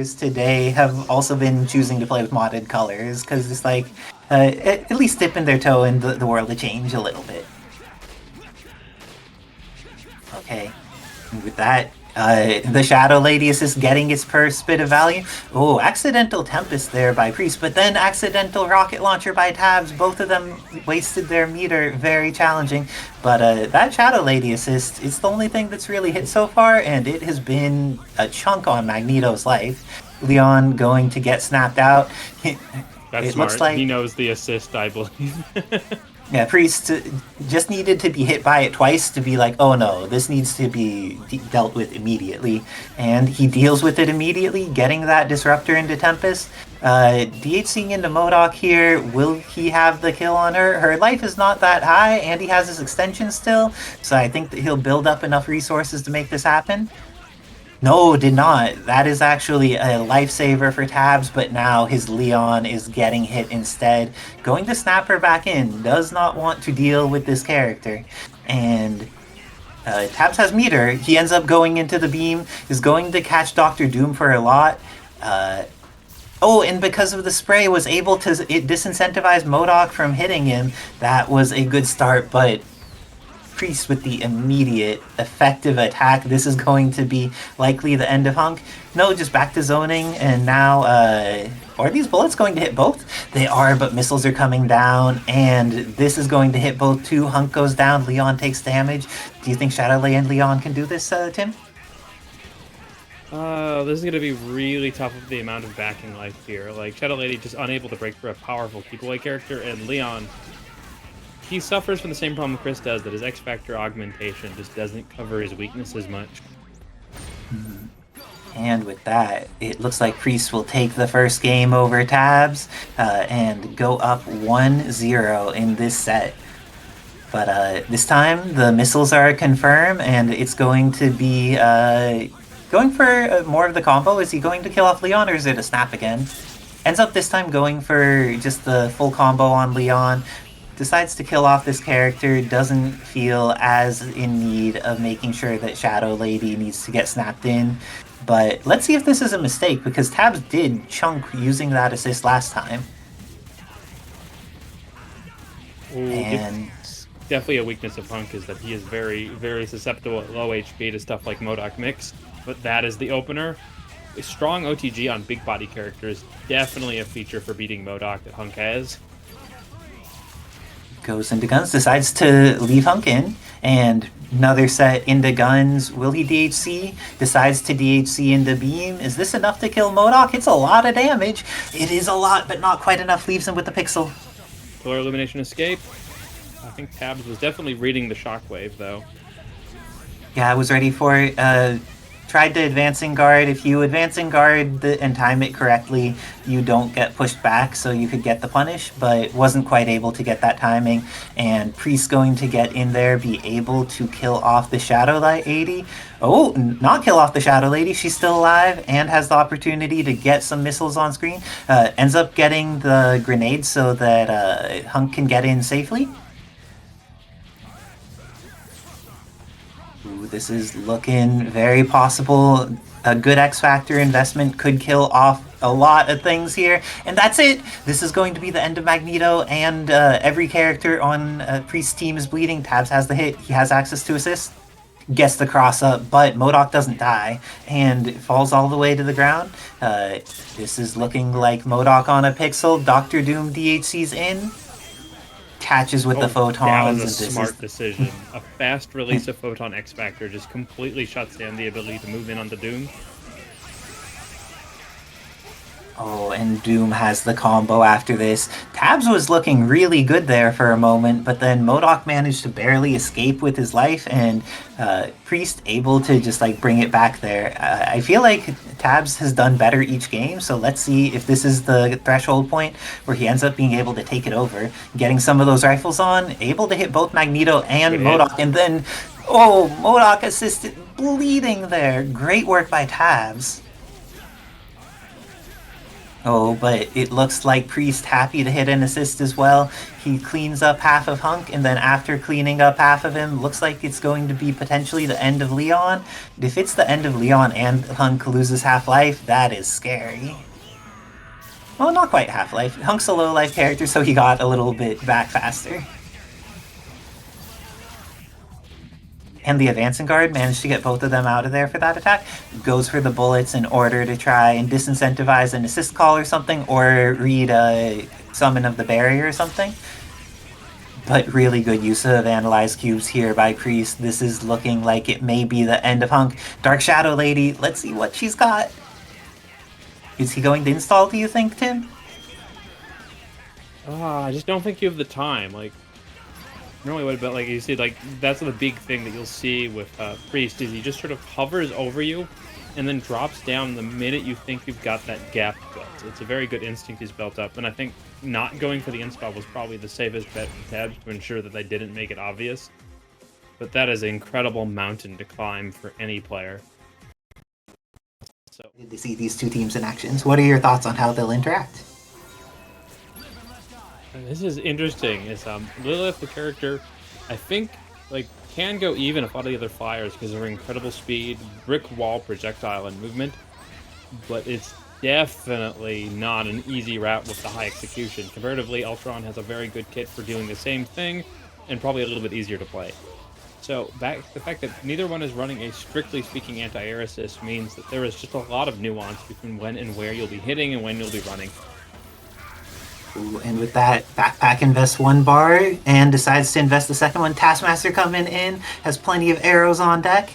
players today have also been choosing to play with modded colors because it's like at least dipping their toe in the world of change a little bit. Okay, and with that, the Shadow Lady assist getting its first bit of value. Oh, accidental Tempest there by Priest, but then accidental Rocket Launcher by Tabs. Both of them wasted their meter, very challenging. But that Shadow Lady assist is the only thing that's really hit so far, and it has been a chunk on Magneto's life. Leon going to get snapped out. That's it smart. Looks like he knows the assist, I believe. Yeah, Priest just needed to be hit by it twice to be like, oh no, this needs to be dealt with immediately. And he deals with it immediately, getting that Disruptor into Tempest. DHCing into M.O.D.O.K here. Will he have the kill on her? Her life is not that high, and he has his extension still. So I think that he'll build up enough resources to make this happen. No, did not. That is actually a lifesaver for Tabs, but now his Leon is getting hit instead. Going to snap her back in. Does not want to deal with this character. And Tabs has meter. He ends up going into the beam. Is going to catch Dr. Doom for a lot. Oh, and because of the spray, was able to disincentivize M.O.D.O.K from hitting him. That was a good start, but Priest with the immediate effective attack. This is going to be likely the end of HUNK. No, just back to zoning, and now are these bullets going to hit both? They are, but missiles are coming down, and this is going to hit both too. HUNK goes down, Leon takes damage. Do you think Shadow Lady and Leon can do this, Tim? This is going to be really tough with the amount of backing life here. Like, Shadow Lady just unable to break through a powerful keep-away character, and Leon, he suffers from the same problem Chris does, that his X-Factor augmentation just doesn't cover his weaknesses much. And with that, it looks like Priest will take the first game over Tabs and go up 1-0 in this set. But this time, the missiles are confirmed, and it's going to be going for more of the combo. Is he going to kill off Leon, or is it a snap again? Ends up this time going for just the full combo on Leon. Decides to kill off this character, doesn't feel as in need of making sure that Shadow Lady needs to get snapped in. But let's see if this is a mistake, because Tabs did chunk using that assist last time. Ooh, and it's definitely a weakness of HUNK is that he is very, very susceptible at low HP to stuff like M.O.D.O.K mix. But that is the opener. A strong OTG on big body characters, definitely a feature for beating M.O.D.O.K that HUNK has. Goes into guns, decides to leave HUNK in, and another set into guns. Will he DHC? Decides to DHC into beam. Is this enough to kill M.O.D.O.K? It's a lot of damage. It is a lot, but not quite enough. Leaves him with the pixel. Pillar Illumination escape. I think Tabs was definitely reading the shockwave, though. Yeah, I was ready for it. Tried to advancing guard. If you advancing guard and time it correctly, you don't get pushed back, so you could get the punish, but wasn't quite able to get that timing. And Priest going to get in there, be able to kill off the Shadow Lady. Oh, not kill off the Shadow Lady. She's still alive and has the opportunity to get some missiles on screen. Ends up getting the grenade so that HUNK can get in safely. This is looking very possible. A good X-Factor investment could kill off a lot of things here. And that's it. This is going to be the end of Magneto, and every character on Priest's team is bleeding. Tabs has the hit. He has access to assist. Gets the cross up, but M.O.D.O.K doesn't die and falls all the way to the ground. This is looking like M.O.D.O.K on a pixel. Dr. Doom DHC's in. Catches with the photons. That was a smart decision. A fast release of Photon X-Factor just completely shuts down the ability to move in on the Doom. Oh, and Doom has the combo after this. Tabs was looking really good there for a moment, but then M.O.D.O.K managed to barely escape with his life, and Priest able to just like bring it back there. I feel like Tabs has done better each game, so let's see if this is the threshold point where he ends up being able to take it over, getting some of those rifles on, able to hit both Magneto and M.O.D.O.K, and then, oh, M.O.D.O.K assisted bleeding there. Great work by Tabs. Oh, but it looks like Priest happy to hit an assist as well. He cleans up half of Hunk, and then after cleaning up half of him, looks like it's going to be potentially the end of Leon. If it's the end of Leon and Hunk loses half-life, that is scary. Well, not quite half-life. Hunk's a low-life character, so he got a little bit back faster. And the advancing guard managed to get both of them out of there for that attack. Goes for the bullets in order to try and disincentivize an assist call or something, or read a summon of the barrier or something. But really good use of Analyze Cubes here by Priest. This is looking like it may be the end of Hunk. Dark Shadow Lady, let's see what she's got. Is he going to install, do you think, Tim? I just don't think you have the time. Like, normally what about, like, you see, like, that's the big thing that you'll see with Priest, is he just sort of hovers over you and then drops down the minute you think you've got that gap built. It's a very good instinct he's built up, and I think not going for the install was probably the safest bet for Tabs to ensure that they didn't make it obvious. But that is an incredible mountain to climb for any player. So, Good to see these two teams in actions. What are your thoughts on how they'll interact? this is interesting. Is Lilith, the character, I think, like, can go even if a lot of the other flyers because of her incredible speed, brick wall projectile, and movement. But it's definitely not an easy route with the high execution. Comparatively, Ultron has a very good kit for doing the same thing, and probably a little bit easier to play. So, the fact that neither one is running a strictly speaking anti-air assist means that there is just a lot of nuance between when and where you'll be hitting and when you'll be running. Ooh, and with that, Backpack invests 1 bar and decides to invest the second one. Taskmaster coming in, has plenty of arrows on deck.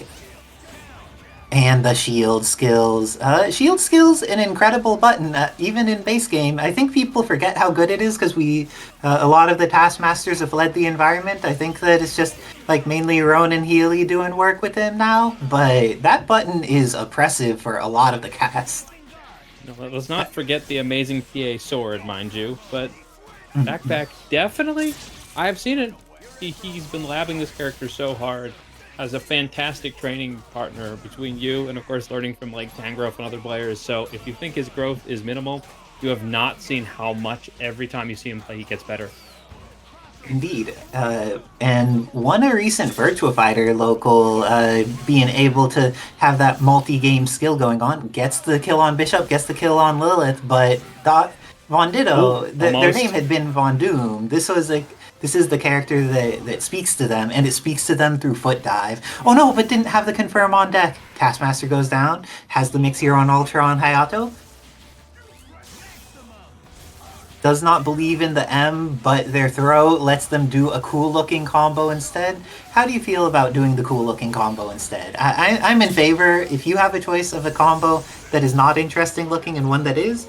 And the shield skills. Shield skills, an incredible button, even in base game. I think people forget how good it is because a lot of the Taskmasters have led the environment. I think that it's just like mainly Ronan Healy doing work with him now. But that button is oppressive for a lot of the cast. No, let's not forget the amazing PA sword, mind you. But Backpack, definitely, I've seen it. He's been labbing this character so hard. As a fantastic training partner between you and, of course, learning from like Tangrowth and other players. So if you think his growth is minimal, you have not seen how much every time you see him play, he gets better. Indeed. And won a recent Virtua Fighter local, being able to have that multi-game skill going on. Gets the kill on Bishop, gets the kill on Lilith, but VonDitto, their name had been Von Doom. This is the character that speaks to them, and it speaks to them through foot dive. Oh no, but didn't have the confirm on deck. Taskmaster goes down, has the mix here on Ultron Hayato. Does not believe in the M, but their throw lets them do a cool-looking combo instead. How do you feel about doing the cool-looking combo instead? I'm in favor. If you have a choice of a combo that is not interesting-looking and one that is,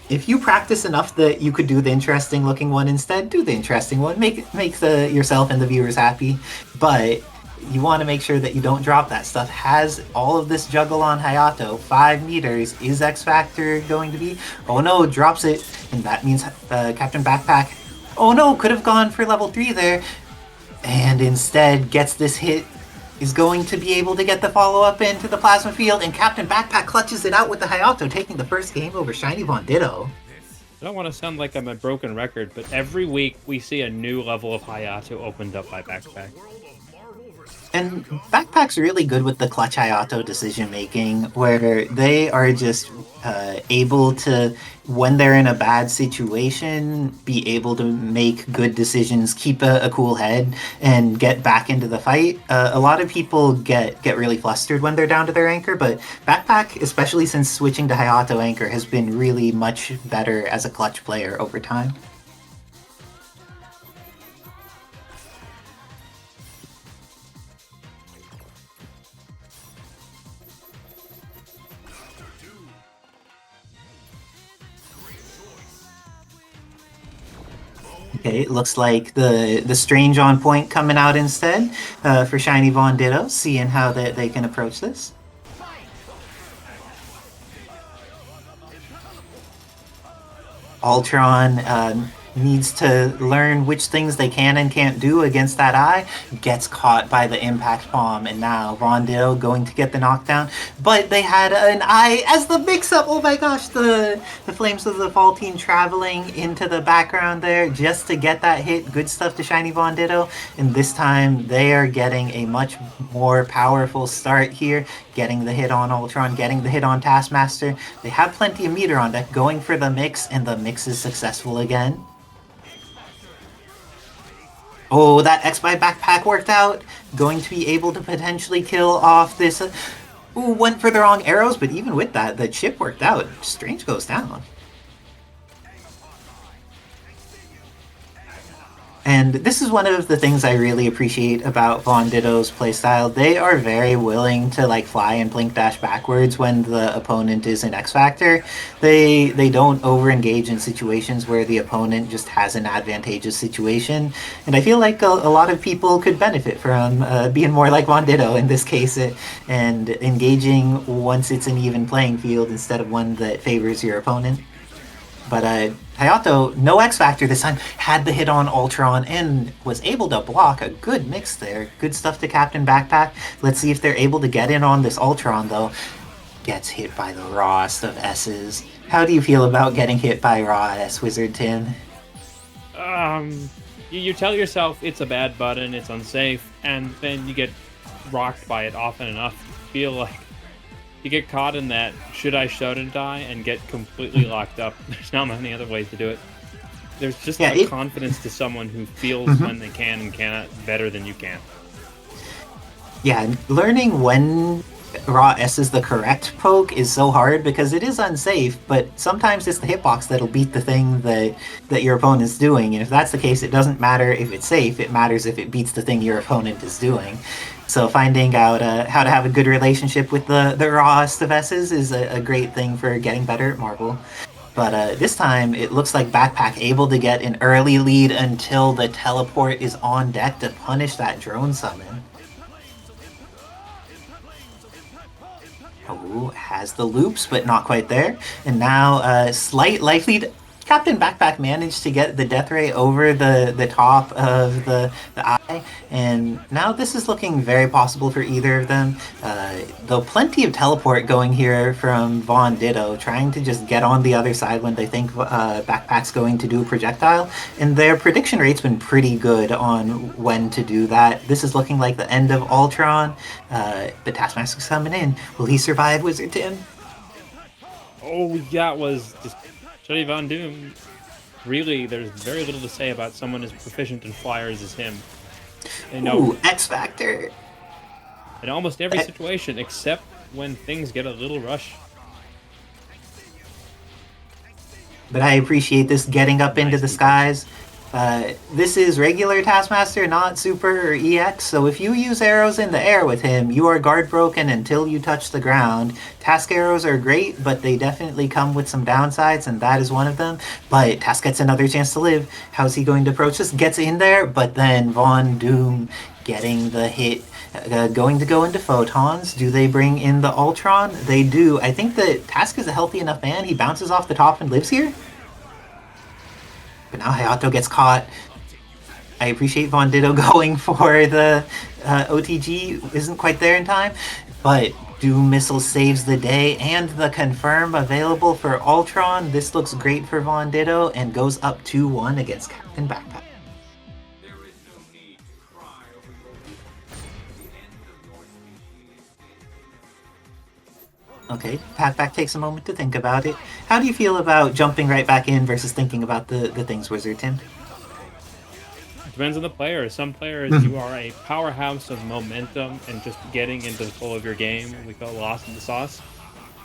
if you practice enough that you could do the interesting-looking one instead, do the interesting one. Make yourself and the viewers happy. But you want to make sure that you don't drop that stuff. Has all of this juggle on Hayato. 5 meters. Is X Factor going to be? Oh no, drops it. And that means CaptainBackpak. Oh no, could have gone for level 3 there. And instead gets this hit. Is going to be able to get the follow-up into the plasma field. And CaptainBackpak clutches it out with the Hayato, taking the first game over ShinyVonDitto. I don't want to sound like I'm a broken record, but every week we see a new level of Hayato opened up by Backpack. And Backpack's really good with the clutch Hayato decision making, where they are just able to, when they're in a bad situation, be able to make good decisions, keep a cool head, and get back into the fight. A lot of people get really flustered when they're down to their anchor, but Backpack, especially since switching to Hayato anchor, has been really much better as a clutch player over time. Okay, it looks like the Strange on point coming out instead for ShinyVonDitto, seeing how they can approach this. Ultron needs to learn which things they can and can't do against that eye, gets caught by the impact bomb, and now VonDitto going to get the knockdown. But they had an eye as the mix-up. Oh my gosh, the flames of the fall team traveling into the background there just to get that hit. Good stuff to ShinyVonDitto, and this time they are getting a much more powerful start here, getting the hit on Ultron, getting the hit on Taskmaster. They have plenty of meter on deck, going for the mix, and the mix is successful again. Oh, that X-Backpak worked out. Going to be able to potentially kill off this. Ooh, went for the wrong arrows, but even with that, the chip worked out. Strange goes down. And this is one of the things I really appreciate about VonDitto's playstyle. They are very willing to like fly and blink dash backwards when the opponent is an X Factor. They don't over-engage in situations where the opponent just has an advantageous situation. And I feel like a lot of people could benefit from being more like VonDitto in this case, and engaging once it's an even playing field instead of one that favors your opponent. But Hayato, no X Factor this time, had the hit on Ultron and was able to block a good mix there. Good stuff to CaptainBackpak. Let's see if they're able to get in on this Ultron, though. Gets hit by the rawest of S's. How do you feel about getting hit by raw S, Wizard Tim? You tell yourself it's a bad button, it's unsafe, and then you get rocked by it often enough. Feel like you get caught in that should I shout and die and get completely locked up. There's not many other ways to do it. There's just not confidence to someone who feels when they can and cannot better than you can. Yeah, learning when raw S is the correct poke is so hard because it is unsafe, but sometimes it's the hitbox that'll beat the thing that your opponent's doing, and if that's the case, it doesn't matter if it's safe, it matters if it beats the thing your opponent is doing. So finding out how to have a good relationship with the rawest of S's is a great thing for getting better at Marvel. But this time, it looks like Backpak able to get an early lead until the teleport is on deck to punish that drone summon. Oh, has the loops, but not quite there. And now, slight life lead. CaptainBackpak managed to get the death ray over the top of the eye, and now this is looking very possible for either of them. Though plenty of teleport going here from VonDitto, trying to just get on the other side when they think Backpak's going to do a projectile, and their prediction rate's been pretty good on when to do that. This is looking like the end of Ultron. The Taskmaster's coming in. Will he survive, Wizard Tim? Oh, that was just ShinyVonDitto. Really, there's very little to say about someone as proficient in flyers as him. Ooh, X Factor. In almost every situation, except when things get a little rush. But I appreciate this getting up into the skies. This is regular Taskmaster, not Super or EX, so if you use arrows in the air with him, you are guard broken until you touch the ground. Task arrows are great, but they definitely come with some downsides, and that is one of them. But Task gets another chance to live. How's he going to approach this? Gets in there, but then Von Doom getting the hit. Going to go into photons. Do they bring in the Ultron? They do. I think that Task is a healthy enough man. He bounces off the top and lives here. But now Hayato gets caught. I appreciate VonDitto going for the OTG. Isn't quite there in time. But Doom Missile saves the day, and the confirm available for Ultron. This looks great for VonDitto and goes up 2-1 against CaptainBackpak. Okay, Backpak takes a moment to think about it. How do you feel about jumping right back in versus thinking about the things, Wizard Tim? Depends on the player. Some players, you are a powerhouse of momentum and just getting into the flow of your game. We call lost in the sauce.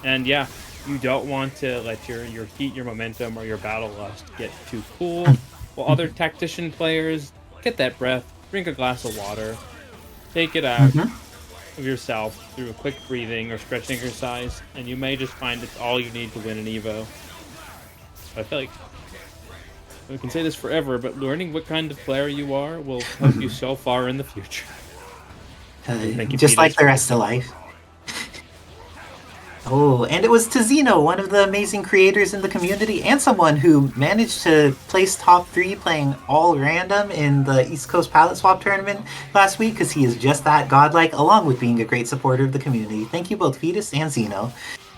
And yeah, you don't want to let your heat, your momentum, or your battle lust get too cool. While other tactician players, get that breath, drink a glass of water, take it out of yourself through a quick breathing or stretching exercise, and you may just find it's all you need to win an Evo. I feel like we can say this forever, but learning what kind of player you are will help you so far in the future. Just like the rest of life. Oh, and it was to Xeno, one of the amazing creators in the community, and someone who managed to place top 3 playing all random in the East Coast Palette Swap tournament last week, because he is just that godlike, along with being a great supporter of the community. Thank you both, Fetus and Xeno.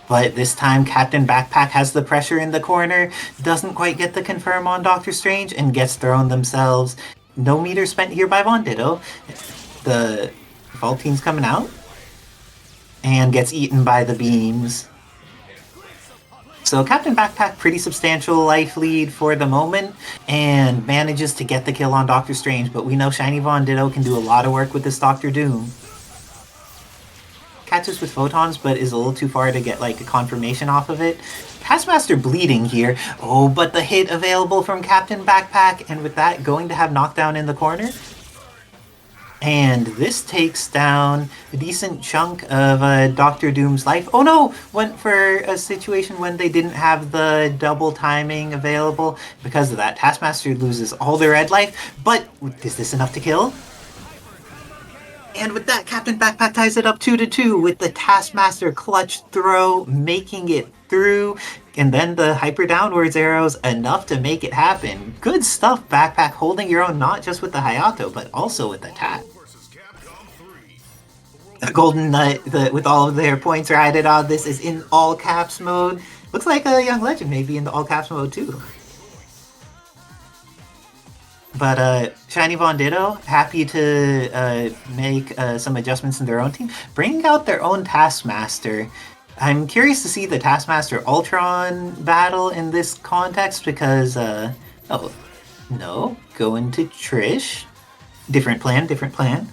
But this time, CaptainBackpak has the pressure in the corner, doesn't quite get the confirm on Doctor Strange, and gets thrown themselves. No meter spent here by VonDitto. The Vault team's coming out, and gets eaten by the beams. So CaptainBackpak, pretty substantial life lead for the moment, and manages to get the kill on Doctor Strange, but we know ShinyVonDitto can do a lot of work with this Doctor Doom. Catches with photons, but is a little too far to get like a confirmation off of it. Taskmaster bleeding here. Oh, but the hit available from CaptainBackpak, and with that, going to have knockdown in the corner. And this takes down a decent chunk of Doctor Doom's life. Oh no! Went for a situation when they didn't have the double timing available. Because of that, Taskmaster loses all their red life. But is this enough to kill? And with that, CaptainBackpak ties it up 2-2 with the Taskmaster clutch throw, making it through. And then the hyper downwards arrows, enough to make it happen. Good stuff, Backpack, holding your own not just with the Hayato, but also with the Tat. GoldenNut, with all of their points added on, this is in all caps mode. Looks like a young legend may be in the all caps mode too. But ShinyVonDitto, happy to make some adjustments in their own team, bringing out their own Taskmaster. I'm curious to see the Taskmaster Ultron battle in this context because, oh, no, going to Trish. Different plan, different plan.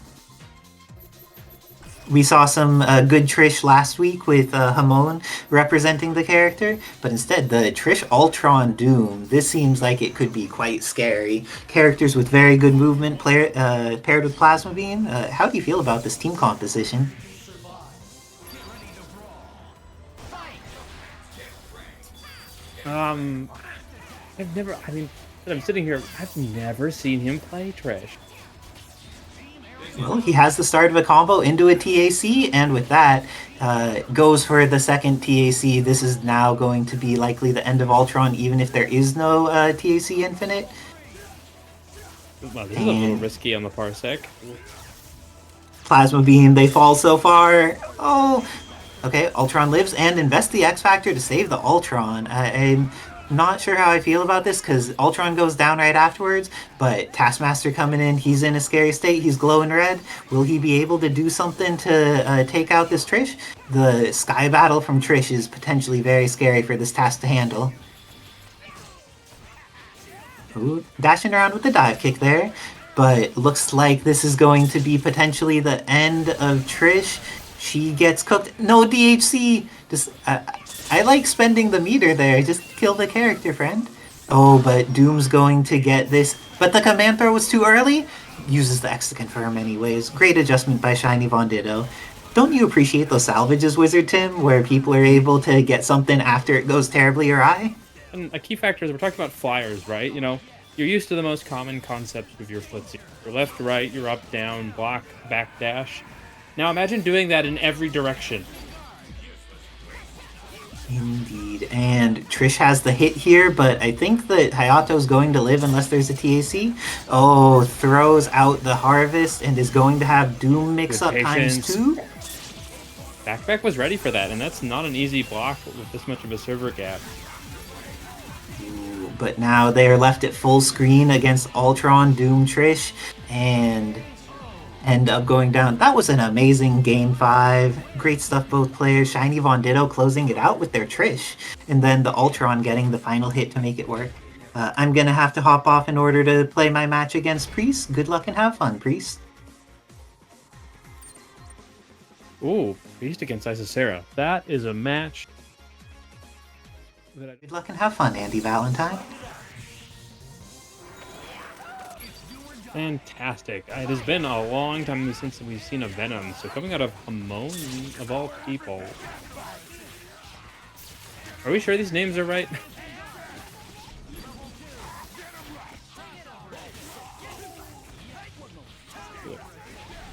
We saw some good Trish last week with Hamon representing the character, but instead the Trish Ultron Doom, this seems like it could be quite scary. Characters with very good movement paired with Plasma Beam. How do you feel about this team composition? I've never, I mean, I'm sitting here, I've never seen him play Trish. Well, he has the start of a combo into a TAC, and with that, goes for the second TAC. This is now going to be likely the end of Ultron, even if there is no TAC Infinite. Well, this is a little risky on the Parsec. Plasma Beam, they fall so far. Oh, okay, Ultron lives and invests the X Factor to save the Ultron. I'm not sure how I feel about this because Ultron goes down right afterwards, but Taskmaster coming in, he's in a scary state, he's glowing red. Will he be able to do something to take out this Trish? The Sky Battle from Trish is potentially very scary for this task to handle. Ooh, dashing around with the dive kick there, but looks like this is going to be potentially the end of Trish. She gets cooked. No DHC! Just, I like spending the meter there. Just kill the character, friend. Oh, but Doom's going to get this. But the command throw was too early? Uses the X to confirm anyways. Great adjustment by ShinyVonDitto. Don't you appreciate those salvages, Wizard Tim, where people are able to get something after it goes terribly awry? And a key factor is we're talking about flyers, right? You know, you're used to the most common concepts of your flitzy. You're left to right, you're up, down, block, back, dash. Now imagine doing that in every direction. Indeed, and Trish has the hit here, but I think that Hayato's going to live unless there's a TAC. Oh, throws out the Harvest and is going to have Doom mix-up ×2. Backpack was ready for that, and that's not an easy block with this much of a server gap. Ooh, but now they are left at full screen against Ultron, Doom, Trish, and end up going down. That was an amazing Game 5. Great stuff, both players. ShinyVonDitto closing it out with their Trish, and then the Ultron getting the final hit to make it work. I'm going to have to hop off in order to play my match against Priest. Good luck and have fun, Priest. Ooh, Priest against Isicera. That is a match. Good luck and have fun, Andy Valentine. Fantastic. It has been a long time since we've seen a Venom, so coming out of Hamon, of all people. Are we sure these names are right?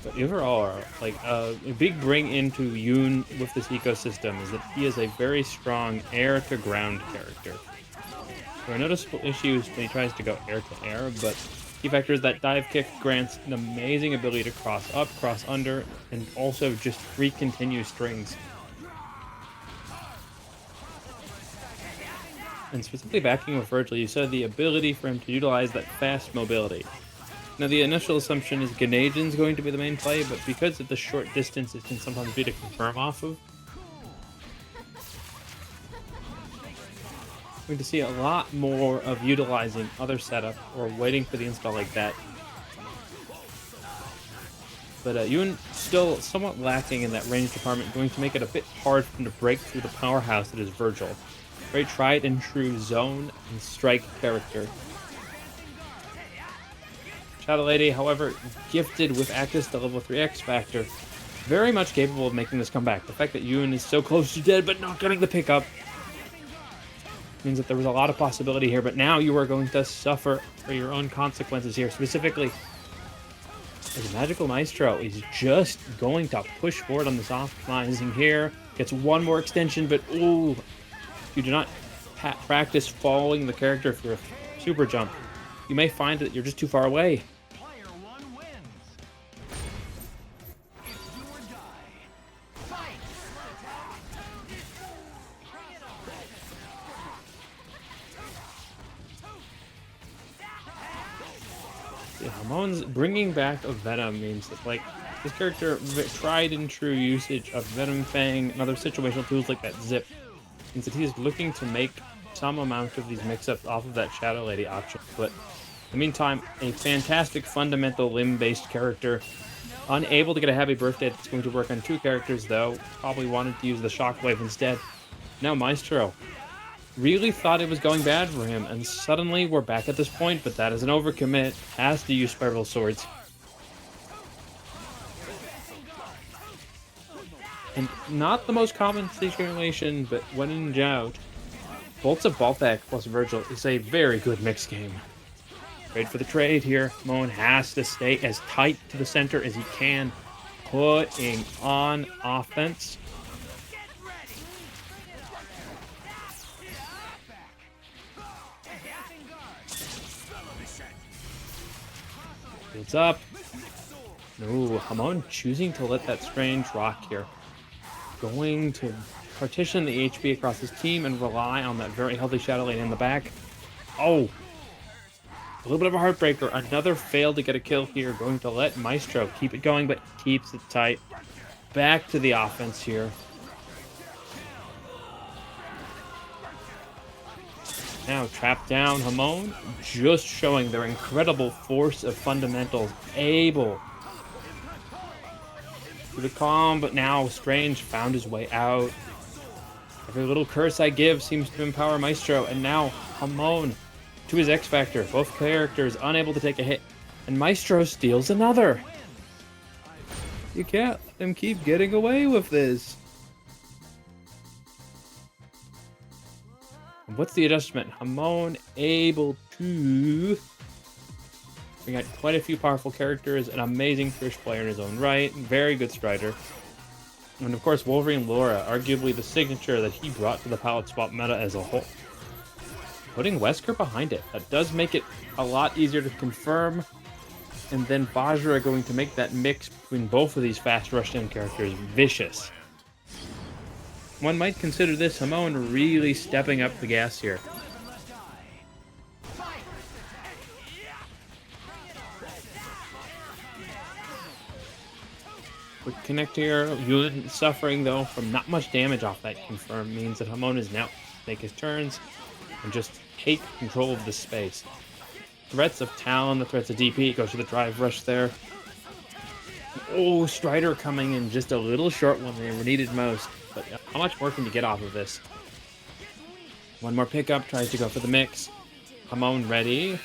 But overall, like a big bring into Yoon with this ecosystem is that he is a very strong air-to-ground character. There are noticeable issues when he tries to go air-to-air, but key factor is that dive kick grants an amazing ability to cross up, cross under, and also just recontinue strings. And specifically backing with Vergil, you saw the ability for him to utilize that fast mobility. Now, the initial assumption is Ganajin's going to be the main play, but because of the short distance, it can sometimes be to confirm off of. We're going to see a lot more of utilizing other setup or waiting for the install like that. But Yoon still somewhat lacking in that range department, going to make it a bit hard for him to break through the powerhouse that is Vergil. Very tried and true zone and strike character. Shadow Lady, however, gifted with access to level 3 X Factor, very much capable of making this comeback. The fact that Yoon is so close to dead but not getting the pickup means that there was a lot of possibility here, but now you are going to suffer for your own consequences here. Specifically, as MagicalMistro is just going to push forward on this optimizing here. Gets one more extension, but ooh, you do not practice following the character for a super jump, you may find that you're just too far away. Yeah, Hamon's bringing back a Venom means that, like, this character tried and true usage of Venom Fang and other situational tools like that Zip means that he is looking to make some amount of these mix-ups off of that Shadow Lady option. But in the meantime, a fantastic fundamental limb-based character. Unable to get a happy birthday. It's going to work on two characters, though. Probably wanted to use the Shockwave instead. Now Maestro really thought it was going bad for him, and suddenly we're back at this point, but that is an overcommit. Has to use Spiral Swords. And not the most common situation, but when in doubt, Bolts of Balthak plus Vergil is a very good mixed game. Trade for the trade here. Hamon has to stay as tight to the center as he can, putting on offense. Builds up. No, Hamon choosing to let that strange rock here. Going to partition the HP across his team and rely on that very healthy Shadow Lane in the back. Oh! A little bit of a heartbreaker. Another fail to get a kill here. Going to let Maestro keep it going, but keeps it tight. Back to the offense here. Now trapped down. Hamon just showing their incredible force of fundamentals. Able to the calm, but now Strange found his way out. Every little curse I give seems to empower Maestro, and now Hamon to his X Factor. Both characters unable to take a hit, and Maestro steals another. You can't let them keep getting away with this. What's the adjustment? Hamon able to bring out quite a few powerful characters, an amazing Trish player in his own right, very good Strider. And of course, Wolverine Laura, arguably the signature that he brought to the palette swap meta as a whole. Putting Wesker behind it, that does make it a lot easier to confirm. And then Bajra going to make that mix between both of these fast rush-in characters vicious. One might consider this Hamon really stepping up the gas here. Quick connect here. Yoon suffering though from not much damage off that confirm means that Hamon is now take his turns and just take control of this space. Threats of Talon, the threats of DP, goes for the drive rush there. Oh, Strider coming in just a little short when they were needed most. But how much more can you get off of this? One more pickup, tries to go for the mix. Hamon ready.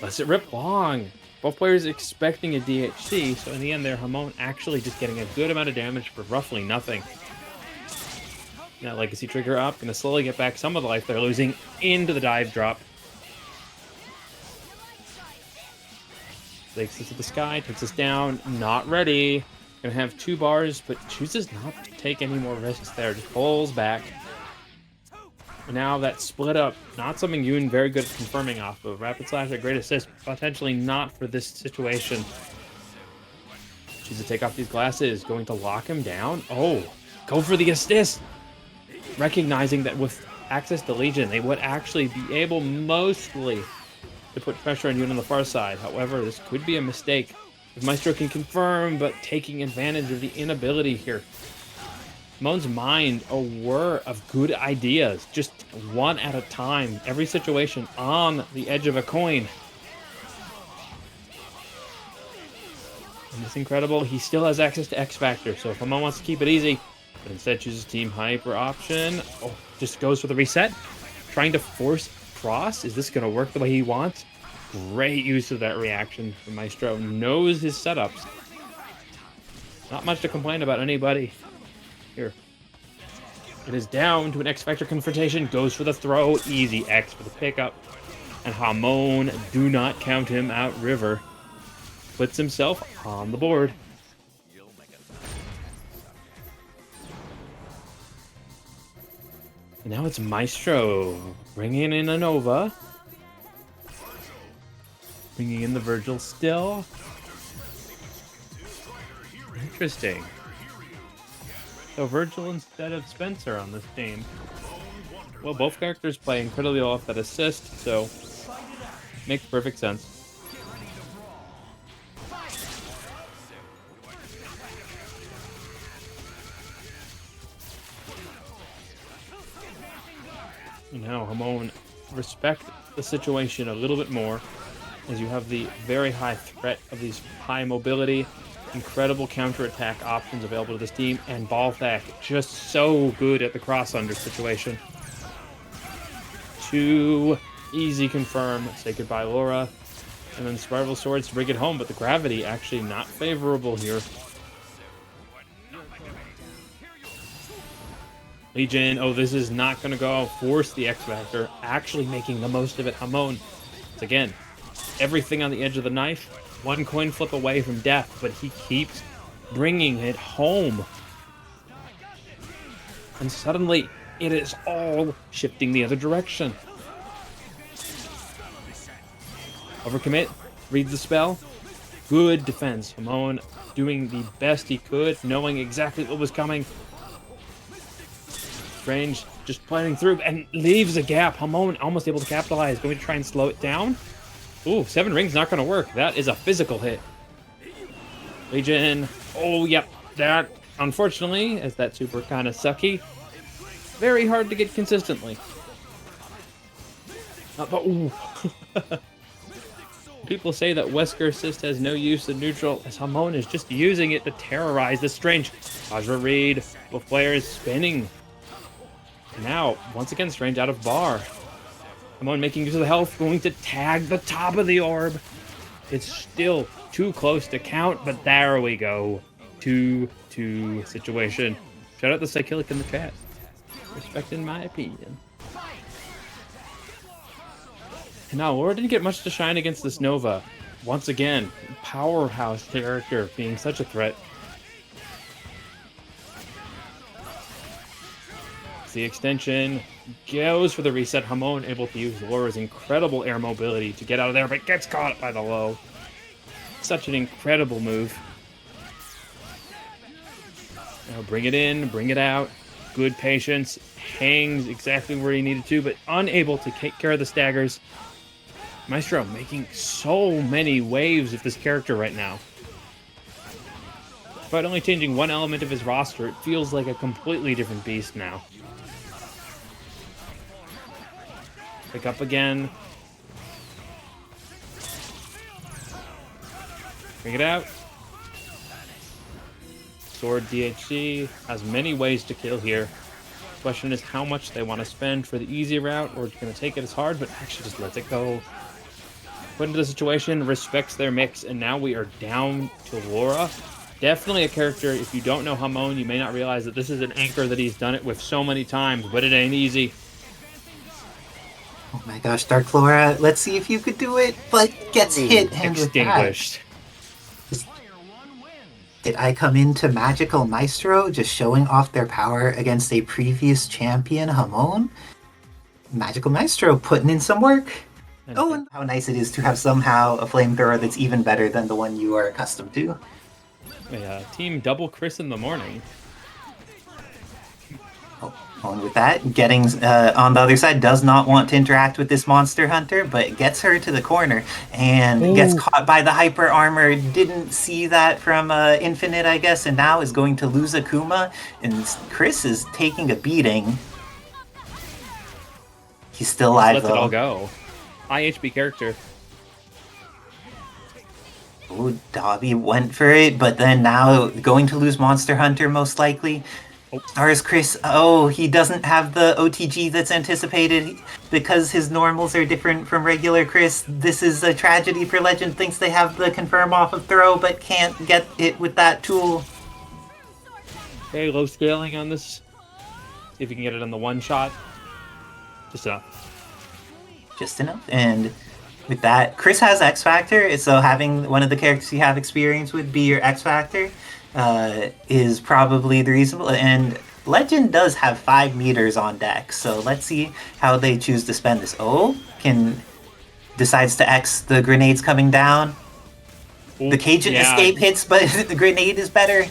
Lets it rip long. Both players expecting a DHC, so in the end there, Hamon actually just getting a good amount of damage for roughly nothing. Now Legacy Trigger up, gonna slowly get back some of the life they're losing into the dive drop. Takes us to the sky, takes us down, not ready. Gonna have 2 bars, but chooses not to take any more risks there. Just pulls back. And now that split up, not something Yoon very good at confirming off of. Rapid slash, a great assist, potentially not for this situation. Chooses to take off these glasses, going to lock him down. Oh, go for the assist. Recognizing that with access to Legion, they would actually be able mostly to put pressure on Yoon on the far side. However, this could be a mistake. If Maestro can confirm, but taking advantage of the inability here. Hamon's mind a whir of good ideas, just one at a time. Every situation on the edge of a coin. And it's incredible. He still has access to X Factor, so if Hamon wants to keep it easy, but instead chooses Team Hyper option. Oh, just goes for the reset. Trying to force cross. Is this going to work the way he wants? Great use of that reaction from Maestro. Knows his setups. Not much to complain about anybody here. It is down to an X Factor confrontation. Goes for the throw. Easy X for the pickup. And Hamon, do not count him out, River. Puts himself on the board. And now it's Maestro bringing in a Nova. Bringing in the Vergil still. Interesting. So Vergil instead of Spencer on this team. Well, both characters play incredibly well off that assist, so makes perfect sense. Now, Hamon, respect the situation a little bit more, as you have the very high threat of these high mobility, incredible counterattack options available to this team, and Balthak just so good at the cross-under situation. 2 easy confirm, say goodbye Laura, and then Spiral Swords to bring it home, but the gravity actually not favorable here. Legion, oh, this is not going to go. Force the X Factor, actually making the most of it. Hamon, it's again, everything on the edge of the knife. 1 coin flip away from death, but he keeps bringing it home. And suddenly, it is all shifting the other direction. Overcommit, read the spell. Good defense. Hamon doing the best he could, knowing exactly what was coming. Strange just planning through and leaves a gap. Hamon almost able to capitalize. Going to try and slow it down. Ooh, 7 rings not going to work. That is a physical hit. Legion. Oh, yep. That, unfortunately, as that super kind of sucky, very hard to get consistently. But, ooh. People say that Wesker assist has no use in neutral, as Hamon is just using it to terrorize the Strange. Vajra read. Both players spinning. Now, once again, Strange out of bar. Hamon making use of the health, going to tag the top of the orb. It's still too close to count, but there we go. 2-2 situation. Shout out to Psychilic in the chat. Respect in my opinion. Now, Laura didn't get much to shine against this Nova. Once again, powerhouse character being such a threat. The extension goes for the reset. Hamon able to use Laura's incredible air mobility to get out of there, but gets caught by the low. Such an incredible move. Now bring it in, bring it out. Good patience. Hangs exactly where he needed to, but unable to take care of the staggers. Maestro making so many waves of this character right now. Despite only changing 1 element of his roster, it feels like a completely different beast now. Pick up again. Bring it out. Sword DHC has many ways to kill here. Question is how much they want to spend for the easy route, or going to take it as hard, but actually just lets it go. Put into the situation, respects their mix, and now we are down to Laura. Definitely a character, if you don't know Hamon, you may not realize that this is an anchor that he's done it with so many times, but it ain't easy. Oh my gosh, Dark Laura, let's see if you could do it, but gets hit and extinguished. I come into MagicalMistro, just showing off their power against a previous champion, Hamon. MagicalMistro putting in some work. Oh, and how nice it is to have somehow a flamethrower that's even better than the one you are accustomed to. A team double Chris in the morning. And with that, getting on the other side does not want to interact with this monster hunter, but gets her to the corner and gets caught by the hyper armor. Didn't see that from Infinite, I guess, and now is going to lose Akuma. And Chris is taking a beating. He's still alive, though. Let it all go. High HP character. Ooh, Dobby went for it, but then now going to lose Monster Hunter most likely. S.T.A.R.S Chris, he doesn't have the OTG that's anticipated because his normals are different from regular Chris. This is a tragedy for Legend. Thinks they have the confirm off of throw, but can't get it with that tool. Okay, low scaling on this. See if we can get it on the one shot. Just enough. And with that, Chris has X Factor, so having one of the characters you have experience with be your X Factor is probably the reasonable. And Legend does have 5 meters on deck, so let's see how they choose to spend this. Decides to X the grenades coming down. The Cajun escape hits, but the grenade is better.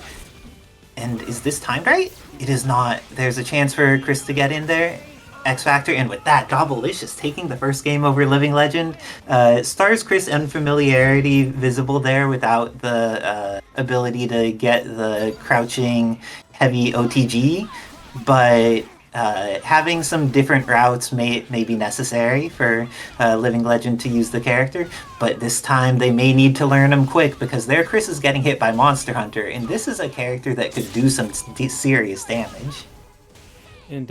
And is this timed right? It is not. There's a chance for Chris to get in there. X Factor, and with that, Dobbilicious taking the first game over Living Legend. S.T.A.R.S Chris unfamiliarity visible there without the ability to get the crouching heavy OTG, but having some different routes may be necessary for Living Legend to use the character, but this time they may need to learn them quick because their Chris is getting hit by Monster Hunter, and this is a character that could do some serious damage. And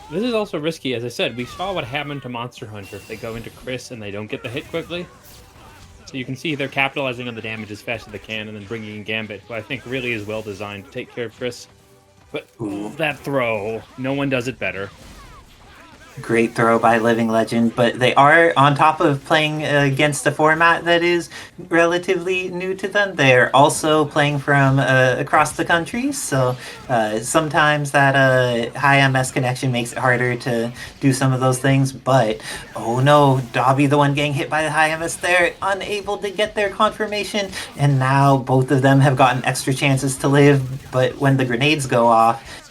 this is also risky. As I said, we saw what happened to Monster Hunter if they go into Chris and they don't get the hit quickly. So you can see they're capitalizing on the damage as fast as they can and then bringing in Gambit, who I think really is well designed to take care of Chris. But that throw, no one does it better. Great throw by Living Legend, but they are on top of playing against a format that is relatively new to them. They're also playing from across the country, so sometimes that high MS connection makes it harder to do some of those things. But oh no, Dobby, the one getting hit by the high MS there, unable to get their confirmation, and now both of them have gotten extra chances to live. But when the grenades go off,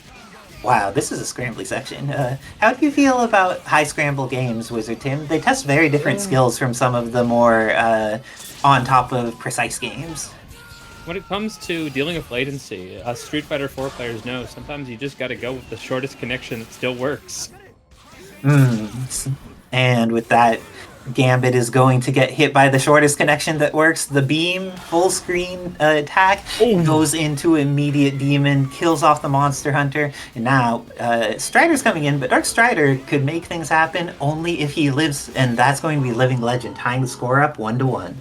wow, this is a scrambly section. How do you feel about high scramble games, Wizard Tim? They test very different skills from some of the more on top of precise games. When it comes to dealing with latency, us Street Fighter 4 players know sometimes you just gotta go with the shortest connection that still works. And with that, Gambit is going to get hit by the shortest connection that works. The beam, full screen attack, goes into immediate demon, kills off the Monster Hunter. And now, Strider's coming in, but Dark Strider could make things happen only if he lives, and that's going to be Living Legend, tying the score up 1-1.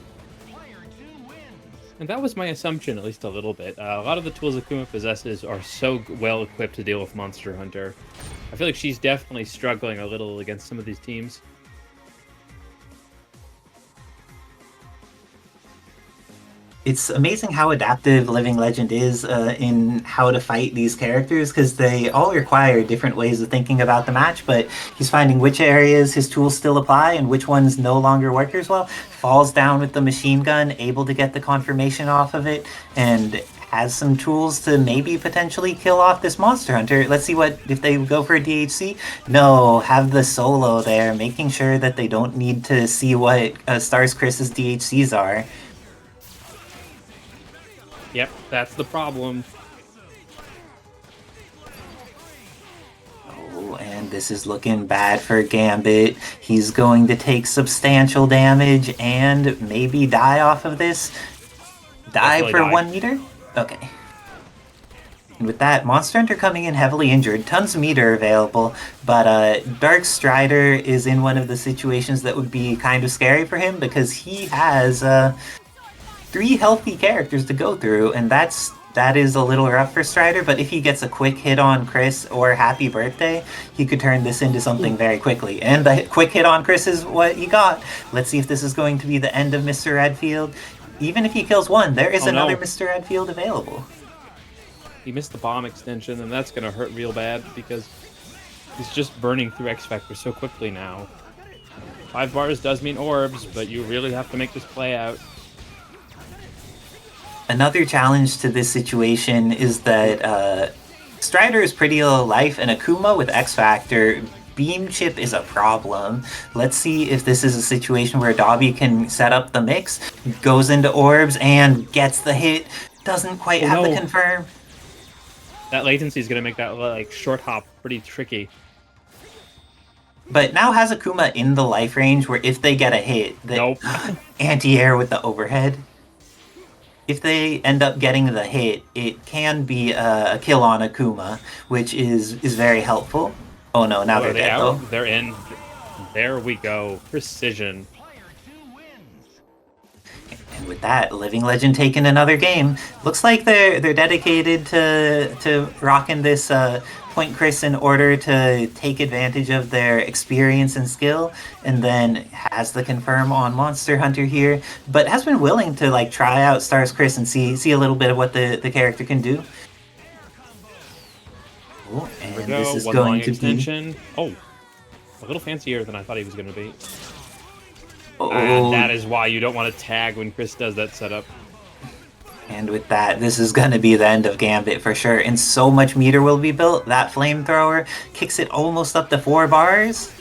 And that was my assumption, at least a little bit. A lot of the tools Akuma possesses are so well equipped to deal with Monster Hunter. I feel like she's definitely struggling a little against some of these teams. It's amazing how adaptive Living Legend is in how to fight these characters, because they all require different ways of thinking about the match, but he's finding which areas his tools still apply and which ones no longer work as well. Falls down with the machine gun, able to get the confirmation off of it, and has some tools to maybe potentially kill off this Monster Hunter. Let's see what if they go for a DHC. No, have the solo there, making sure that they don't need to see what S.T.A.R.S Chris's DHCs are. Yep, that's the problem. Oh, and this is looking bad for Gambit. He's going to take substantial damage and maybe die off of this. Die for 1 meter? Okay. And with that, Monster Hunter coming in heavily injured. Tons of meter available, but Dark Strider is in one of the situations that would be kind of scary for him because he has 3 healthy characters to go through, and that is a little rough for Strider, but if he gets a quick hit on Chris or Happy Birthday, he could turn this into something very quickly. And the quick hit on Chris is what you got. Let's see if this is going to be the end of Mr. Redfield. Even if he kills one, there is another Mr. Redfield available. he missed the bomb extension, and that's gonna hurt real bad because he's just burning through X Factor so quickly now. 5 bars does mean orbs, but you really have to make this play out. Another challenge to this situation is that Strider is pretty low life, and Akuma with X Factor, Beam Chip is a problem. Let's see if this is a situation where Dobby can set up the mix, goes into orbs, and gets the hit. Doesn't quite have the confirm. That latency is going to make that like short hop pretty tricky. But now has Akuma in the life range where if they get a hit, they anti-air with the overhead. If they end up getting the hit, it can be a kill on Akuma, which is very helpful. Oh no, now they're dead though. They're in. There we go. Precision. And with that, Living Legend taking another game. Looks like they're dedicated to rocking this Point Chris in order to take advantage of their experience and skill, and then has the confirm on Monster Hunter here, but has been willing to like try out S.T.A.R.S Chris and see a little bit of what the character can do. Oh, and this is going to be... Oh, a little fancier than I thought he was going to be. Oh. And that is why you don't want to tag when Chris does that setup. And with that, this is going to be the end of Gambit for sure. And so much meter will be built. That flamethrower kicks it almost up to 4 bars.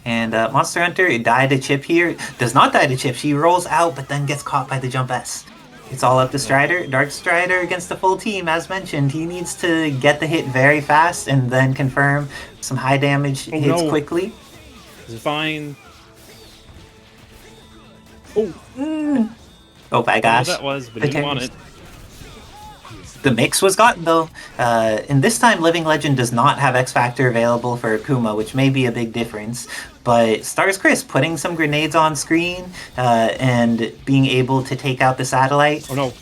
And Monster Hunter died a chip here. Does not die to chip. She rolls out, but then gets caught by the jump S. It's all up to Strider. Dark Strider against the full team, as mentioned. He needs to get the hit very fast and then confirm some high damage hits quickly. This is fine. Oh my gosh. That was, but didn't want it. The mix was gotten though. And this time Living Legend does not have X Factor available for Akuma, which may be a big difference. But S.T.A.R.S Chris putting some grenades on screen and being able to take out the satellite. Oh no.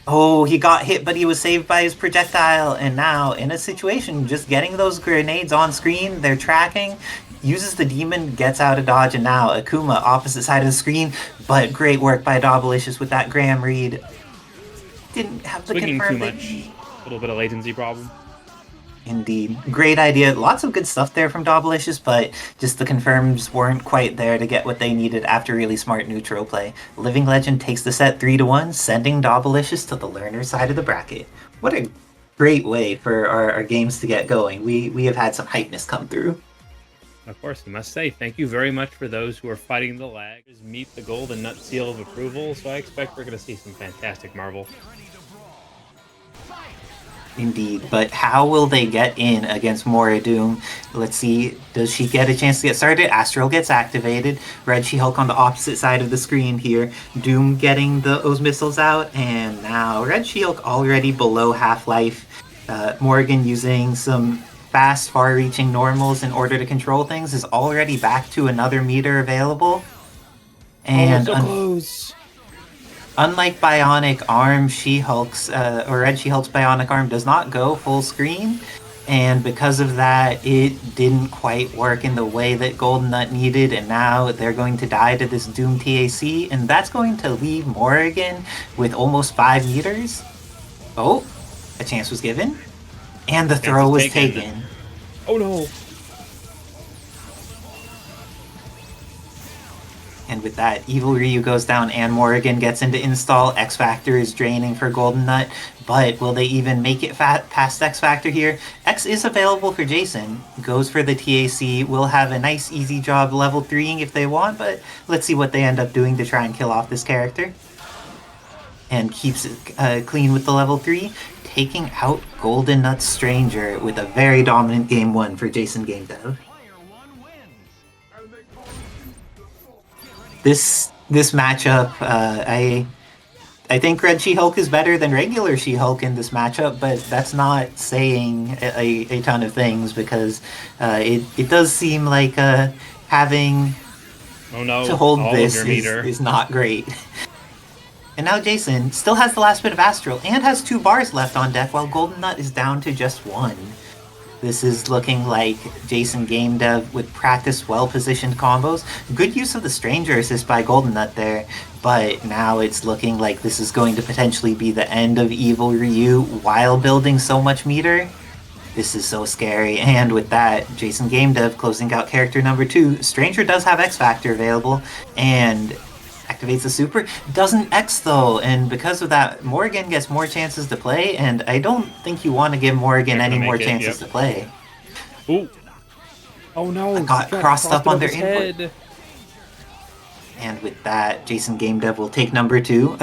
Oh, he got hit, but he was saved by his projectile. And now, in a situation, just getting those grenades on screen, they're tracking, uses the demon, gets out of dodge, and now Akuma, opposite side of the screen, but great work by Dobbilicious with that Graham read. Didn't have the Swinging confirm. Too much. A little bit of latency problem. Indeed. Great idea. Lots of good stuff there from Dobbilicious, but just the confirms weren't quite there to get what they needed after really smart neutral play. Living Legend takes the set 3-1, sending Dobbilicious to the learner side of the bracket. What a great way for our games to get going. We have had some hypeness come through. Of course, I must say, thank you very much for those who are fighting the lag. Meet the GoldenNut seal of approval, so I expect we're going to see some fantastic Marvel. Indeed, but how will they get in against Morrigan? Let's see, does she get a chance to get started? Astral gets activated. Red She-Hulk on the opposite side of the screen here. Doom getting those missiles out, and now Red She-Hulk already below half-life. Morrigan using some fast, far-reaching normals in order to control things is already back to another meter available. And so close. Unlike Bionic Arm, She-Hulk's, or Red She-Hulk's Bionic Arm does not go full screen, and because of that, it didn't quite work in the way that GoldenNut needed, and now they're going to die to this Doom TAC, and that's going to leave Morrigan with almost 5 meters. Oh, a chance was given, and the throw was taken. Oh no! And with that, Evil Ryu goes down and Morrigan gets into install. X Factor is draining for GoldenNut, but will they even make it past X Factor here? X is available for Jason. Goes for the TAC. Will have a nice easy job level 3ing if they want, but let's see what they end up doing to try and kill off this character. And keeps it clean with the level 3, taking out GoldenNut Stranger with a very dominant game 1 for JasonGameDev. This matchup, I think Red She-Hulk is better than regular She-Hulk in this matchup, but that's not saying a ton of things because it does seem like having to hold this is not great. And now Jason still has the last bit of Astral and has 2 bars left on deck while GoldenNut is down to just 1. This is looking like JasonGameDev with practice well-positioned combos. Good use of the Stranger Assist by GoldenNut there, but now it's looking like this is going to potentially be the end of Evil Ryu while building so much meter. This is so scary, and with that, JasonGameDev closing out character number 2. Stranger does have X Factor available, and activates the super. Doesn't X though, and because of that, Morrigan gets more chances to play, and I don't think you want to give Morrigan any more chances to play. Ooh. Oh no! I got crossed up on their input. Head. And with that, JasonGameDev will take number 2.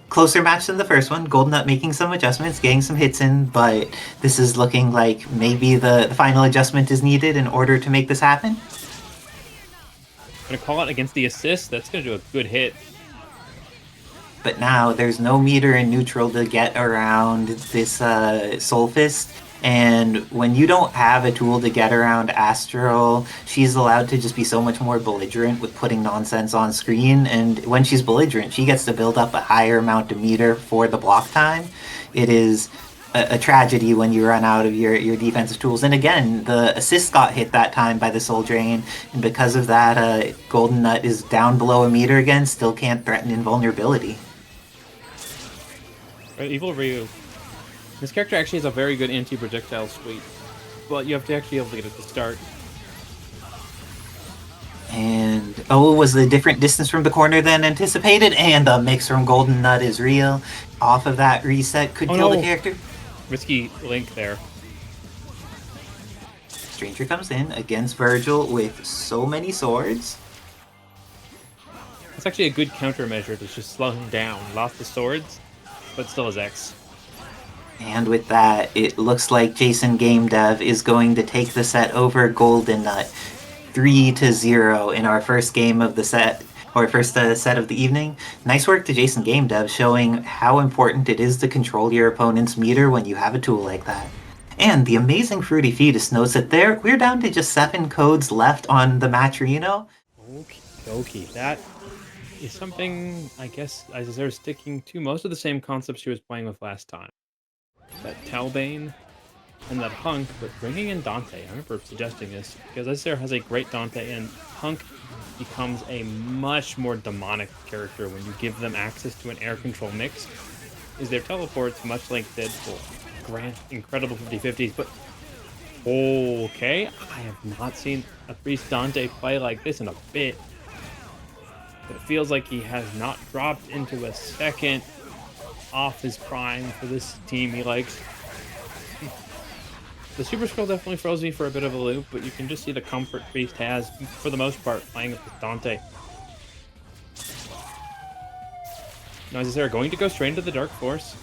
Closer match than the first one. GoldenNut making some adjustments, getting some hits in, but this is looking like maybe the final adjustment is needed in order to make this happen. I'm gonna call it against the assist. That's gonna do a good hit. But now there's no meter in neutral to get around this Soul Fist. And when you don't have a tool to get around Astral, she's allowed to just be so much more belligerent with putting nonsense on screen. And when she's belligerent, she gets to build up a higher amount of meter for the block time. It is a tragedy when you run out of your defensive tools. And again, the assist got hit that time by the Soul Drain, and because of that, GoldenNut is down below a meter again, still can't threaten invulnerability. Evil Ryu. This character actually has a very good anti-projectile suite, but you have to actually be able to get it to start. And oh, was the different distance from the corner than anticipated, and the mix from GoldenNut is real. Off of that reset could kill the character. Risky link there. Stranger comes in against Vergil with so many swords. It's actually a good countermeasure to just slow him down. Lost the swords, but still has X. And with that, it looks like JasonGameDev is going to take the set over GoldenNut 3-0 in our first game of the set, or first set of the evening. Nice work to JasonGameDev, showing how important it is to control your opponent's meter when you have a tool like that. And the amazing Fruity Fetus notes that we're down to just 7 codes left on the Matcherino. Okay, that is something I guess Isicera is sticking to most of the same concepts she was playing with last time. That Talbain and that HUNK, but bringing in Dante. I remember suggesting this because Isicera has a great Dante, and HUNK becomes a much more demonic character when you give them access to an air control mix. Is their teleports, much like Deadpool, grant incredible 50-50s, but okay, I have not seen a Priest Dante play like this in a bit. But it feels like he has not dropped into a second off his prime for this team he likes. The Super-Skrull definitely throws me for a bit of a loop, but you can just see the comfort Priest has, for the most part, playing with Dante. Now, is Isicera going to go straight into the Dark Force?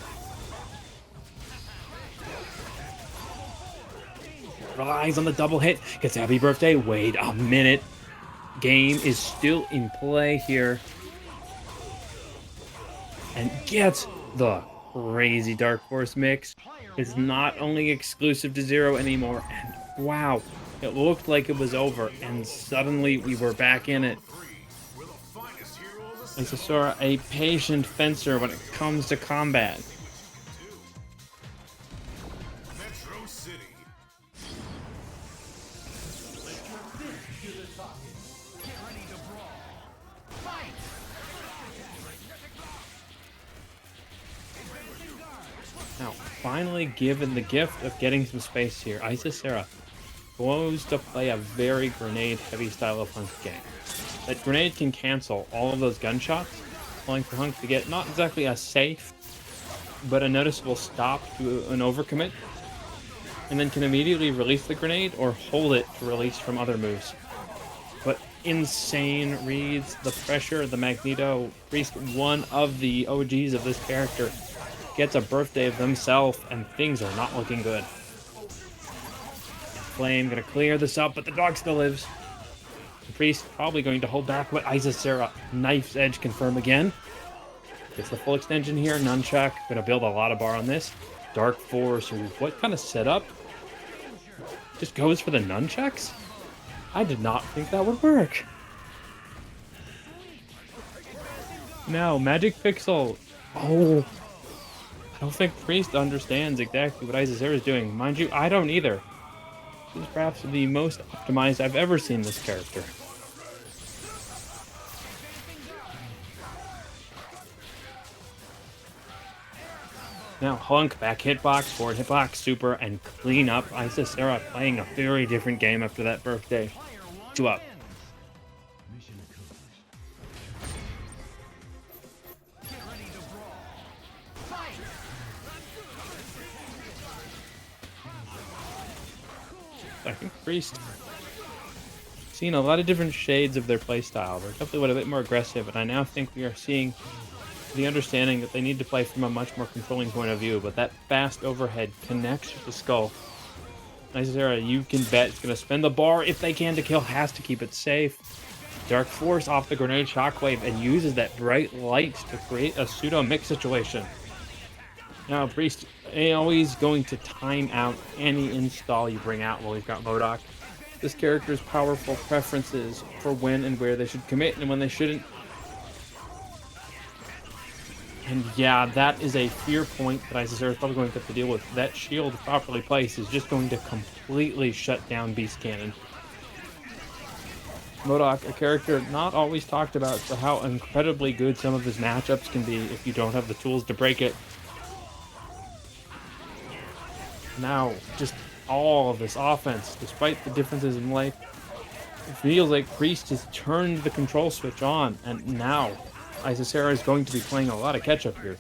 Relies on the double hit. Gets Happy Birthday. Wait a minute. Game is still in play here. And gets the crazy Dark Force mix. It's not only exclusive to Zero anymore. And wow, it looked like it was over. And suddenly we were back in it. Isicera, a patient fencer when it comes to combat. Now, finally given the gift of getting some space here, Isicera goes to play a very grenade-heavy style of HUNK game. That grenade can cancel all of those gunshots, allowing for HUNK to get not exactly a safe, but a noticeable stop to an overcommit, and then can immediately release the grenade or hold it to release from other moves. But insane reads, the pressure, the Magneto, Priest, one of the OGs of this character, gets a birthday of themselves, and things are not looking good. Flame gonna clear this up, but the dog still lives. The Priest probably going to hold back, but Isicera, Knife's Edge confirm again. Gets the full extension here, Nunchuck, gonna build a lot of bar on this. Dark Force, what kind of setup? Just goes for the Nunchucks? I did not think that would work. Now, Magic Pixel. Oh, I don't think Priest understands exactly what Isicera is doing. Mind you, I don't either. This is perhaps the most optimized I've ever seen this character. Now HUNK, back hitbox, forward hitbox, super, and clean up. Isicera playing a very different game after that birthday. 2 up. I think Priest seen a lot of different shades of their playstyle. They're definitely a bit more aggressive, and I now think we are seeing the understanding that they need to play from a much more controlling point of view, but that fast overhead connects with the skull. Isicera, you can bet, it's going to spend the bar if they can to kill, has to keep it safe. Dark Force off the grenade shockwave and uses that bright light to create a pseudo-mix situation. Now, Priest always going to time out any install you bring out while we've got M.O.D.O.K. This character's powerful preferences for when and where they should commit and when they shouldn't. And yeah, that is a fear point that Isicera is probably going to have to deal with. That shield properly placed is just going to completely shut down Beast Cannon. M.O.D.O.K, a character not always talked about for how incredibly good some of his matchups can be if you don't have the tools to break it. Now, just all of this offense, despite the differences in life, it feels like Priest has turned the control switch on, and now Isicera is going to be playing a lot of catch-up here.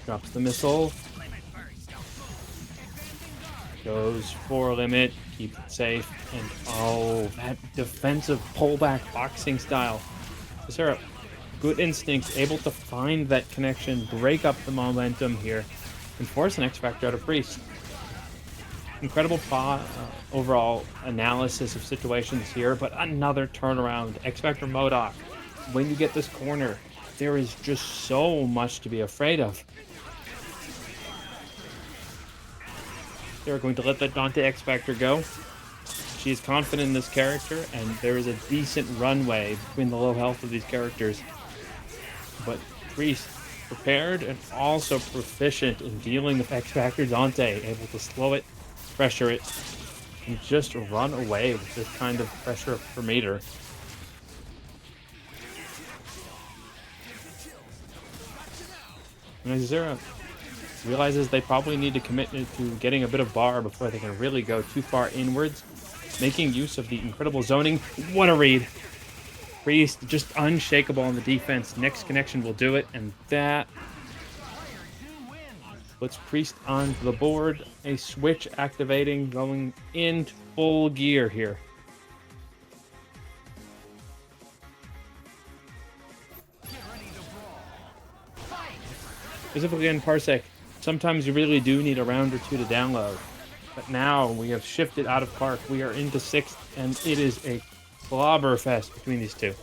Drops the missile. Goes for limit, keeps it safe, and oh, that defensive pullback boxing style. Isicera, good instinct, able to find that connection, break up the momentum here, and force an X-Factor out of Priest. Incredible overall analysis of situations here, but another turnaround. X-Factor M.O.D.O.K. When you get this corner, there is just so much to be afraid of. They're going to let that Dante X-Factor go. She is confident in this character, and there is a decent runway between the low health of these characters. But Priest, prepared and also proficient in dealing with X-Factor. Dante, able to slow it, pressure it, and just run away with this kind of pressure per meter. And Isicera realizes they probably need to commit to getting a bit of bar before they can really go too far inwards, making use of the incredible zoning. What a read! Priest just unshakable on the defense. Next connection will do it, and that puts Priest on the board. A switch activating, going into full gear here. Specifically in Parsec, sometimes you really do need a round or two to download. But now we have shifted out of Park. We are into 6th, and it is a slobber fest between these two.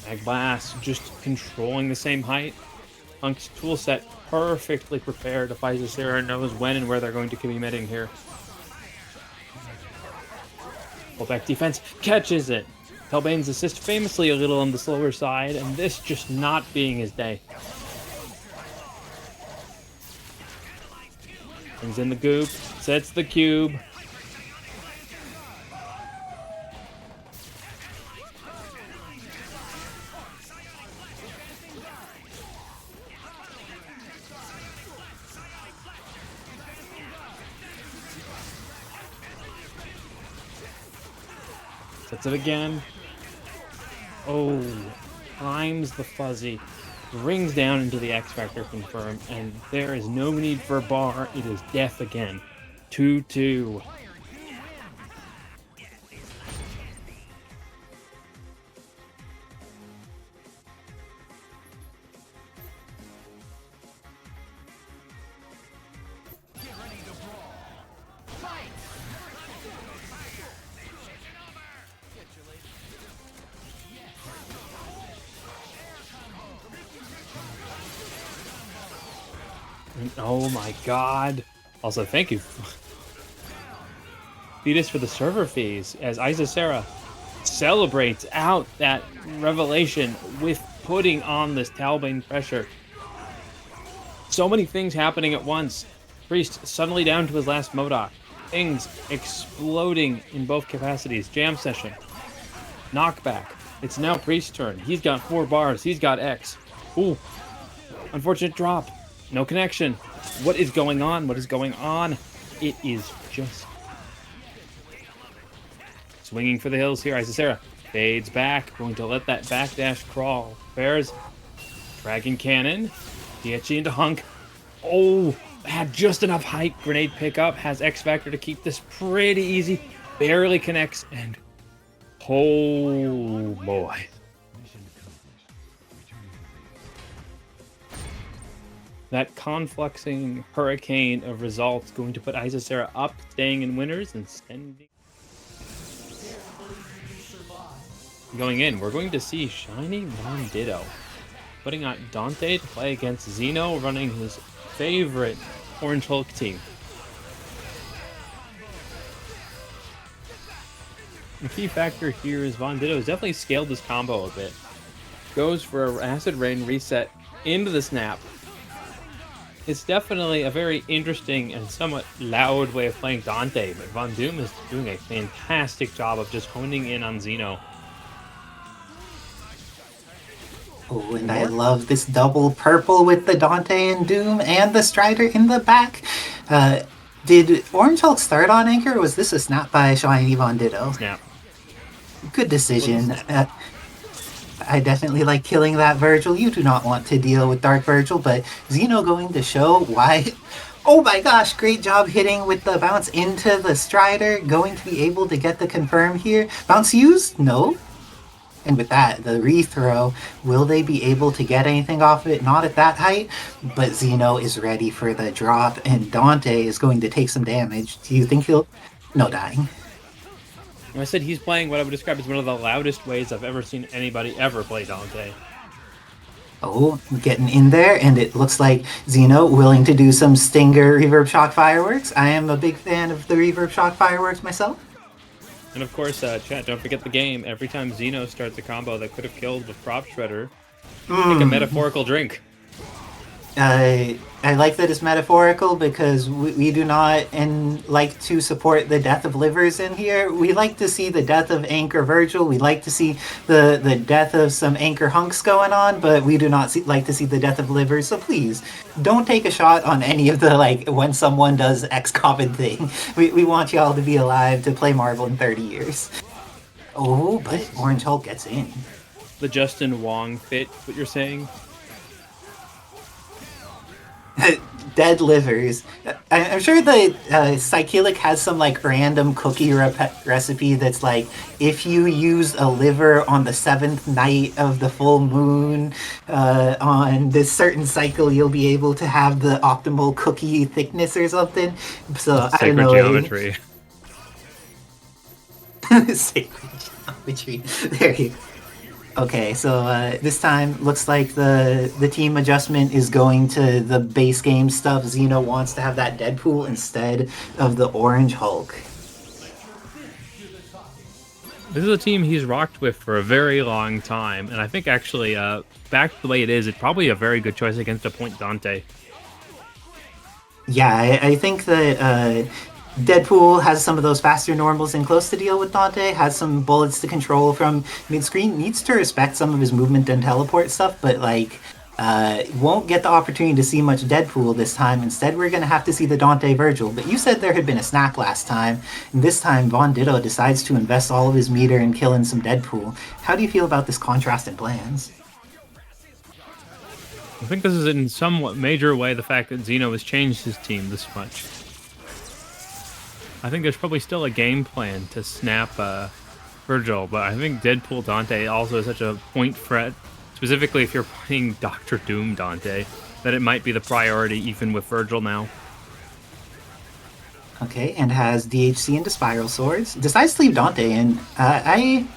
Mag Blast just controlling the same height. HUNK's toolset perfectly prepared if Isicera knows when and where they're going to be committing here. Pullback defense catches it. Talbain's assist famously a little on the slower side, and this just not being his day. Brings in the goop, sets the cube. Sets it again. Oh, times the fuzzy. Rings down into the X-Factor confirmed, and there is no need for a bar. It is death again. 2-2. Oh my god. Also, thank you. fetus for the server fees as Isicera celebrates out that revelation with putting on this Talbain pressure. So many things happening at once. Priest suddenly down to his last M.O.D.O.K. Things exploding in both capacities. Jam session. Knockback. It's now Priest's turn. He's got 4 bars. He's got X. Ooh. Unfortunate drop. No connection. What is going on? What is going on? It is just swinging for the hills here. Isicera fades back. Going to let that backdash crawl. Bears. Dragon Cannon. DHE into HUNK. Oh, had just enough height. Grenade pickup. Has X Factor to keep this pretty easy. Barely connects. And oh boy. That confluxing hurricane of results going to put Isicera up, staying in winners and sending. Going in, we're going to see ShinyVonDitto putting out Dante to play against Xeno, running his favorite Orange Hulk team. The key factor here is VonDitto has definitely scaled this combo a bit. Goes for a Acid Rain reset into the snap. It's definitely a very interesting and somewhat loud way of playing Dante, but Von Doom is doing a fantastic job of just honing in on Xeno. Oh, and I love this double purple with the Dante and Doom and the Strider in the back. Did Orange Hulk start on Anchor, or was this a snap by ShinyVonDitto? Snap. Good decision. I definitely like killing that Vergil. You do not want to deal with Dark Vergil, but Xeno going to show why. Oh my gosh, great job hitting with the bounce into the Strider. Going to be able to get the confirm here. Bounce used? No. And with that, the rethrow, will they be able to get anything off of it? Not at that height, but Xeno is ready for the drop, and Dante is going to take some damage. Do you think he'll... No dying. I said he's playing what I would describe as one of the loudest ways I've ever seen anybody ever play Dante. Oh, getting in there, and it looks like Xeno willing to do some Stinger Reverb Shock Fireworks. I am a big fan of the Reverb Shock Fireworks myself. And of course, chat, don't forget the game. Every time Xeno starts a combo that could have killed with Prop Shredder, take a metaphorical drink. I like that it's metaphorical because we do not like to support the death of livers in here. We like to see the death of Anchor Vergil. We like to see the death of some Anchor hunks going on, but we do not like to see the death of livers. So please, don't take a shot on any of the, like, when someone does X common thing. We want y'all to be alive to play Marvel in 30 years. Oh, but Orange Hulk gets in. The Justin Wong fit, what you're saying? Dead livers. I'm sure the Psychilic has some like random cookie recipe that's like, if you use a liver on the 7th night of the full moon on this certain cycle, you'll be able to have the optimal cookie thickness or something. So I don't know. Geometry. Sacred geometry. There you go. Okay, so this time looks like the team adjustment is going to the base game stuff. Xeno wants to have that Deadpool instead of the Orange Hulk. This is a team he's rocked with for a very long time, and I think actually, back the way it is, it's probably a very good choice against a point Dante. Yeah, I think that Deadpool has some of those faster normals in close to deal with Dante, has some bullets to control from mid-screen, needs to respect some of his movement and teleport stuff, but like won't get the opportunity to see much Deadpool this time. Instead, we're going to have to see the Dante Vergil. But you said there had been a snack last time, and this time VonDitto decides to invest all of his meter in killing some Deadpool. How do you feel about this contrast in plans? I think this is in somewhat major way the fact that Xeno has changed his team this much. I think there's probably still a game plan to snap Vergil, but I think Deadpool Dante also is such a point threat, specifically if you're playing Dr. Doom Dante, that it might be the priority even with Vergil now. Okay, and has DHC into Spiral Swords. Decides to leave Dante in. I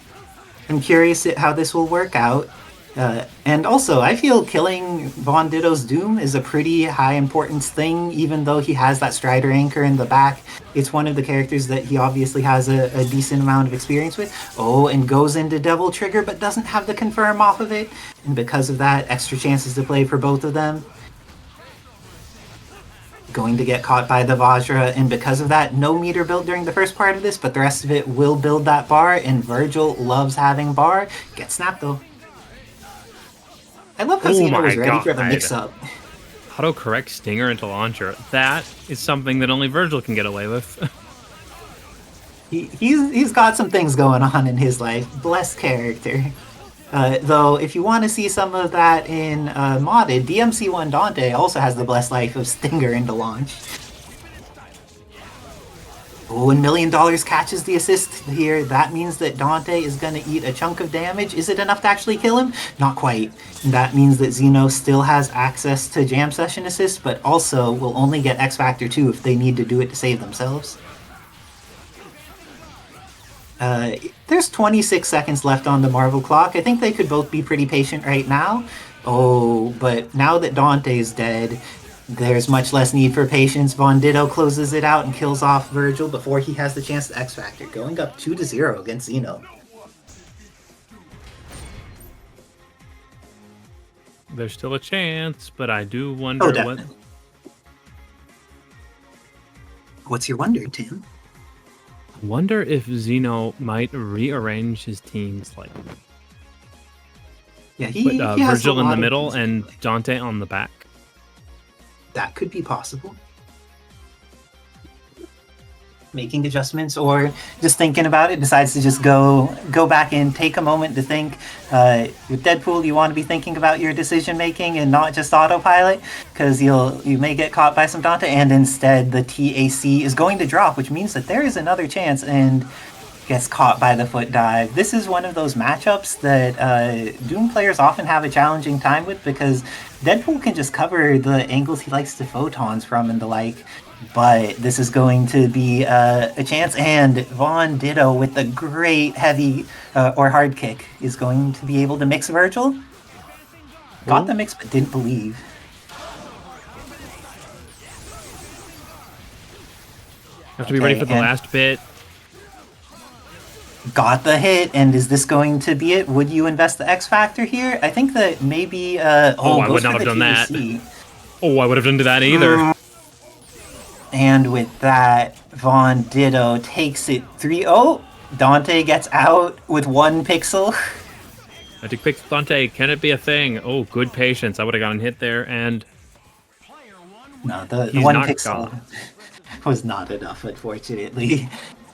am curious at how this will work out. And also, I feel killing VonDitto's Doom is a pretty high importance thing, even though he has that Strider anchor in the back. It's one of the characters that he obviously has a decent amount of experience with. Oh, and goes into Devil Trigger, but doesn't have the confirm off of it. And because of that, extra chances to play for both of them. Going to get caught by the Vajra, and because of that, no meter build during the first part of this, but the rest of it will build that bar, and Vergil loves having bar. Get snapped, though. I love how Xeno was ready for the mix-up. Auto-correct Stinger into launcher. That is something that only Vergil can get away with. He's got some things going on in his life. Blessed character. Though, if you want to see some of that in modded, DMC1 Dante also has the blessed life of Stinger into launch. Oh, $1 million catches the assist here. That means that Dante is going to eat a chunk of damage. Is it enough to actually kill him? Not quite. That means that Xeno still has access to Jam Session assist, but also will only get X Factor 2 if they need to do it to save themselves. There's 26 seconds left on the Marvel clock. I think they could both be pretty patient right now. Oh, but now that Dante's dead, there's much less need for patience. VonDitto closes it out and kills off Vergil before he has the chance to X Factor, going up 2-0 against Xeno. There's still a chance, but I do wonder what... What's your wonder, Tim? Wonder if Xeno might rearrange his team slightly. Yeah, put Vergil in the middle and Dante on the back. That could be possible. Making adjustments, or just thinking about it, decides to just go back in, take a moment to think. With Deadpool, you want to be thinking about your decision making and not just autopilot, because you may get caught by some Dante, and instead the TAC is going to drop, which means that there is another chance, and gets caught by the foot dive. This is one of those matchups that Doom players often have a challenging time with, because Deadpool can just cover the angles he likes to photons from and the like. But this is going to be a chance, and VonDitto with the great heavy or hard kick is going to be able to mix Vergil. Got the mix, but didn't believe. Have to be ready for the last bit. Got the hit, and is this going to be it? Would you invest the X Factor here? I think that maybe... I would not have done that. Oh, I would have done that either. And with that, VonDitto takes it 3-0. Dante gets out with 1 pixel. Magic Pixel Dante, can it be a thing? Oh, good patience. I would have gotten hit there, and... No, the 1 pixel was not enough, unfortunately.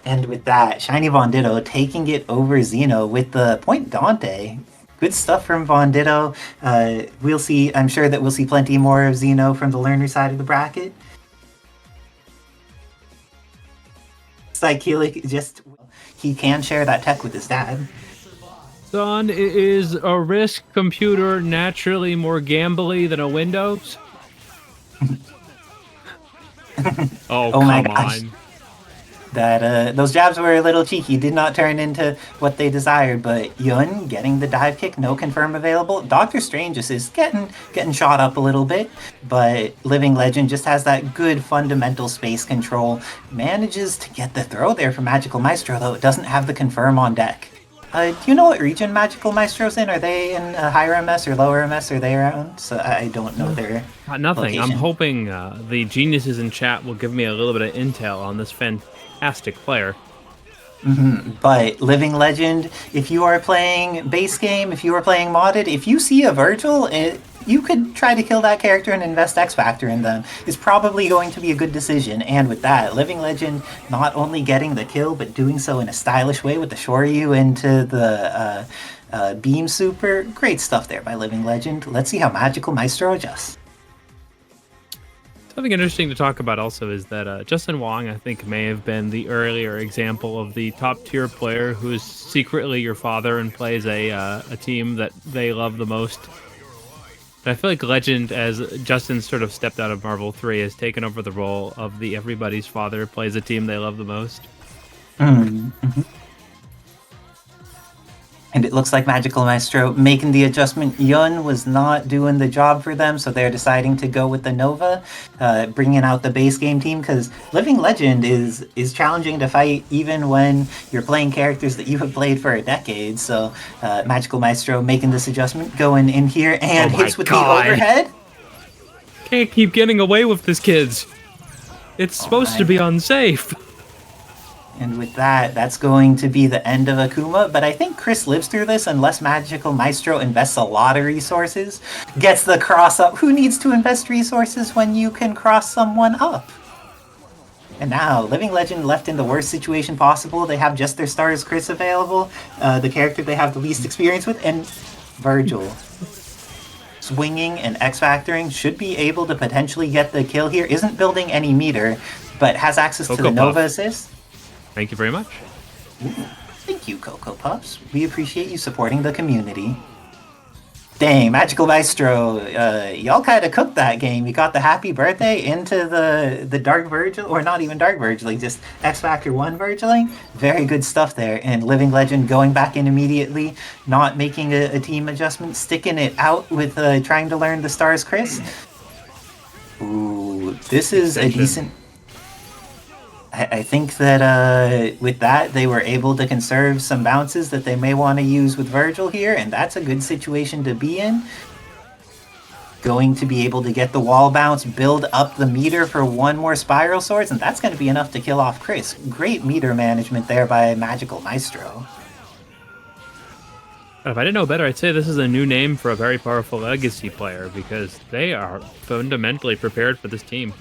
And with that, ShinyVonDitto taking it over Xeno with the point Dante. Good stuff from VonDitto. We'll see. I'm sure that we'll see plenty more of Xeno from the learner side of the bracket. Psychelic, he can share that tech with his dad. Son, is a RISC computer naturally more gambly than a Windows? Oh, my come gosh. on. Those jabs were a little cheeky, did not turn into what they desired, but Yun getting the dive kick, no confirm available. Doctor Strange is getting shot up a little bit, but Living Legend just has that good fundamental space control. Manages to get the throw there for MagicalMistro, though it doesn't have the confirm on deck. Do you know what region MagicalMistro's in? Are they in higher MS or lower MS? Are they around? So I don't know their Nothing. location. I'm hoping the geniuses in chat will give me a little bit of intel on this fantastic player. But Living Legend, if you are playing base game, if you are playing modded, if you see a Vergil, you could try to kill that character and invest X Factor in them. It's probably going to be a good decision. And with that, Living Legend not only getting the kill, but doing so in a stylish way with the Shoryu into the Beam Super. Great stuff there by Living Legend. Let's see how MagicalMistro adjusts. Something interesting to talk about also is that Justin Wong, I think, may have been the earlier example of the top-tier player who is secretly your father and plays a team that they love the most. But I feel like Legend, as Justin sort of stepped out of Marvel 3, has taken over the role of the everybody's father plays a team they love the most. And And it looks like MagicalMistro making the adjustment. Yun was not doing the job for them, so they're deciding to go with the Nova, bringing out the base game team, because Living Legend is challenging to fight even when you're playing characters that you have played for a decade. So MagicalMistro making this adjustment, going in here, and hits with the overhead. Can't keep getting away with this, kids. It's supposed to be unsafe. And with that, that's going to be the end of Akuma. But I think Chris lives through this unless MagicalMistro invests a lot of resources. Gets the cross up. Who needs to invest resources when you can cross someone up? And now, Living Legend left in the worst situation possible. They have just their stars Chris available, the character they have the least experience with, and Vergil. Swinging and X-Factoring should be able to potentially get the kill here. Isn't building any meter, but has access to the Nova assist. Thank you very much. Ooh, thank you, Cocoa Puffs. We appreciate you supporting the community. Dang, MagicalMistro, y'all kind of cooked that game. You got the happy birthday into the Dark Vergil, or not even Dark Vergiling, just X Factor 1 Vergiling. Very good stuff there. And Living Legend going back in immediately, not making a team adjustment, sticking it out with trying to learn the stars, Chris. Ooh, this is a decent... I think that with that, they were able to conserve some bounces that they may want to use with Vergil here, and that's a good situation to be in. Going to be able to get the wall bounce, build up the meter for one more Spiral Swords, and that's going to be enough to kill off Chris. Great meter management there by MagicalMistro. If I didn't know better, I'd say this is a new name for a very powerful Legacy player, because they are fundamentally prepared for this team.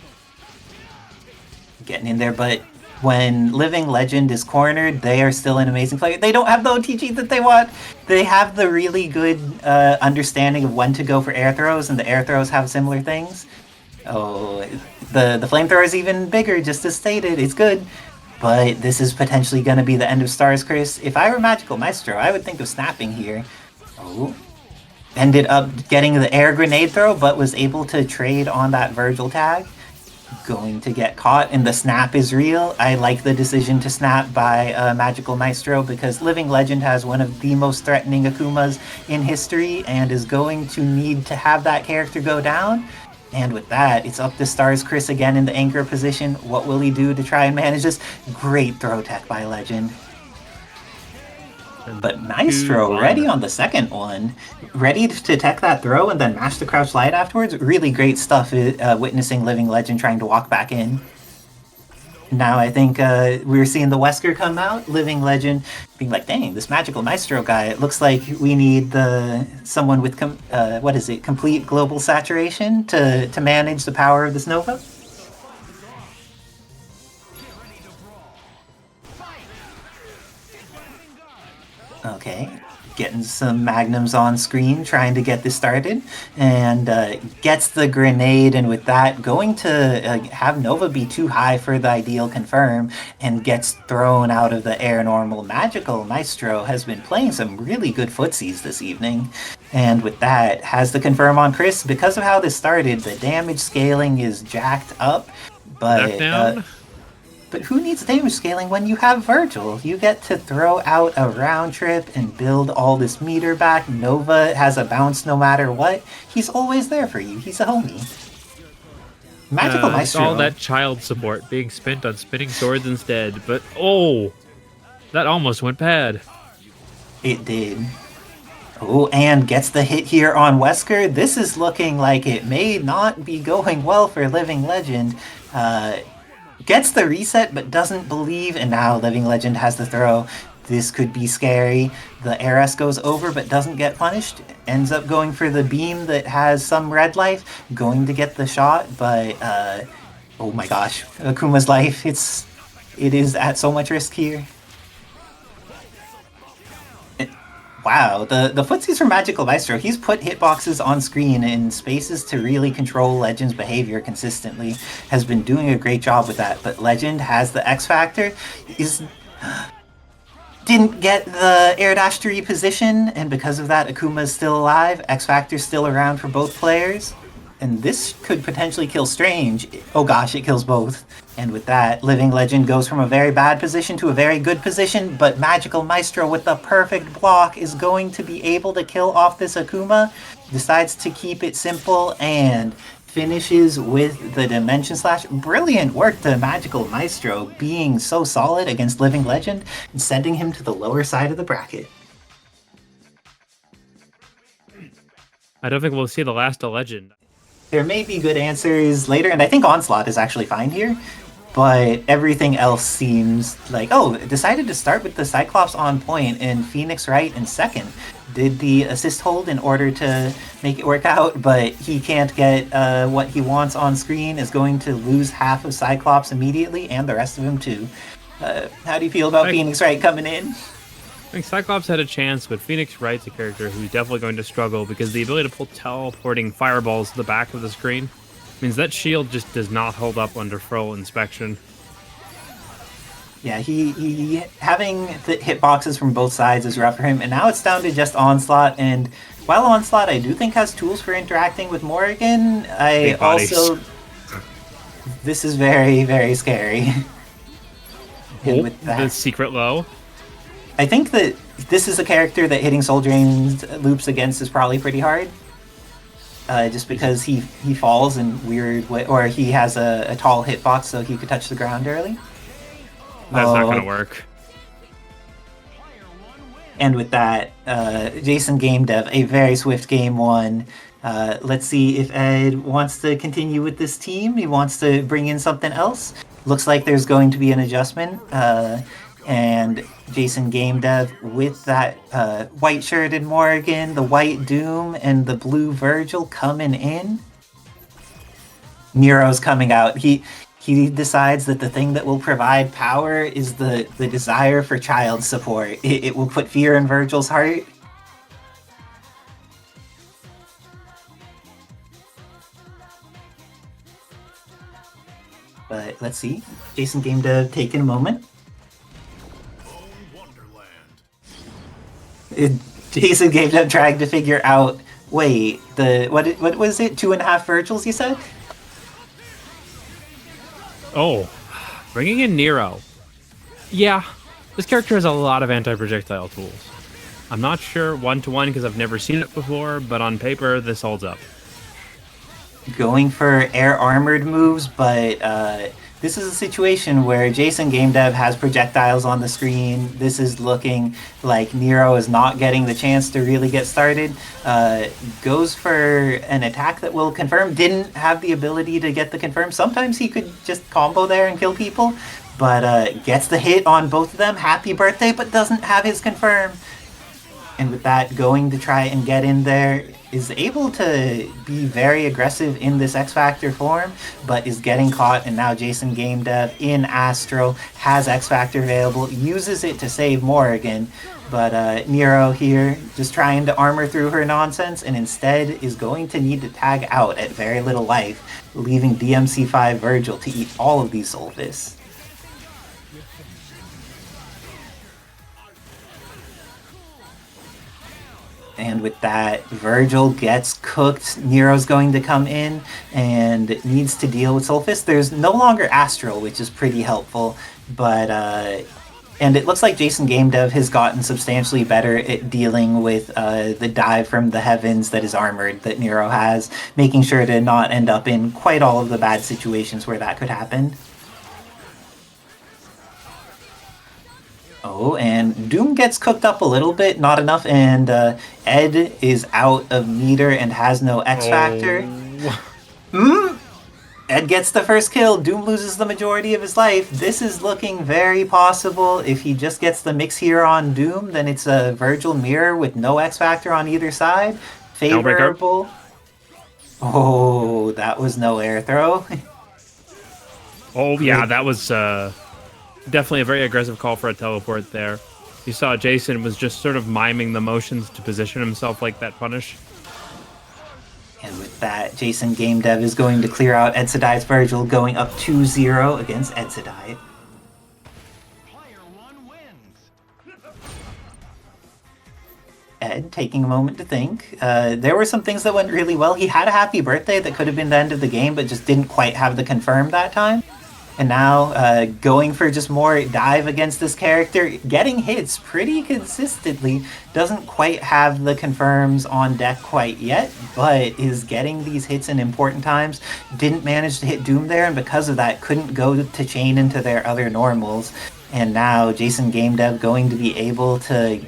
Getting in there, but when Living Legend is cornered, they are still an amazing player. They don't have the OTG that they want. They have the really good understanding of when to go for air throws, and the air throws have similar things. Oh, the flamethrower is even bigger, just as stated. It's good, but this is potentially going to be the end of Stars, Chris. If I were MagicalMistro, I would think of snapping here. Oh, ended up getting the air grenade throw, but was able to trade on that Vergil tag. Going to get caught, and the snap is real. I like the decision to snap by MagicalMistro, because Living Legend has one of the most threatening Akumas in history and is going to need to have that character go down. And with that, it's up to Stars Chris again in the anchor position. What will he do to try and manage this? Great throw tech by Legend. But Maestro ready on the second one, ready to tech that throw and then mash the crouch slide afterwards. Really great stuff witnessing Living Legend trying to walk back in. Now I think we're seeing the Wesker come out, Living Legend being like, dang, this MagicalMistro guy, it looks like we need someone with, complete global saturation to manage the power of this Nova. Okay, getting some magnums on screen, trying to get this started, and gets the grenade, and with that, going to have Nova be too high for the ideal confirm, and gets thrown out of the air normal. MagicalMistro has been playing some really good footsies this evening, and with that, has the confirm on Chris. Because of how this started, the damage scaling is jacked up, but... But who needs damage scaling when you have Vergil? You get to throw out a round trip and build all this meter back. Nova has a bounce no matter what. He's always there for you. He's a homie. MagicalMistro. All that child support being spent on spinning swords instead. But, oh, that almost went bad. It did. Oh, and gets the hit here on Wesker. This is looking like it may not be going well for Living Legend. Gets the reset, but doesn't believe, and now Living Legend has the throw. This could be scary. The RS goes over, but doesn't get punished. Ends up going for the beam that has some red life. Going to get the shot, but, oh my gosh. Akuma's life, it is at so much risk here. Wow, the footsies from MagicalMistro, he's put hitboxes on screen in spaces to really control Legend's behavior consistently. Has been doing a great job with that, but Legend has the X Factor. Didn't get the air dash to reposition, and because of that, Akuma is still alive. X Factor's still around for both players. and this could potentially kill Strange. Oh gosh, it kills both. And with that, Living Legend goes from a very bad position to a very good position, but MagicalMistro with the perfect block is going to be able to kill off this Akuma, decides to keep it simple, and finishes with the Dimension Slash. Brilliant work to MagicalMistro, being so solid against Living Legend and sending him to the lower side of the bracket. I don't think we'll see the last of Legend. There may be good answers later, and I think Onslaught is actually fine here, but everything else seems like, oh, decided to start with the Cyclops on point and Phoenix Wright in second. Did the assist hold in order to make it work out, but he can't get what he wants on screen, is going to lose half of Cyclops immediately, and the rest of him too. How do you feel about Phoenix Wright coming in? I think Cyclops had a chance, but Phoenix Wright's a character who's definitely going to struggle because the ability to pull teleporting fireballs to the back of the screen means that shield just does not hold up under full inspection. Yeah, he having the hitboxes from both sides is rough for him, and now it's down to just Onslaught, and while Onslaught I do think has tools for interacting with Morrigan, I also... This is very, very scary. And with that, the secret low. I think that this is a character that hitting Soul Drain loops against is probably pretty hard. Just because he falls in weird way, or he has a tall hitbox so he could touch the ground early. That's not going to work. And with that, JasonGameDev, a very swift game one. Let's see if Ed wants to continue with this team. He wants to bring in something else. Looks like there's going to be an adjustment. And JasonGameDev with that white shirted Morrigan, the white Doom, and the blue Vergil coming in. Nero's coming out. He decides that the thing that will provide power is the desire for child support. It will put fear in Vergil's heart. But let's see. JasonGameDev taking a moment. JasonGameDev trying to figure out, wait, what was it? 2.5 Vergils, you said? Oh, bringing in Nero. Yeah, this character has a lot of anti-projectile tools. I'm not sure one-to-one because I've never seen it before, but on paper, this holds up. Going for air armored moves, but this is a situation where JasonGameDev has projectiles on the screen. This is looking like Nero is not getting the chance to really get started. Goes for an attack that will confirm. Didn't have the ability to get the confirm. Sometimes he could just combo there and kill people, but gets the hit on both of them. Happy birthday, but doesn't have his confirm. And with that, going to try and get in there, is able to be very aggressive in this X-Factor form, but is getting caught, and now JasonGameDev in Astro has X-Factor available, uses it to save Morrigan, but Nero here just trying to armor through her nonsense, and instead is going to need to tag out at very little life, leaving DMC5 Vergil to eat all of these Soul Fists. And with that, Vergil gets cooked. Nero's going to come in and needs to deal with Soul Fist. There's no longer Astral, which is pretty helpful, but and it looks like JasonGameDev has gotten substantially better at dealing with the dive from the heavens that is armored that Nero has, making sure to not end up in quite all of the bad situations where that could happen. Oh, and Doom gets cooked up a little bit, not enough, and Ed is out of meter and has no X-Factor. Ed gets the first kill. Doom loses the majority of his life. This is looking very possible. If he just gets the mix here on Doom, then it's a Vergil mirror with no X-Factor on either side. Favorable. Oh, that was no air throw. Oh, yeah, that was... definitely a very aggressive call for a teleport there. You saw Jason was just sort of miming the motions to position himself like that punish. And with that, JasonGameDev is going to clear out Edsadai's Vergil, going up 2-0 against Edsadai. Ed, taking a moment to think. There were some things that went really well. He had a happy birthday that could have been the end of the game, but just didn't quite have the confirm that time. And now going for just more dive against this character, getting hits pretty consistently, doesn't quite have the confirms on deck quite yet, but is getting these hits in important times. Didn't manage to hit Doom there, and because of that, couldn't go to chain into their other normals. And now JasonGameDev going to be able to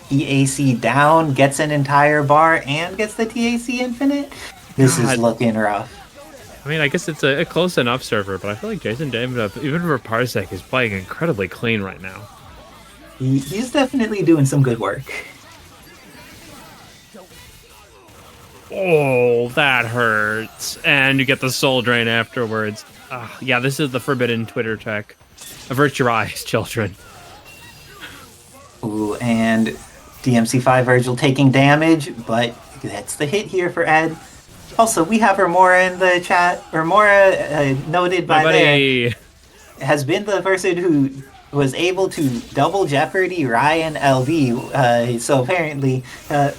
EAC down, gets an entire bar, and gets the TAC infinite. This is looking rough. I mean, I guess it's a close enough server, but I feel like JasonGameDev, even for Parsec, is playing incredibly clean right now. He's definitely doing some good work. Oh, that hurts. And you get the soul drain afterwards. Yeah, this is the forbidden Twitter tech. Avert your eyes, children. Ooh, and DMC5 Vergil taking damage, but that's the hit here for Ed. Also, we have Remora in the chat. Remora, noted by there, has been the person who was able to double Jeopardy Ryan LV. So apparently,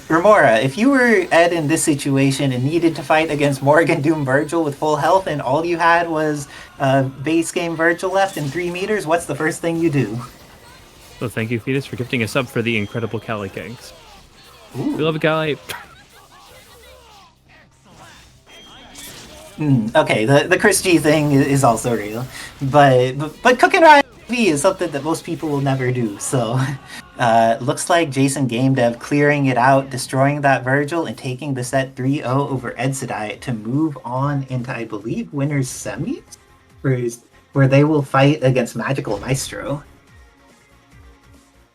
Remora, if you were Ed in this situation and needed to fight against Morrigan Doom Vergil with full health and all you had was base game Vergil left in 3 meters, what's the first thing you do? So thank you, Fetus, for gifting a sub for the incredible Cali Kings. Ooh. We love Cali. Okay, the Chris G thing is also real, but cooking Ryan V is something that most people will never do. So, looks like JasonGameDev clearing it out, destroying that Vergil, and taking the set 3-0 over Edsadite to move on into, I believe, winners semis, where they will fight against MagicalMistro.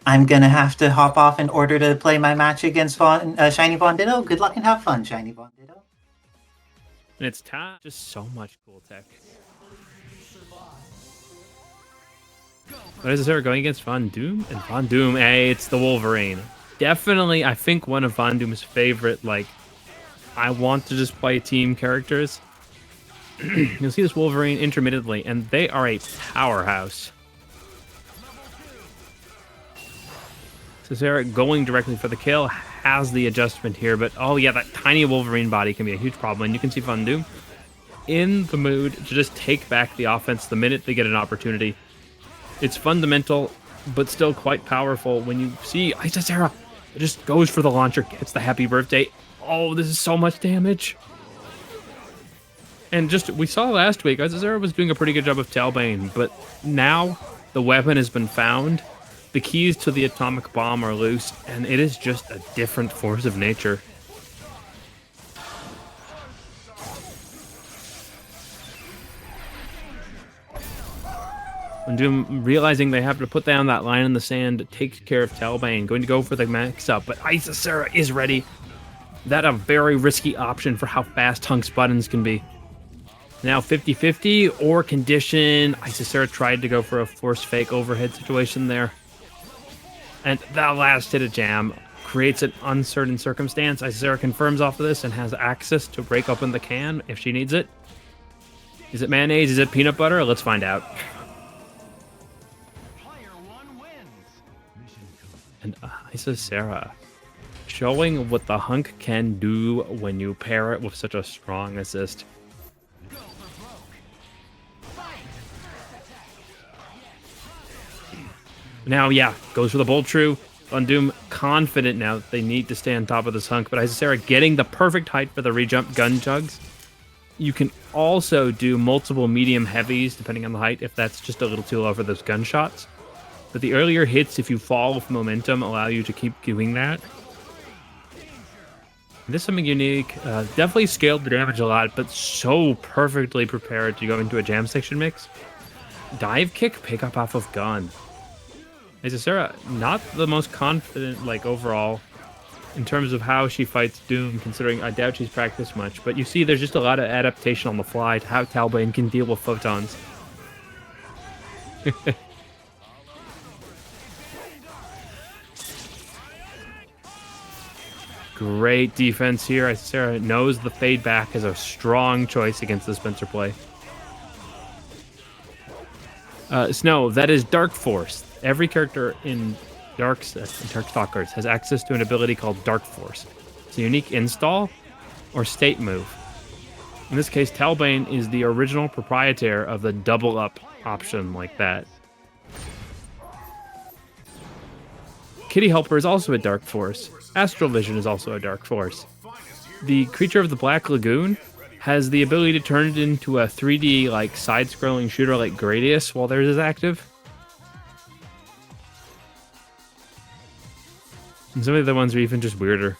I'm gonna have to hop off in order to play my match against ShinyVonDitto. Good luck and have fun, ShinyVonDitto. And it's time. Just so much cool tech. What is this? Going against Von Doom? And Von Doom, hey, it's the Wolverine. Definitely, I think one of Von Doom's favorite, like, I want to just play team characters. You'll see this Wolverine intermittently, and they are a powerhouse. Isicera going directly for the kill, has the adjustment here, but oh yeah, that tiny Wolverine body can be a huge problem, and you can see Von Doom in the mood to just take back the offense the minute they get an opportunity. It's fundamental, but still quite powerful when you see Isicera. It just goes for the launcher, gets the happy birthday. Oh, this is so much damage. And just, we saw last week, Isicera was doing a pretty good job of Talbain, but now the weapon has been found. The keys to the atomic bomb are loose, and it is just a different force of nature. When Doom realizing they have to put down that line in the sand, takes care of Talbain, going to go for the max up, but Isicera is ready. That a very risky option for how fast HUNK's buttons can be. Now 50-50 or condition. Isicera tried to go for a force fake overhead situation there. And that last hit of jam creates an uncertain circumstance. Isicera confirms off of this and has access to break open the can if she needs it. Is it mayonnaise? Is it peanut butter? Let's find out. And Isicera showing what the HUNK can do when you pair it with such a strong assist. Now, yeah, goes for the Bolt True. Von Doom confident now that they need to stay on top of this HUNK, but Isicera getting the perfect height for the rejump gun jugs. You can also do multiple medium heavies, depending on the height, if that's just a little too low for those gunshots. But the earlier hits, if you fall with momentum, allow you to keep doing that. This is something unique. Definitely scaled the damage a lot, but so perfectly prepared to go into a jam section mix. Dive kick, pick up off of gun. Isicera, not the most confident, like, overall, in terms of how she fights Doom, considering I doubt she's practiced much. But you see there's just a lot of adaptation on the fly to how Talbain can deal with photons. Great defense here. Isicera knows the fade back is a strong choice against the Spencer play. Snow, that is Dark Force. Every character in Darkstalkers has access to an ability called Dark Force. It's a unique install or state move. In this case, Talbain is the original proprietor of the double up option like that. Kitty Helper is also a Dark Force. Astral Vision is also a Dark Force. The creature of the Black Lagoon has the ability to turn it into a 3D like side-scrolling shooter like Gradius while theirs is active. And some of the other ones are even just weirder.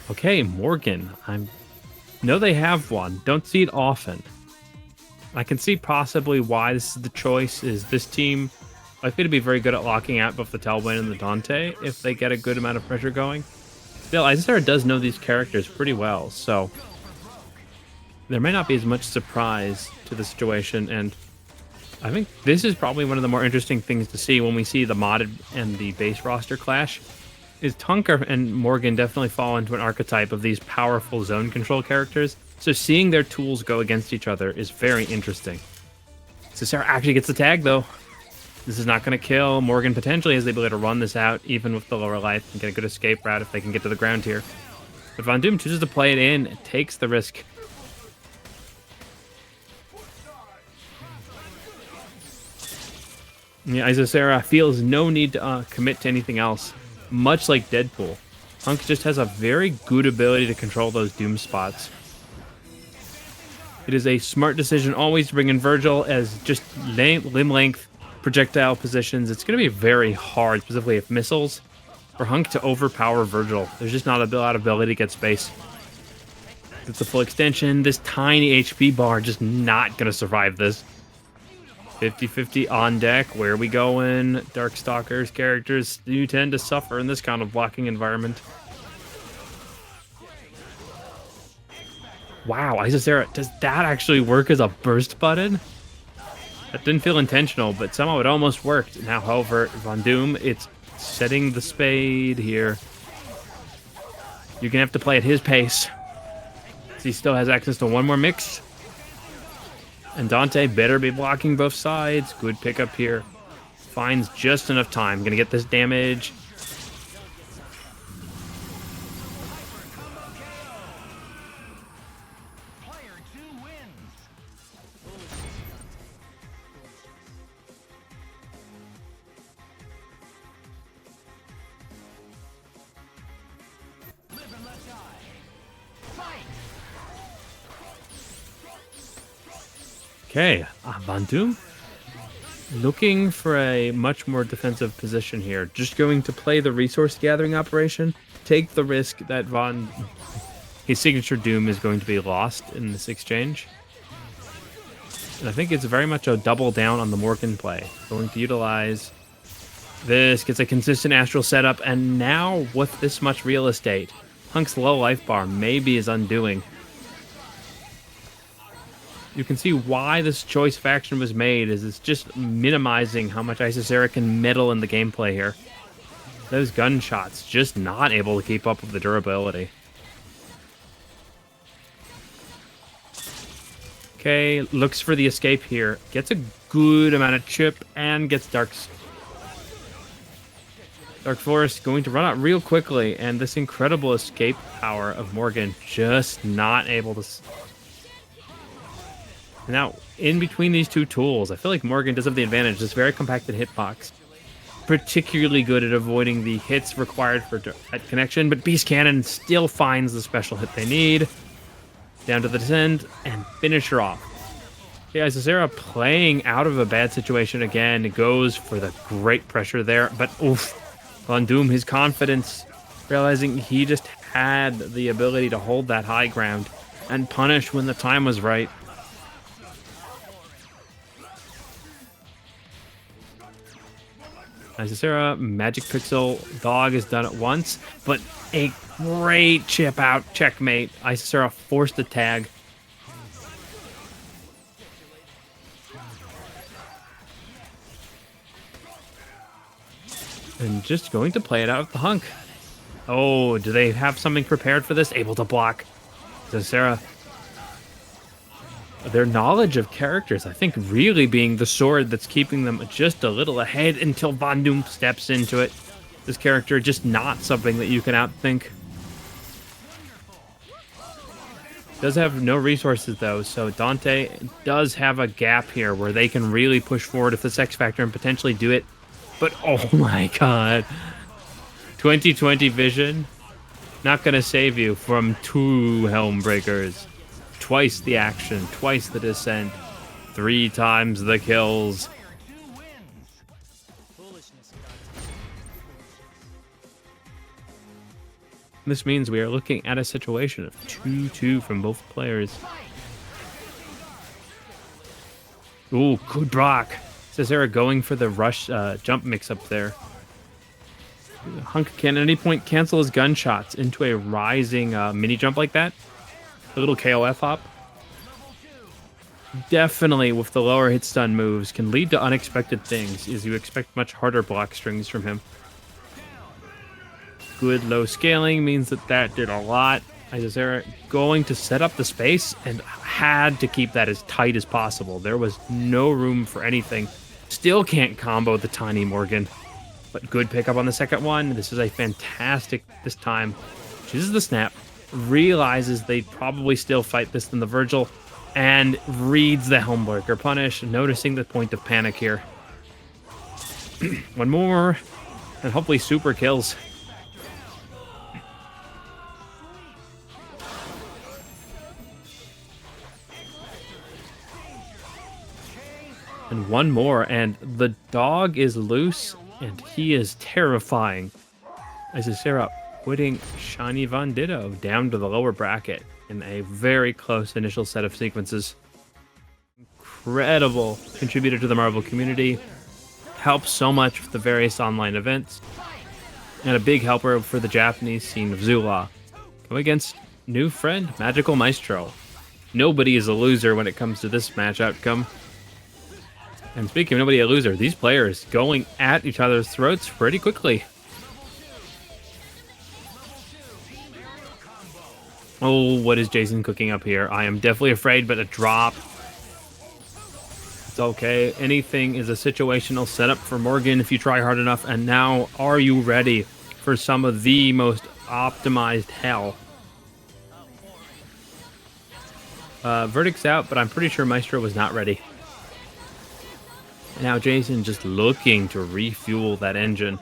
Okay, Morrigan. I know they have one. Don't see it often. I can see possibly why this is the choice. Is this team likely to be very good at locking out both the Talbain and the Dante if they get a good amount of pressure going? Still, Isicera does know these characters pretty well, so there may not be as much surprise to the situation, and I think this is probably one of the more interesting things to see when we see the modded and the base roster clash. Is HUNK and Morrigan definitely fall into an archetype of these powerful zone control characters, so seeing their tools go against each other is very interesting. Isicera actually gets the tag, though. This is not going to kill. Morrigan potentially has the ability to run this out, even with the lower life, and get a good escape route if they can get to the ground here. But VonDoom chooses to play it in and takes the risk. Yeah, Isicera feels no need to commit to anything else. Much like Deadpool, HUNK just has a very good ability to control those Doom spots. It is a smart decision always to bring in Vergil as just limb length projectile positions. It's going to be very hard, specifically if missiles, for HUNK to overpower Vergil. There's just not a lot of ability to get space. It's a full extension. This tiny HP bar just not going to survive this. 50-50 on deck. Where are we going? Darkstalkers characters do tend to suffer in this kind of blocking environment. Wow, Isicera, does that actually work as a burst button? That didn't feel intentional, but somehow it almost worked. Now, however, VonDoom, it's setting the spade here. You're gonna have to play at his pace. He still has access to one more mix. And Dante better be blocking both sides. Good pickup here. Finds just enough time. Gonna get this damage. Okay, VonDoom looking for a much more defensive position here. Just going to play the resource gathering operation, take the risk that his signature Doom is going to be lost in this exchange. And I think it's very much a double down on the Morrigan play. Going to utilize this, gets a consistent astral setup, and now with this much real estate, HUNK's low life bar may be his undoing. You can see why this choice faction was made, is it's just minimizing how much Isicera can meddle in the gameplay here. Those gunshots just not able to keep up with the durability. Okay, looks for the escape here. Gets a good amount of chip and gets Dark Forest going to run out real quickly, and this incredible escape power of Morrigan just not able to... Now, in between these two tools, I feel like Morrigan does have the advantage. This very compacted hitbox. Particularly good at avoiding the hits required for that connection, but Beast Cannon still finds the special hit they need. Down to the descent, and finish her off. Okay, Isicera playing out of a bad situation again. Goes for the great pressure there, but oof. VonDoom, his confidence, realizing he just had the ability to hold that high ground and punish when the time was right. Isicera, Magic Pixel, Dog is done at once, but a great chip out checkmate. Isicera forced the tag. And just going to play it out with the hunk. Oh, do they have something prepared for this? Able to block. Isicera. Their knowledge of characters, I think, really being the sword that's keeping them just a little ahead until Von Doom steps into it. This character just not something that you can outthink. Does have no resources, though, so Dante does have a gap here where they can really push forward if this X Factor and potentially do it. But, oh my god. 2020 vision, not going to save you from 2 Helm Breakers. Twice the action, twice the descent, 3 times the kills. This means we are looking at a situation of 2-2 from both players. Ooh, good block. Isicera going for the rush jump mix-up there. Hunk can at any point cancel his gunshots into a rising mini jump like that. A little KOF hop. Definitely, with the lower hit stun moves, can lead to unexpected things, as you expect much harder block strings from him. Good low scaling means that did a lot. Isicera going to set up the space and had to keep that as tight as possible. There was no room for anything. Still can't combo the tiny Morrigan. But good pickup on the second one. This is a fantastic this time. Chooses the snap. Realizes they'd probably still fight this than the Vergil. And reads the Helmbreaker punish. Noticing the point of panic here. One more. And hopefully super kills. And one more, and the dog is loose, and he is terrifying. Isicera putting ShinyVonDitto down to the lower bracket in a very close initial set of sequences. Incredible contributor to the Marvel community. Helps so much with the various online events. And a big helper for the Japanese scene of Zula. Go against new friend, MagicalMistro. Nobody is a loser when it comes to this match outcome. And speaking of nobody a loser, these players going at each other's throats pretty quickly. Oh, what is Jason cooking up here? I am definitely afraid, but a drop. It's okay. Anything is a situational setup for Morrigan if you try hard enough. And now, are you ready for some of the most optimized hell? Verdict's out, but I'm pretty sure Maestro was not ready. Now Jason just looking to refuel that engine.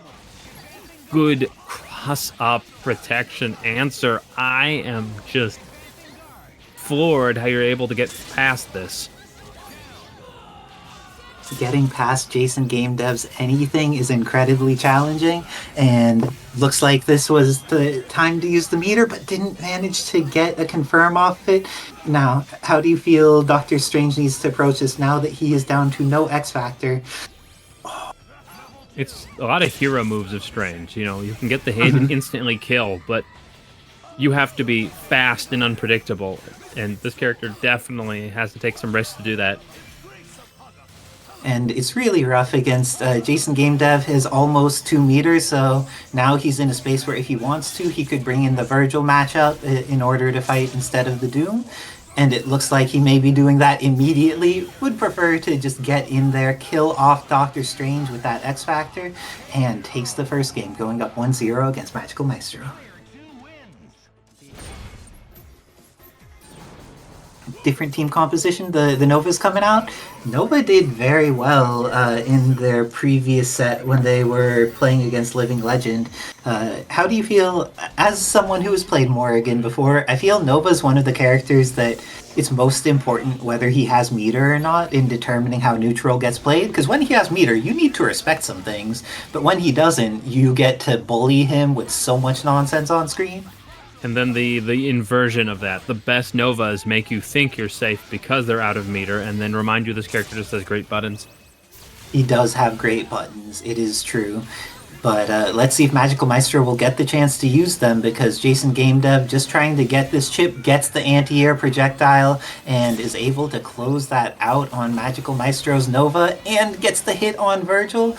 Good cross-up protection answer. I am just floored how you're able to get past this. Getting past JasonGameDev's anything is incredibly challenging, and looks like this was the time to use the meter, but didn't manage to get a confirm off it. Now, how do you feel Doctor Strange needs to approach this now that he is down to no X Factor? It's a lot of hero moves of Strange. You know, you can get the hit and instantly kill, but you have to be fast and unpredictable, and this character definitely has to take some risks to do that. And it's really rough against JasonGameDev is almost 2 meters, so now he's in a space where if he wants to, he could bring in the Vergil matchup in order to fight instead of the Doom. And it looks like he may be doing that immediately. Would prefer to just get in there, kill off Doctor Strange with that X Factor, and takes the first game, going up 1-0 against MagicalMistro. Different team composition. The Nova's coming out. Nova did very well in their previous set when they were playing against Living Legend. How do you feel, as someone who has played Morrigan before, I feel Nova's one of the characters that it's most important whether he has meter or not in determining how neutral gets played, because when he has meter, you need to respect some things, but when he doesn't, you get to bully him with so much nonsense on screen. And then the inversion of that. The best Novas make you think you're safe because they're out of meter, and then remind you this character just has great buttons. He does have great buttons, it is true. But let's see if MagicalMistro will get the chance to use them, because JasonGameDev, just trying to get this chip, gets the anti-air projectile and is able to close that out on MagicalMistro's Nova and gets the hit on Vergil.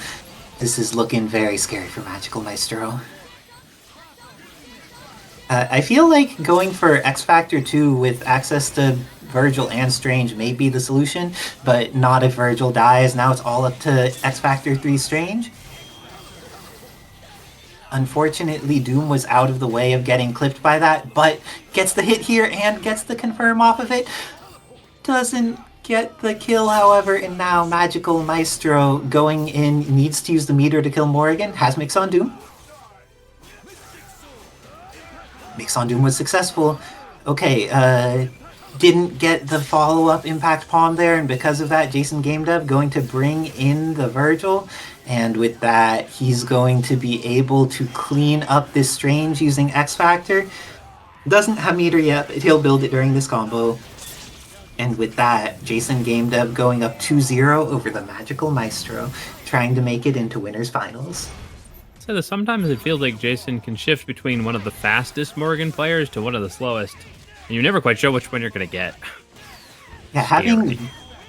This is looking very scary for MagicalMistro. I feel like going for X Factor 2 with access to Vergil and Strange may be the solution, but not if Vergil dies. Now it's all up to X Factor 3 Strange. Unfortunately, Doom was out of the way of getting clipped by that, but gets the hit here and gets the confirm off of it. Doesn't get the kill, however, and now MagicalMistro going in needs to use the meter to kill Morrigan. Has Mix on Doom. Mix on Doom was successful. Okay, didn't get the follow-up impact palm there, and because of that, JasonGameDev going to bring in the Vergil, and with that, he's going to be able to clean up this Strange using X Factor. Doesn't have meter yet, but he'll build it during this combo. And with that, JasonGameDev going up 2-0 over the MagicalMistro, trying to make it into winners finals. So that sometimes it feels like Jason can shift between one of the fastest Morrigan players to one of the slowest, and you're never quite sure which one you're going to get. Yeah, having